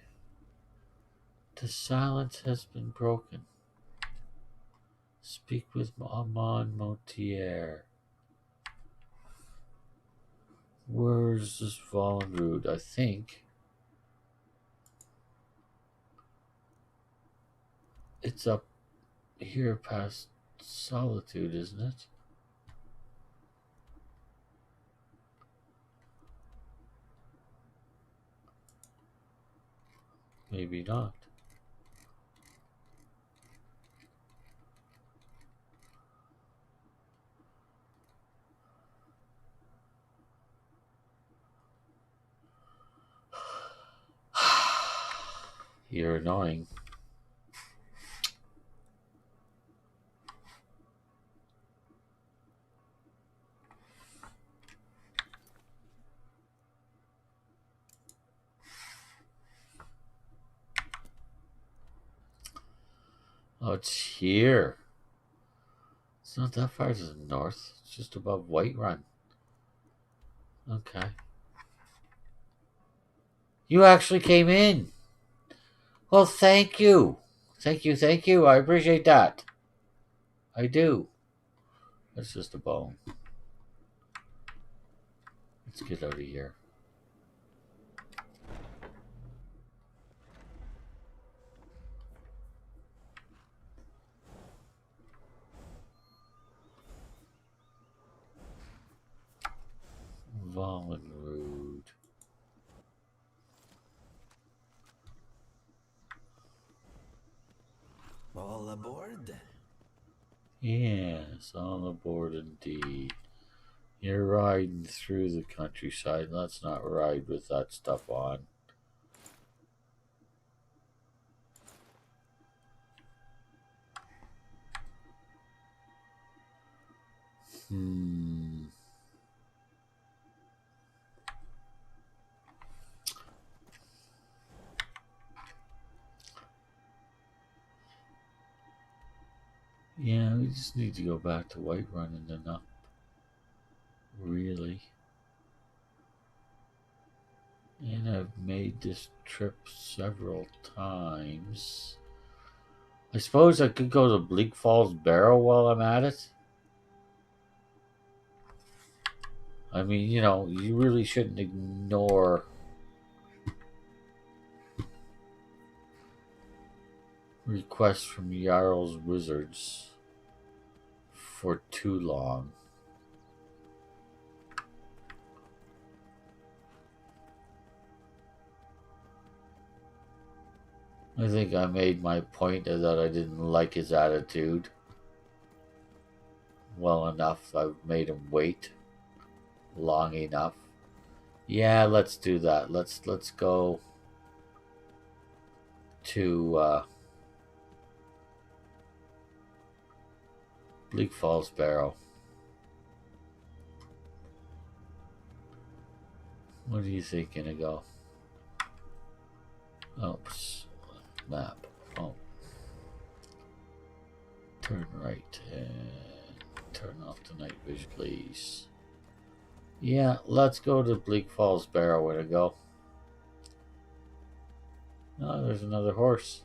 The silence has been broken. Speak with Armand Motier. Where's this fallen root? I think it's up here past Solitude, isn't it? Maybe not. You're annoying. Oh, it's here. It's not that far to the north. It's just above Whiterun. Okay. You actually came in. Well, thank you. Thank you. I appreciate that. I do. That's just a bone. Let's get out of here. Vollenrood. All aboard? Yes, all aboard indeed. You're riding through the countryside. Let's not ride with that stuff on. Yeah, we just need to go back to Whiterun and then up. Really. And I've made this trip several times. I suppose I could go to Bleak Falls Barrow while I'm at it. I mean, you know, you really shouldn't ignore requests from Jarl's Wizards for too long. I think I made my point that I didn't like his attitude well enough. I've made him wait long enough. Yeah, let's do that. Let's go to Bleak Falls Barrow. What do you think, Inigo? Oops. Map. Oh. Turn right and turn off the night vision, please. Yeah, let's go to Bleak Falls Barrow. Inigo. Oh, there's another horse.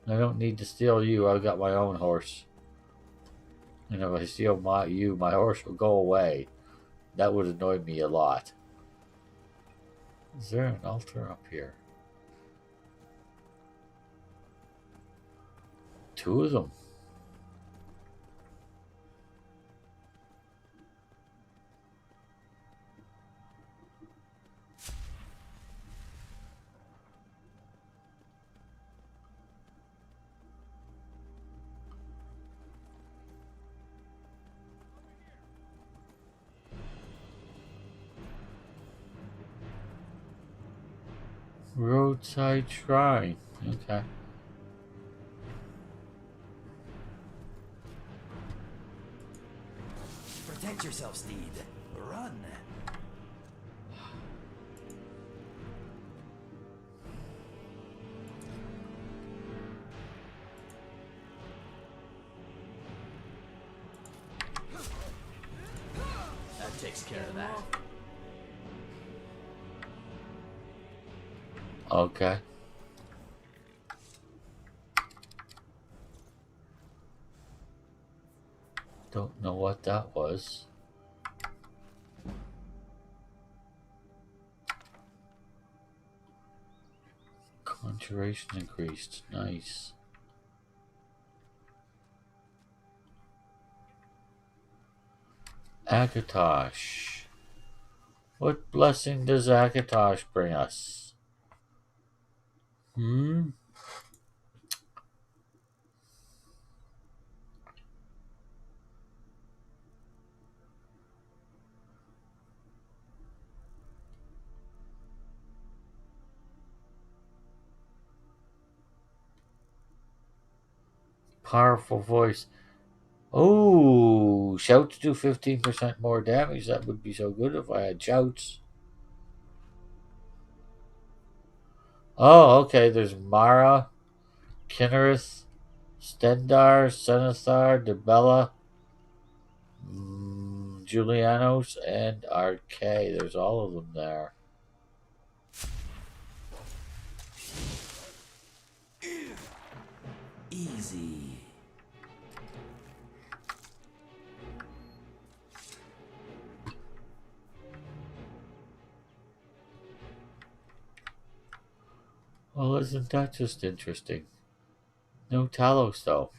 I don't need to steal you. I've got my own horse. And if I steal my horse will go away. That would annoy me a lot. Is there an altar up here? Two of them. Roadside shrine. Okay. Protect yourself, Steed. Run. That takes care of that. Okay. Don't know what that was. Conjuration increased. Nice. Akatosh. What blessing does Akatosh bring us? Powerful voice. Oh, shouts do 15% more damage. That would be so good if I had shouts. Oh, okay. There's Mara Kinnereth, Stendar, Senethar, Debella, Julianos, and Arcay. There's all of them there. Easy. Well, isn't that just interesting? No Talos, though.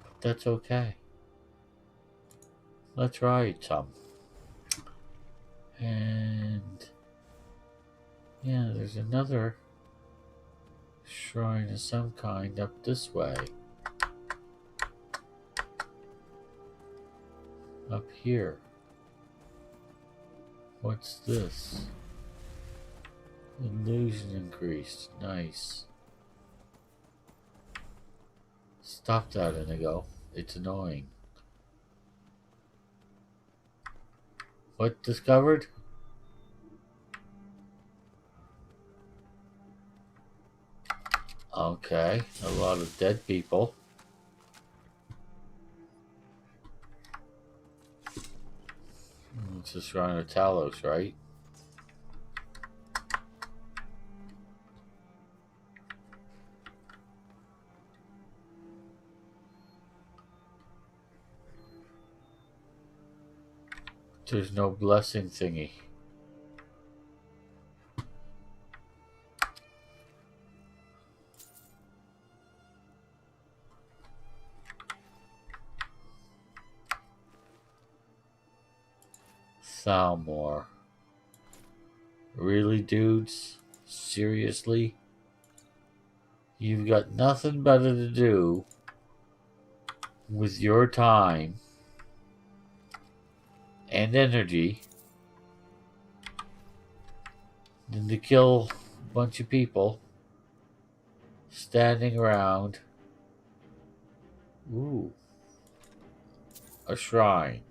But that's okay. Let's ride some. And yeah, there's another shrine of some kind up this way. Up here. What's this? Illusion increased. Nice. Stop that, Inigo. It's annoying. What discovered? Okay, a lot of dead people. It's a shrine of Talos, right? There's no blessing thingy. Thalmor. Really, dudes? Seriously? You've got nothing better to do with your time and energy than to kill a bunch of people standing around. Ooh. A shrine.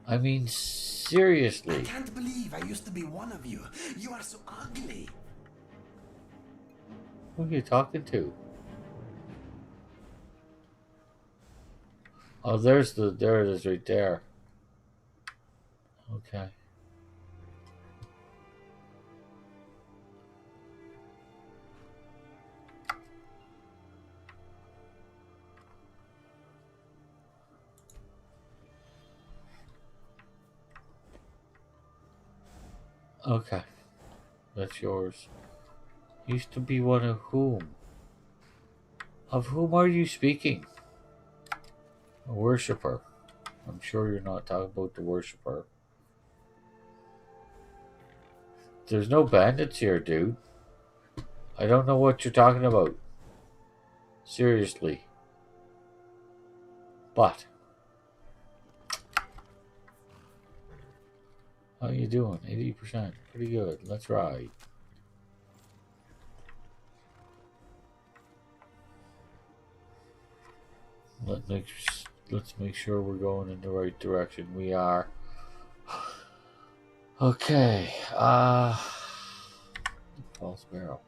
I mean, seriously. I can't believe I used to be one of you. You are so ugly. Who are you talking to? Oh, there it is right there. Okay. Okay. That's yours. Used to be one of whom? Of whom are you speaking? A worshipper. I'm sure you're not talking about the worshipper. There's no bandits here, dude. I don't know what you're talking about. Seriously. But how you doing? 80%. Pretty good. Let's ride. Let's make sure we're going in the right direction. We are. Okay. False barrel.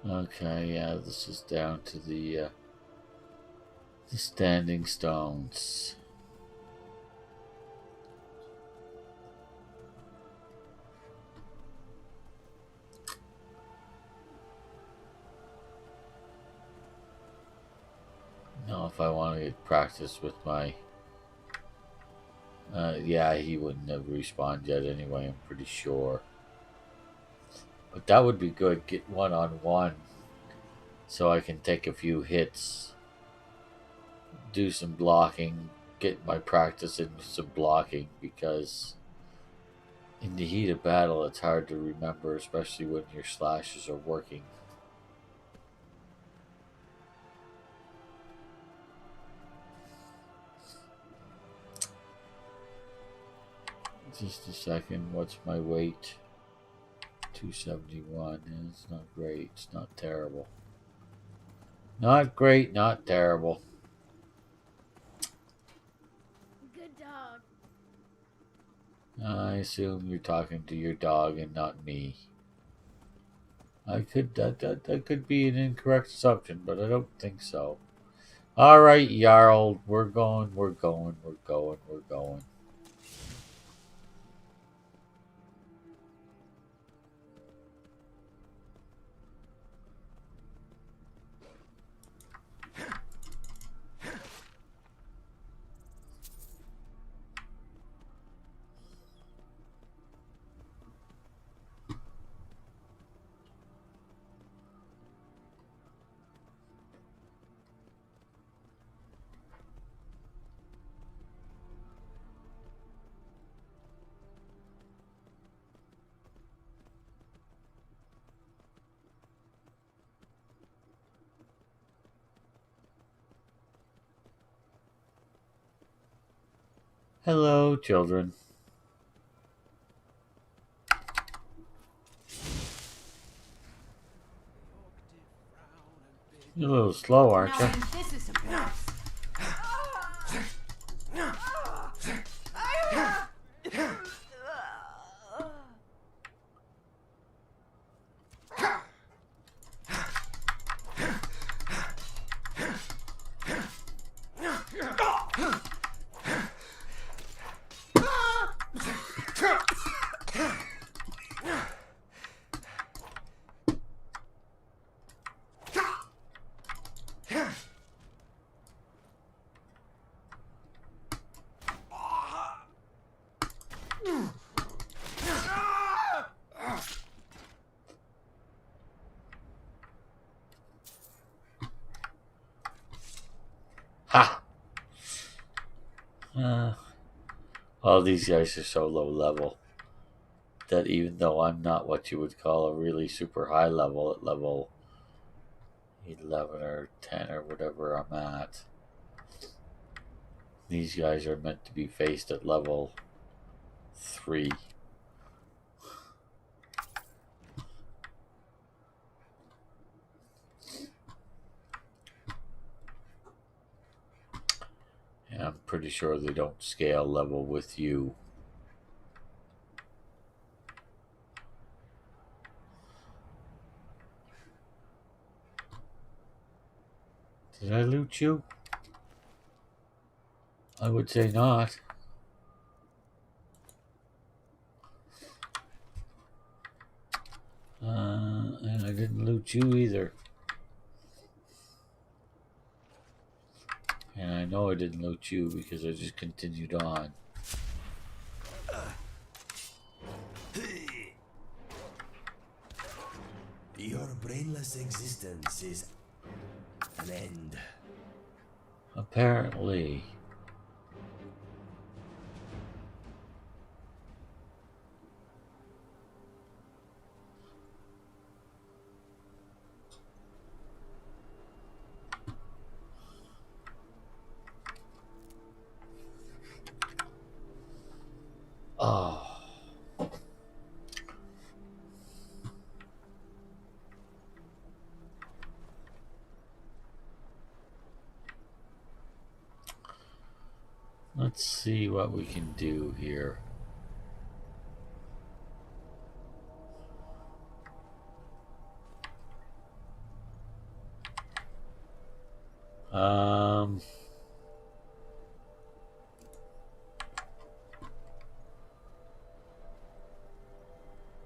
Okay, yeah, this is down to the standing stones. Now, if I want to get practice with my... yeah, he wouldn't have respawned yet anyway, I'm pretty sure. But that would be good, get one-on-one, so I can take a few hits, do some blocking, get my practice in some blocking, because in the heat of battle it's hard to remember, especially when your slashes are working. Just a second. What's my weight? 271. It's not great. It's not terrible. Not great, not terrible. Good dog. I assume you're talking to your dog and not me. That could be an incorrect assumption, but I don't think so. All right, Jarl, we're going. Hello, children. You're a little slow, aren't you? This is a mess. Ha! All these guys are so low level that even though I'm not what you would call a really super high level at level 11 or 10 or whatever I'm at, these guys are meant to be faced at level 3. And I'm pretty sure they don't scale level with you. Did I loot you? I would say not. And I didn't loot you either. And I know I didn't loot you because I just continued on. Your brainless existence is an end. Apparently. Oh. Let's see what we can do here.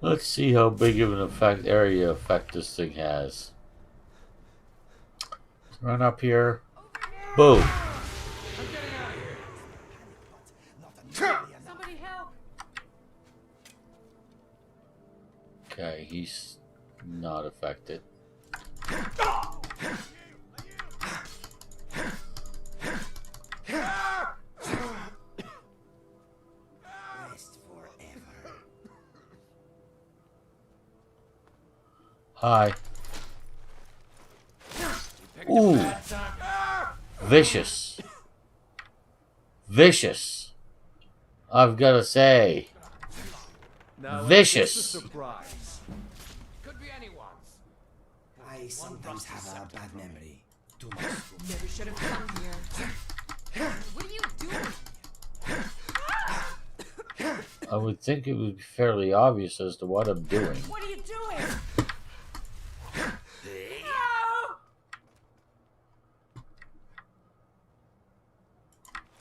Let's see how big of an area effect this thing has. Run up here. Boom. Somebody help! Okay, he's not affected. Hi. Ooh. Vicious. Vicious. I've got to say. Vicious. Surprise. Could be anyone's. I sometimes have a bad memory. Too much. Never should have come here. What are you doing? I would think it would be fairly obvious as to what I'm doing. What are you doing?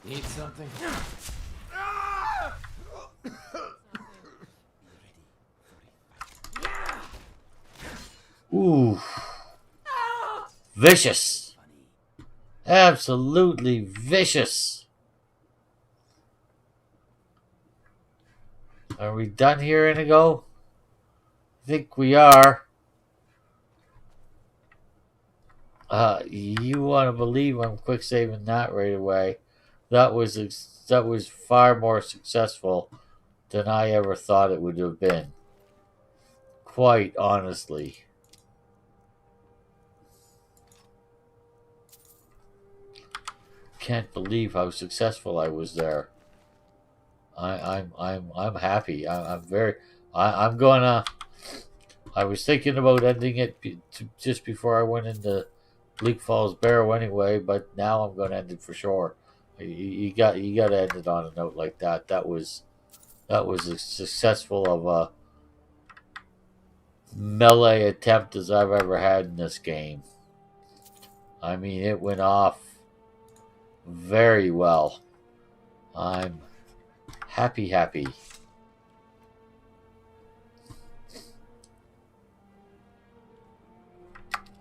Need something? Ooh. Vicious. Absolutely vicious. Are we done here, Inigo? I think we are. You want to believe I'm quick saving that right away. That was far more successful than I ever thought it would have been. Quite honestly. Can't believe how successful I was there. I'm happy. I'm very. I'm gonna. I was thinking about ending it just before I went into Bleak Falls Barrow anyway, but now I'm gonna end it for sure. You got to end it on a note like that. That was as successful of a melee attempt as I've ever had in this game. I mean, it went off very well. I'm happy.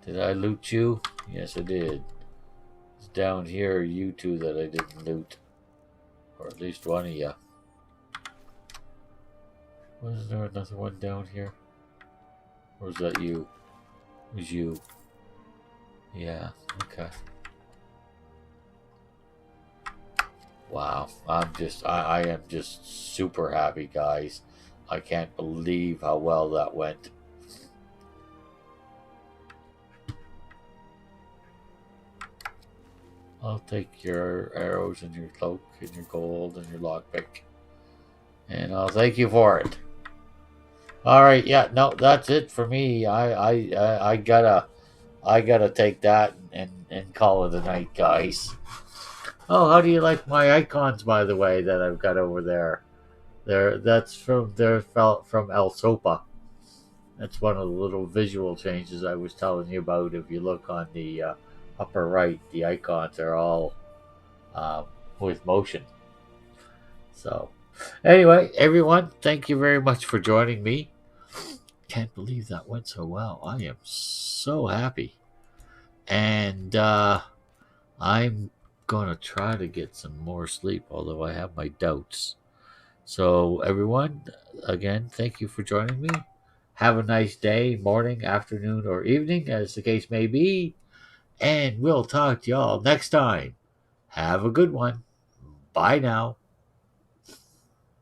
Did I loot you? Yes, I did. It's down here, you two that I didn't loot. Or at least one of you. Wasn't there another one down here? Or was that you? It was you. Yeah, okay. Wow, I am just super happy, guys. I can't believe how well that went. I'll take your arrows and your cloak and your gold and your lockpick. And I'll thank you for it. Alright, yeah, no, that's it for me. I gotta take that and call it a night, guys. Oh, how do you like my icons, by the way, that I've got over there? That's from El Sopa. That's one of the little visual changes I was telling you about. If you look on the upper right, the icons are all with motion. So, anyway, everyone, thank you very much for joining me. Can't believe that went so well. I am so happy. And I'm gonna try to get some more sleep, although I have my doubts. So everyone, again, thank you for joining me. Have a nice day, morning, afternoon, or evening, as the case may be. And we'll talk to y'all next time. Have a good one. Bye now.